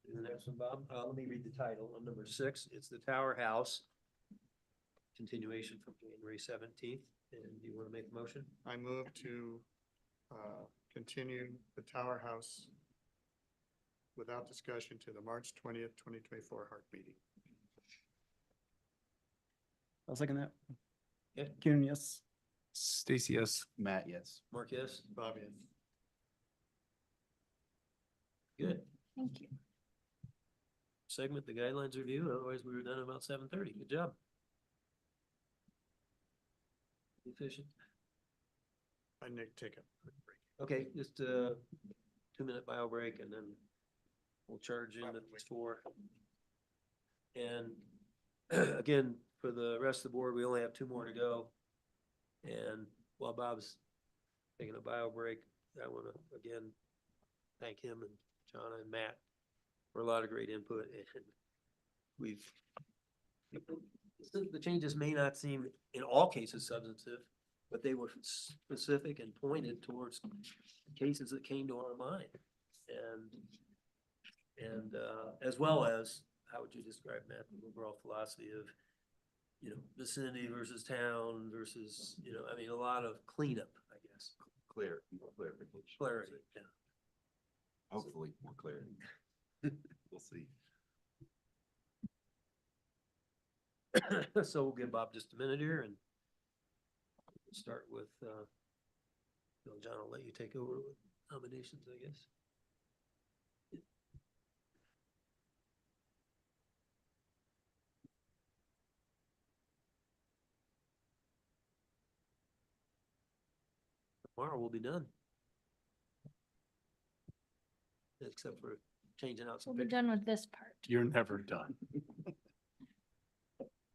And the next one, Bob, let me read the title. On number 6, it's the Tower House. Continuation from January 17th. And do you want to make a motion? I move to continue the Tower House without discussion to the March 20th, 2024 HARC meeting. I'll second that. Okay. Keenan, yes. Stacy, yes. Matt, yes. Mark, yes. Bob, yes. Good. Thank you. Segment the guidelines review, otherwise we were done about 7:30. Good job. Efficient. I need to take a quick break. Okay, just a 2-minute bio break and then we'll charge in at 4. And again, for the rest of the board, we only have 2 more to go. And while Bob's taking a bio break, I want to again thank him and Jonna and Matt for a lot of great input. And the changes may not seem in all cases substantive, but they were specific and pointed towards cases that came to our mind. And as well as, how would you describe, Matt, the overall philosophy of, you know, vicinity versus town versus, you know, I mean, a lot of cleanup, I guess. Clarification. Clarity, yeah. Hopefully more clarity. We'll see. So we'll give Bob just a minute here and we'll start with, John, I'll let you take over with nominations, I guess. Tomorrow we'll be done. Except for changing out some We'll be pictures. done with this part. You're never done.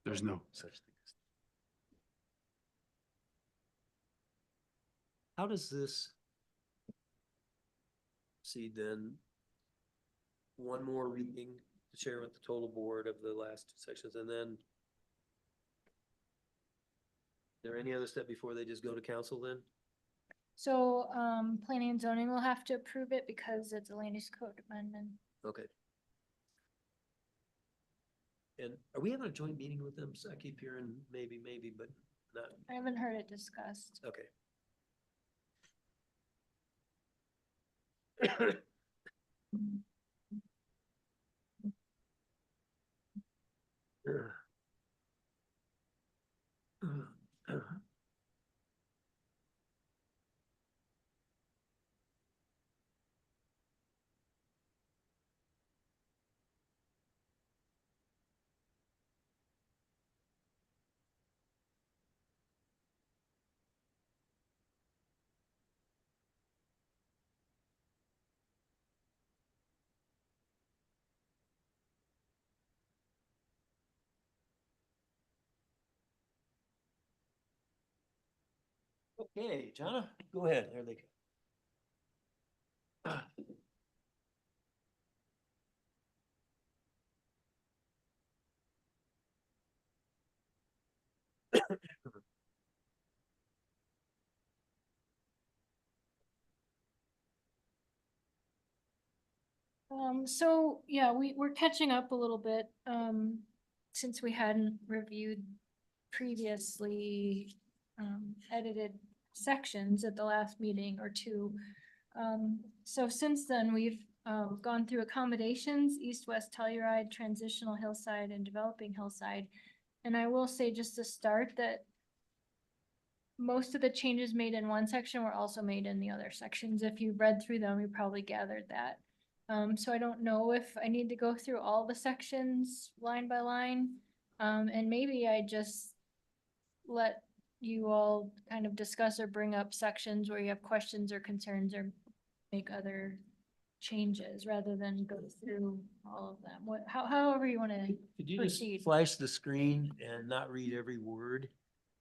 There's no such thing as. How does this proceed then? One more reading to share with the total board of the last 2 sections, and then is there any other step before they just go to council then? So, planning and zoning will have to approve it because it's a land use code amendment. Okay. And are we having a joint meeting with them? So I keep hearing maybe, but not, I haven't heard it discussed. okay. Okay, Jonna, go ahead. There they go. So yeah, we're catching up a little bit, since we hadn't reviewed previously, edited sections at the last meeting or two. So since then, we've gone through accommodations, east-west Telluride, transitional hillside, and developing hillside. And I will say just to start that most of the changes made in one section were also made in the other sections. If you read through them, you probably gathered that. So I don't know if I need to go through all the sections line by line. And maybe I just let you all kind of discuss or bring up sections where you have questions or concerns or make other changes rather than go through all of them. However you want to Could you just proceed. flash the screen and not read every word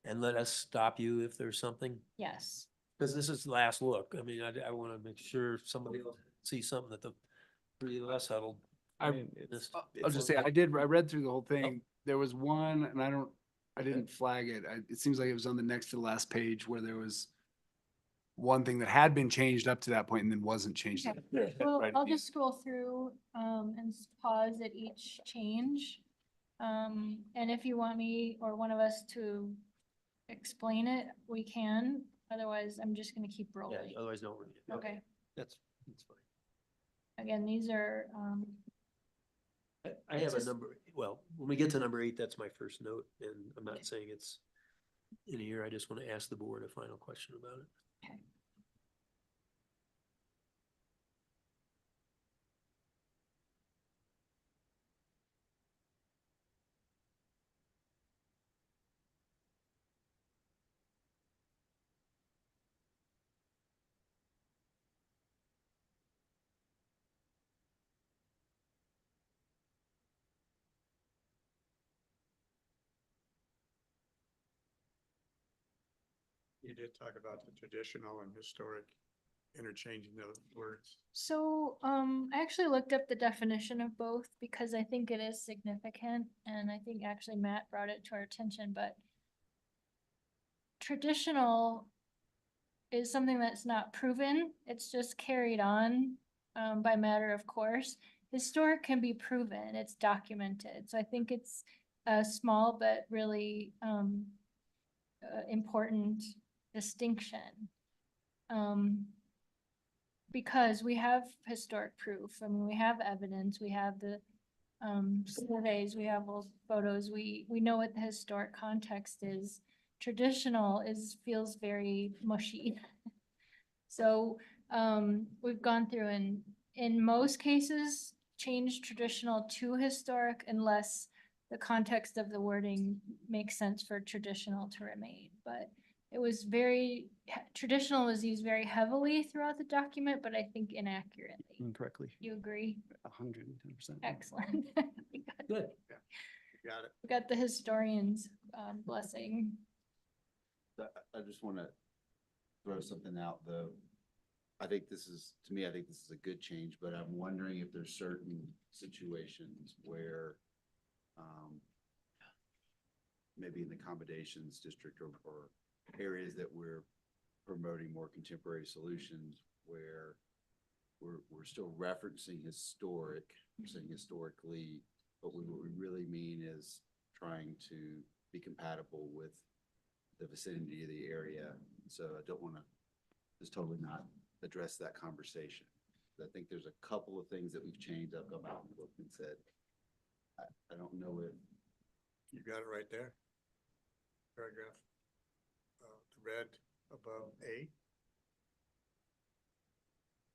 and let us stop you if there's something? Yes. Because this is the last look. I mean, I want to make sure somebody else sees something that the three of us huddled. I'll just say, I read through the whole thing. There was one, and I didn't flag it. It seems like it was on the next to the last page where there was one thing that had been changed up to that point and then wasn't changed. Okay. Well, I'll just scroll through and pause at each change. And if you want me or one of us to explain it, we can. Otherwise, I'm just gonna keep Yeah, rolling. otherwise don't read it. Okay. That's fine. Again, these are, I have a just- number, well, when we get to number 8, that's my first note, and I'm not saying it's in here. I just want to ask the board a final question about it. Okay. You did talk about the traditional and historic, interchanging those words. So, I actually looked up the definition of both because I think it is significant, and I think actually Matt brought it to our attention, but traditional is something that's not proven, it's just carried on, by matter of course. Historic can be proven, it's documented, so I think it's a small but really, important distinction. Because we have historic proof, I mean, we have evidence, we have the surveys, we have all photos, we know what the historic context is. Traditional feels very mushy. So, we've gone through and in most cases, changed traditional to historic unless the context of the wording makes sense for traditional to remain, but it was traditional was used very heavily throughout the document, but I think inaccurately. Incorrectly. You agree? 110%. Excellent. Good. You got it. We got the historian's blessing. I just want to throw something out, though. I think this is a good change, but I'm wondering if there's certain situations where maybe in the accommodations district or areas that we're promoting more contemporary solutions where we're still referencing historic, we're saying historically, but what we really mean is trying to be compatible with the vicinity of the area. So I don't want to just totally not address that conversation. I think there's a couple of things that we've changed. I've gone back and looked and said, I don't know if. You got it right there. Paragraph, the red above A,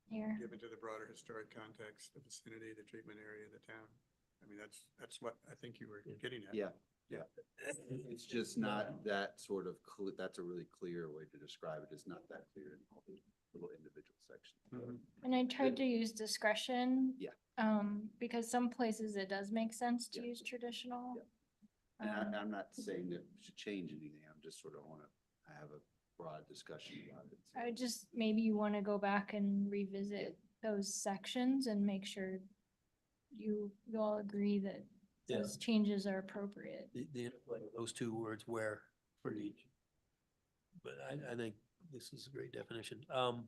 Here. given to the broader historic context, the vicinity, the treatment area, the town. I mean, that's what I think you were getting at. Yeah, yeah. It's just not that sort of, that's a really clear way to describe it. It's not that clear in all the little individual sections. And I tried to use discretion. Yeah. Because some places it does make sense to Yeah. use traditional. Yeah. And I'm not saying that we should change anything. I'm just sort of want to have a broad discussion about it. I just, maybe you want to go back and revisit those sections and make sure you all agree that Yeah. those changes are appropriate. The interplay of those two words where for each. But I think this is a great definition. Okay,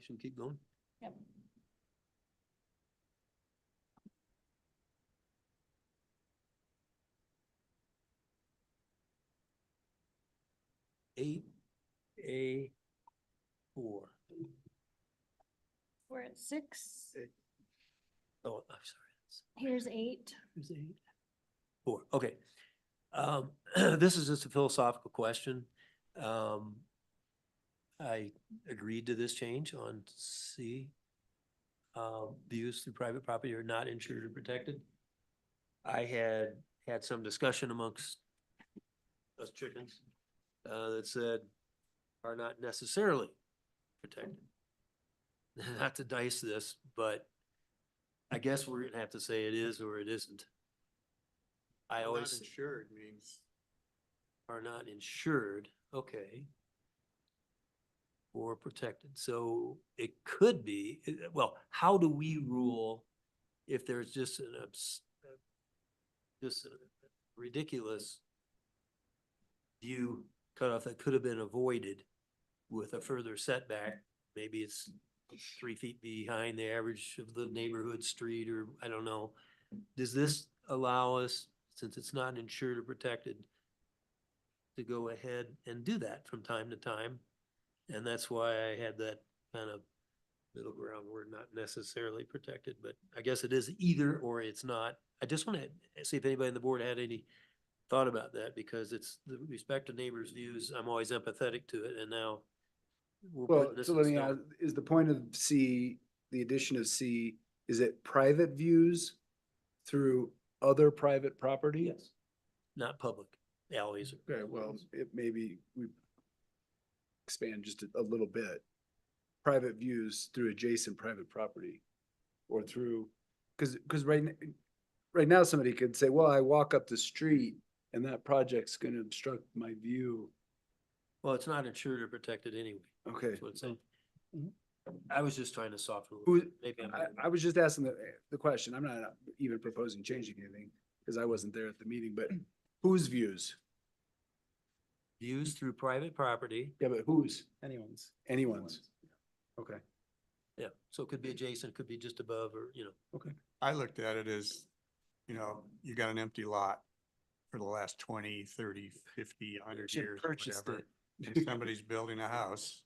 should we keep going? Yep. A4. We're at 6. Oh, I'm sorry. Here's 8. Who's 8? 4, okay. This is just a philosophical question. I agreed to this change on C. Views through private property are not insured or protected. I had some discussion amongst us chickens that said are not necessarily protected. Not to dice this, but I guess we're gonna have to say it is or it isn't. I Not always insured means are not insured, okay. Or protected, so it could be, well, how do we rule if there's just just a ridiculous view cutoff that could have been avoided with a further setback? Maybe it's 3 feet behind the average of the neighborhood street, or I don't know. Does this allow us, since it's not insured or protected, to go ahead and do that from time to time? And that's why I had that kind of middle ground word, not necessarily protected, but I guess it is either or it's not. I just want to see if anybody on the board had any thought about that, because it's the respect to neighbors' views. I'm always empathetic to it, and now we're Well, putting this so in let me stone. ask, is the point of C, the addition of C, is it private views through other private property? Yes, not public alleys. Okay, well, it maybe we expand just a little bit. Private views through adjacent private property or through, because right now somebody could say, well, I walk up the street and that project's gonna obstruct my view. Well, it's not insured or protected anyway. Okay. That's what it's saying. I was just trying to soften. Who, Maybe I'm. I was just asking the question. I'm not even proposing changing anything because I wasn't there at the meeting, but whose views? Views through private property. Yeah, but whose? Anyone's. Anyone's. Okay. Yeah, so it could be adjacent, could be just above, or, Okay. I looked at it as, you got an empty lot for the last 20, 30, 50, 100 Should years, purchased whatever. it. And somebody's building a house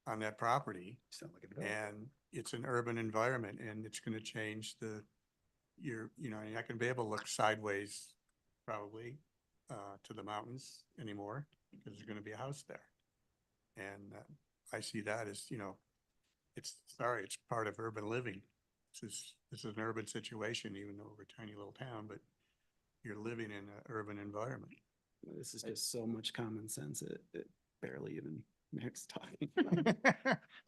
on that property, Sound like a developer. and it's an urban environment, and it's gonna change you're not gonna be able to look sideways probably to the mountains anymore, because there's gonna be a house there. And I see that as, it's part of urban living. This is an urban situation, even though we're a tiny little town, but you're living in an urban environment. This is just so much common sense. It barely even merits talking.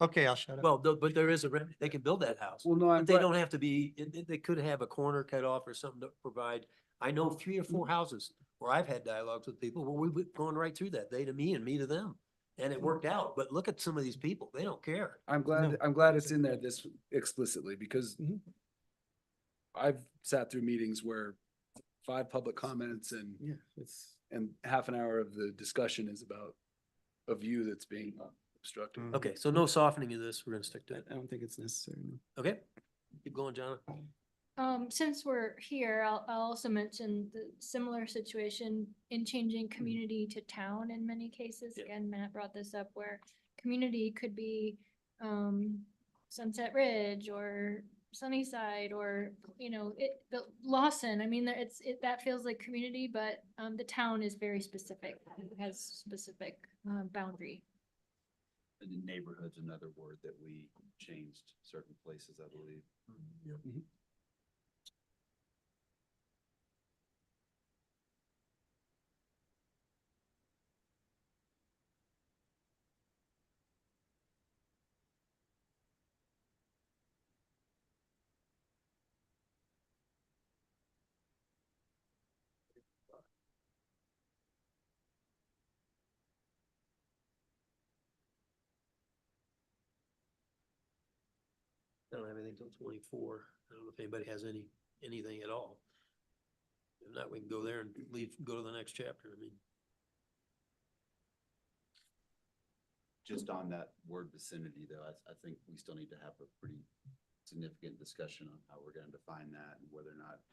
Okay, I'll shut up. well, but there is a remedy. They can build that house. Well, no, I'm But they glad- don't have to be, they could have a corner cut off or something to provide. I know 3 or 4 houses where I've had dialogues with people where we've gone right through that, they to me and me to them. And it worked out, but look at some of these people, they don't care. I'm glad it's in there this explicitly because I've sat through meetings where 5 public comments and Yeah, it's. half an hour of the discussion is about a view that's being obstructed. Okay, so no softening of this, we're gonna stick to it. I don't think it's necessary. No. Okay, keep going, John. Since we're here, I'll also mention the similar situation in changing community to town in many cases. Yeah. Again, Matt brought this up where community could be Sunset Ridge or Sunnyside or, the Lawson. I mean, that feels like community, but the town is very specific, it has specific boundary. And the neighborhood's another word that we changed certain places, I believe. I don't have anything till 24. I don't know if anybody has anything at all. If not, we can go there and go to the next chapter. I mean, Just on that word vicinity though, I think we still need to have a pretty significant discussion on how we're gonna define that and whether or not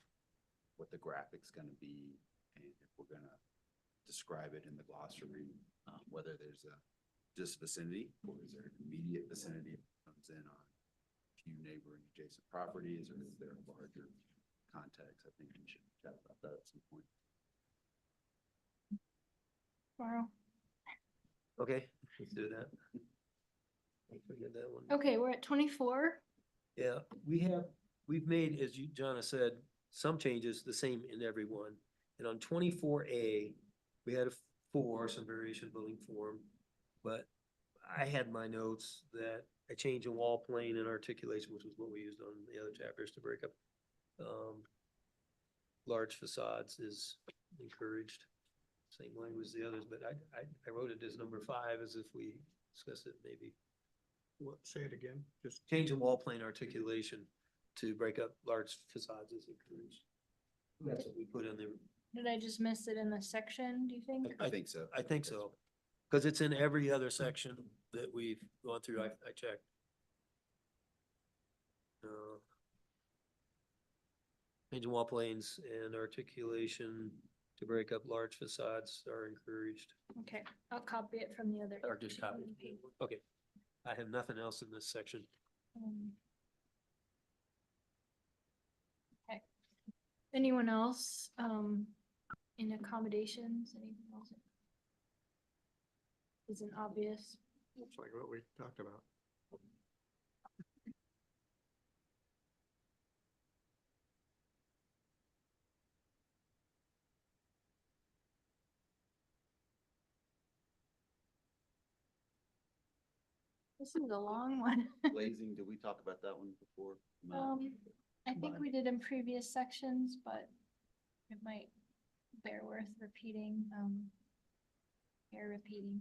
what the graphic's gonna be, and if we're gonna describe it in the glossary, whether there's just vicinity, or is there immediate vicinity that comes in on a few neighboring adjacent properties, or is there a larger context? I think we should chat about that at some point. Tomorrow. Okay, let's do that. Don't forget that one. Okay, we're at 24. Yeah, we've made, as you, Jonna said, some changes, the same in every one. And on 24A, we had a 4, some variation of building form. But I had my notes that a change in wall plane and articulation, which was what we used on the other chapters to break up large facades, is encouraged. Same language as the others, but I wrote it as number 5, as if we discussed it maybe. What, say it again, just. Change in wall plane articulation to break up large facades is encouraged. That's what we put in there. Did I just miss it in the section, do you think? I think so. I think so, because it's in every other section that we've gone through. I checked. Change in wall planes and articulation to break up large facades are encouraged. Okay, I'll copy it from the other. Or just copy. Okay, I have nothing else in this section. Okay. Anyone else, in accommodations, anything else? Isn't obvious. Looks like what we talked about. This is a long one. Glazing, did we talk about that one before? I think we did in previous sections, but it might bear worth repeating, repeating.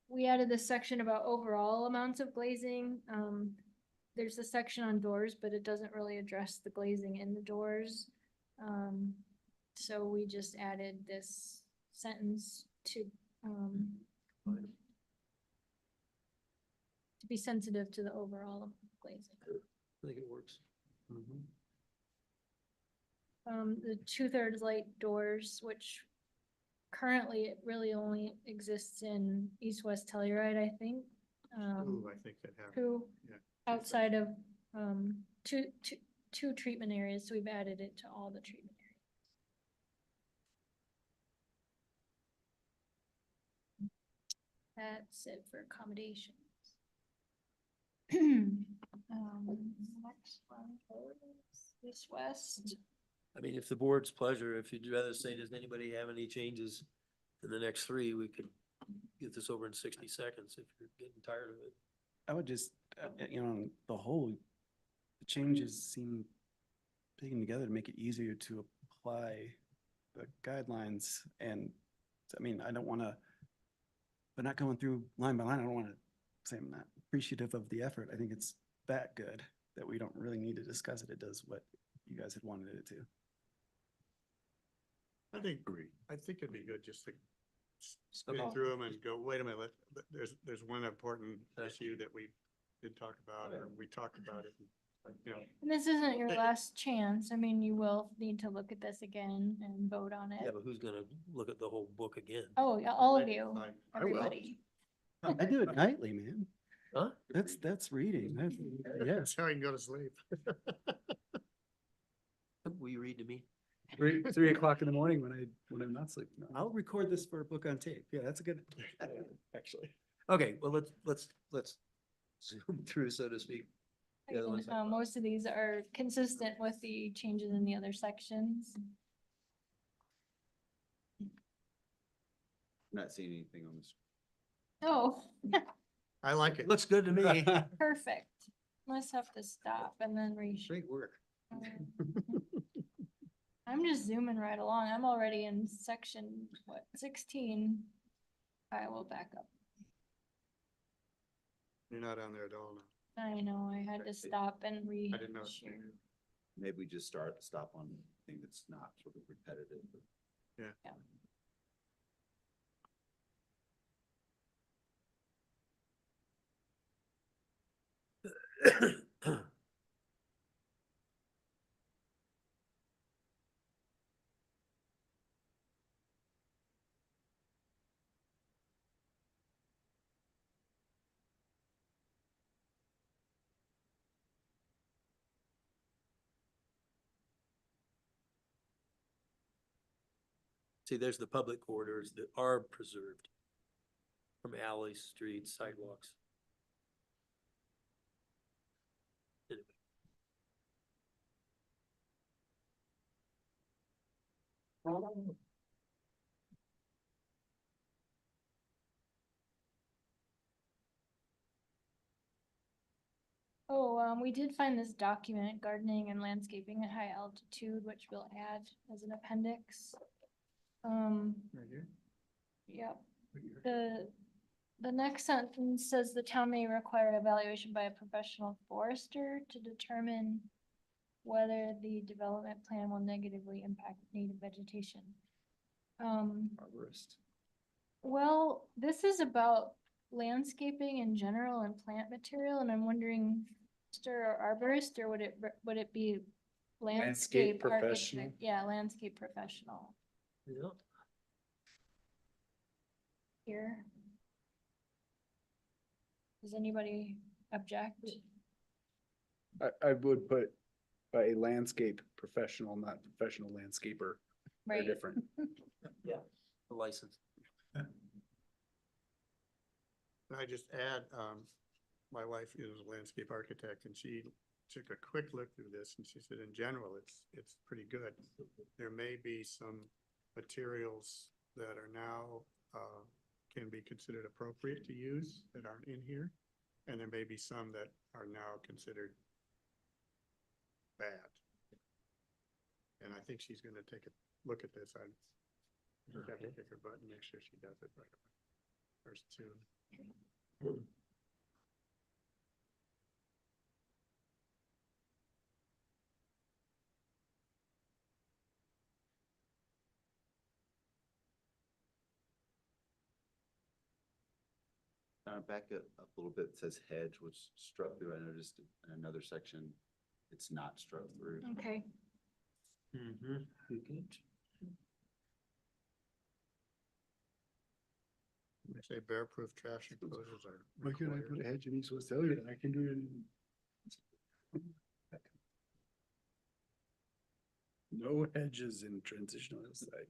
We added this section about overall amounts of glazing. There's a section on doors, but it doesn't really address the glazing in the doors. So we just added this sentence to be sensitive to the overall glazing. I think it works. The 2/3 light doors, which currently it really only exists in east-west Telluride, I think. Ooh, I think that happened. Two Yeah. outside of, two treatment areas, so we've added it to all the treatment areas. That's it for accommodations. Next one is east-west. I mean, if the board's pleasure, if you'd rather say, does anybody have any changes in the next 3, we could get this over in 60 seconds if you're getting tired of it. I would just, on the whole, the changes seem taken together to make it easier to apply the guidelines. And I mean, I don't want to, but not going through line by line, I don't want to say I'm not appreciative of the effort. I think it's that good that we don't really need to discuss it. It does what you guys had wanted it to. I think it'd be good just to spin Okay. through them and go, wait a minute, there's one important issue that we did talk about, or we talked about it. And this isn't your last chance. I mean, you will need to look at this again and vote on it. Yeah, but who's gonna look at the whole book again? Oh, yeah, all of you, I will. everybody. I do it nightly, man. Huh? That's reading. That's, yes. That's how you can go to sleep. Will you read to me? 3 o'clock in the morning when I'm not sleeping. I'll record this for a book on tape. Yeah, that's a good, actually. Okay, well, let's zoom through, so to speak. The other ones. Most of these are consistent with the changes in the other sections. Not seeing anything on this. Oh, I like it. Looks good to me. perfect. Must have to stop and then Great work. I'm just zooming right along. I'm already in section, 16. I will back up. You're not on there at all now. I know, I had to stop and I didn't know. share. Maybe we just stop on a thing that's not sort of repetitive. Yeah. See, there's the public corridors that are preserved from alleys, streets, sidewalks. Anyway. Oh, we did find this document, gardening and landscaping at high altitude, which we'll add as an appendix. Right here? Yep. The next sentence says the town may require evaluation by a professional forester to determine whether the development plan will negatively impact native vegetation. Arborist. Well, this is about landscaping in general and plant material, and I'm wondering, forester or arborist, or would it be landscape professional? architect? Yeah, landscape professional Yeah. here. Does anybody object? I would put by a landscape professional, not professional landscaper. They're Right. different. Yeah. The license. I just add, my wife is a landscape architect and she took a quick look through this and she said, in general, it's pretty good. There may be some materials that are now, can be considered appropriate to use that aren't in here. And there may be some that are now considered bad. And I think she's gonna take a look at this. I have to kick her butt and make sure she does it right away. First two. Back it up a little bit, it says hedge was struck through. I noticed in another section, it's not struck through. Okay. Mm-hmm. They say bear-proof trash enclosures are Why can't I required. put a hedge in East West Elliott? I can do it in. No hedges in transitional hillside.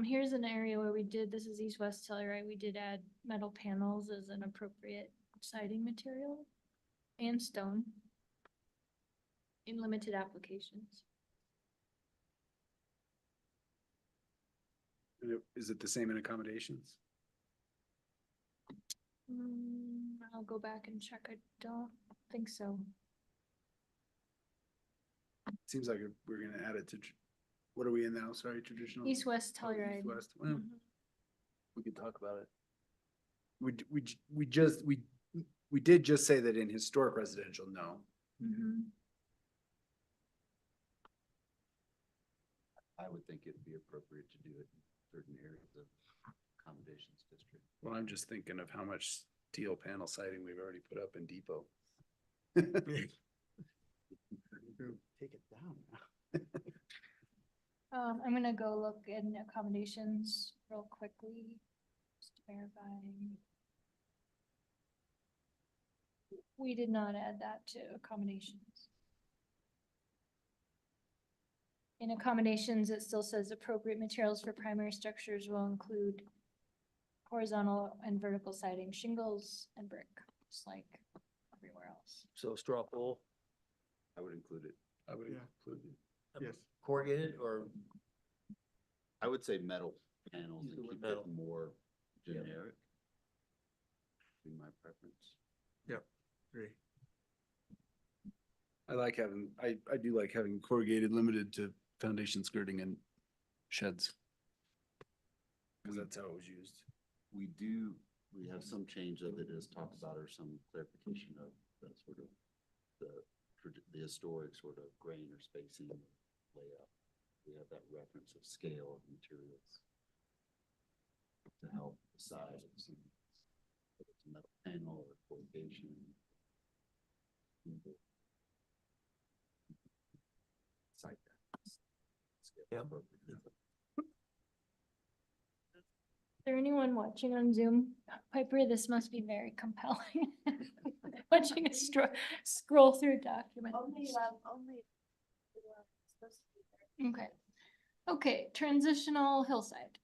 Here's an area where we did, this is East-West Telluride, we did add metal panels as an appropriate siding material and stone in limited applications. Is it the same in accommodations? I'll go back and check. I don't think so. Seems like we're gonna add it to, what are we in now? Sorry, traditional? East-West Oh, Telluride. East-West. Well, Mhm. we could talk about it. We did just say that in historic residential, no. Mhm. I would think it'd be appropriate to do it in certain areas of accommodations district. Well, I'm just thinking of how much steel panel siding we've already put up in Depot. Take it down now. I'm gonna go look in accommodations real quickly, just to verify. We did not add that to accommodations. In accommodations, it still says appropriate materials for primary structures will include horizontal and vertical siding, shingles and brick, just like everywhere else. So straw pole, I would include it. I would Yeah. include it. Yes. corrugated or I would say metal panels Use the and word keep metal. it more generic. Be my preference. Agree. I do like having corrugated limited to foundation skirting and sheds. Cause that's how it was used. We do we have some change of it as talked about or some clarification of the sort of the historic sort of grain or spacing layout. We have that reference of scale of materials to help decide if it's a metal panel or corrugation. Cite that. Yep. Is there anyone watching on Zoom? Piper, this must be very compelling. Watching a scroll through a document. Only supposed to be there. Okay. Okay, transitional hillside.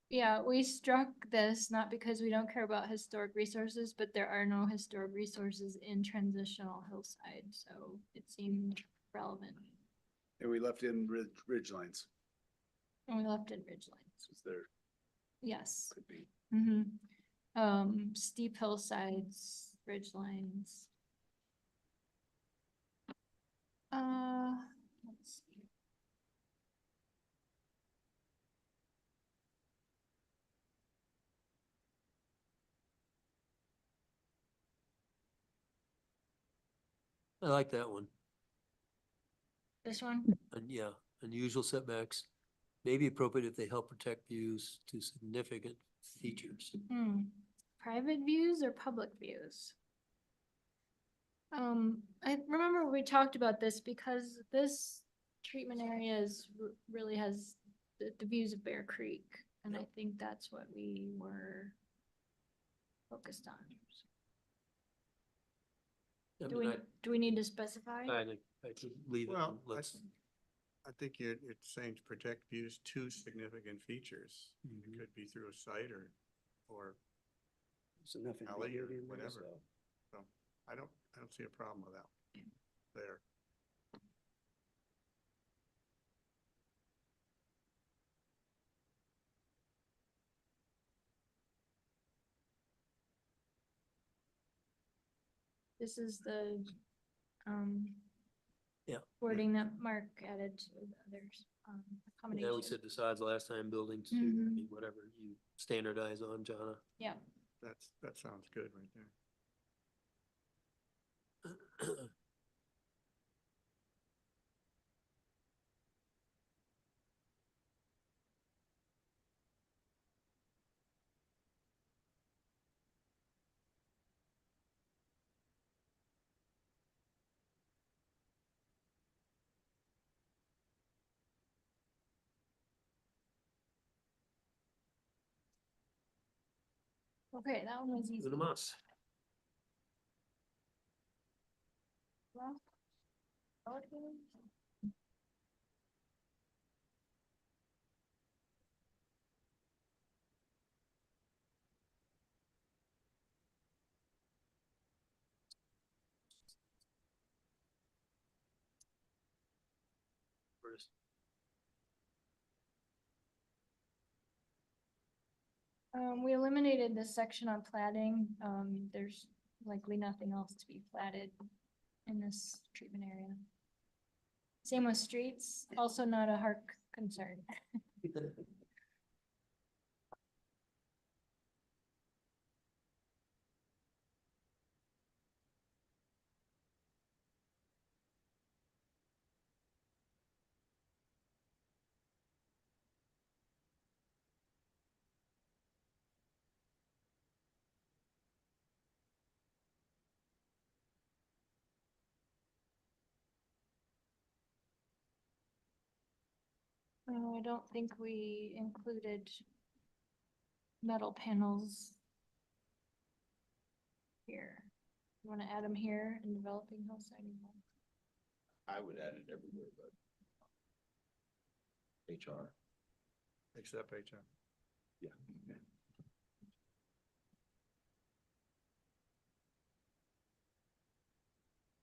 Yeah, we struck this not because we don't care about historic resources, but there are no historic resources in transitional hillside, so it seemed relevant. And we left in ridge lines, And we left in ridgelines. since there Yes. could be. Steep hillsides, ridgelines. Let's see. I like that one. This one? And yeah, unusual setbacks may be appropriate if they help protect views to significant features. Private views or public views? I remember we talked about this because this treatment area really has the views of Bear Creek. And I think that's what we were focused on. I Do mean, we need to specify? I think I could leave it. Well, and let's. I think it's saying to protect views to significant features. It could be through a site or There's enough alley or ambiguity in there, whatever. so. So I don't see a problem with that there. This is the Yeah. wording that Mark added to the others. Yeah, Accommodation. we said besides last time buildings, too, I mean, whatever you standardize on, Jonna. Yeah. That sounds good right there. Okay, that one was easy. Unamas. Well, okay. First. We eliminated this section on platting. There's likely nothing else to be platted in this treatment area. Same with streets, also not a HARC concern. I don't think we included metal panels here. You want to add them here in developing hillside? I would add it everywhere, but HR. Except HR. Yeah.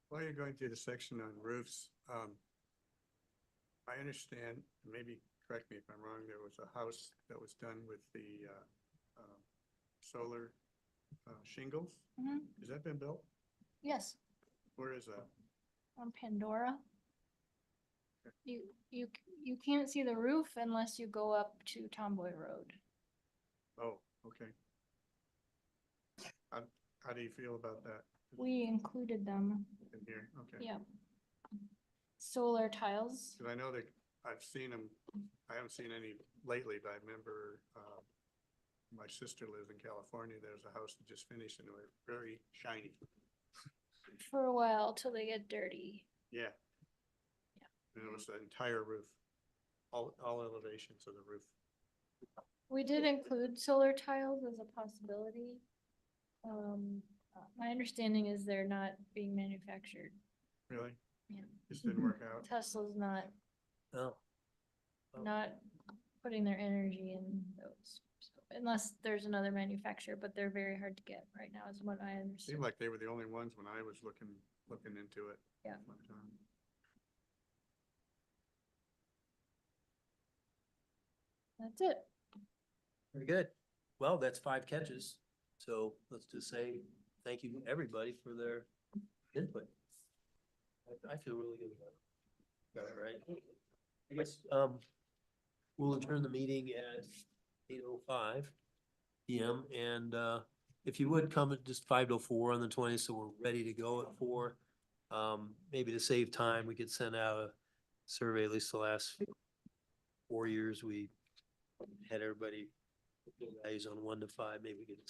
While you're going through the section on roofs, I understand, maybe correct me if I'm wrong, there was a house that was done with the solar shingles. Mhm. Has that been built? Yes, Where is that? on Pandora. You can't see the roof unless you go up to Tomboy Road. Oh, okay. How do you feel about that We included them, in here? Okay. yeah. Solar tiles. Cause I know that I've seen them, I haven't seen any lately, but I remember, my sister lives in California. There's a house that just finished and they were very shiny. For a while till they get dirty. Yeah. And it was the entire roof, all elevations of the roof. We did include solar tiles as a possibility. My understanding is they're not being manufactured. Really? Yeah. Just didn't work out. Tesla's not, Oh. Oh. not putting their energy in those. So, unless there's another manufacturer, but they're very hard to get right now is what I understand. Seemed like they were the only ones when I was looking into it. Yeah. one time. That's it. Very good. Well, that's 5 catches. So let's just say thank you to everybody for their input. I feel really good about it. Got it right. I guess, we'll adjourn the meeting at 8:05 PM. And, if you would come at just 5:04 on the 20th, so we're ready to go at 4. Maybe to save time, we could send out a survey, at least the last 4 years, we had everybody values on 1 to 5, maybe we could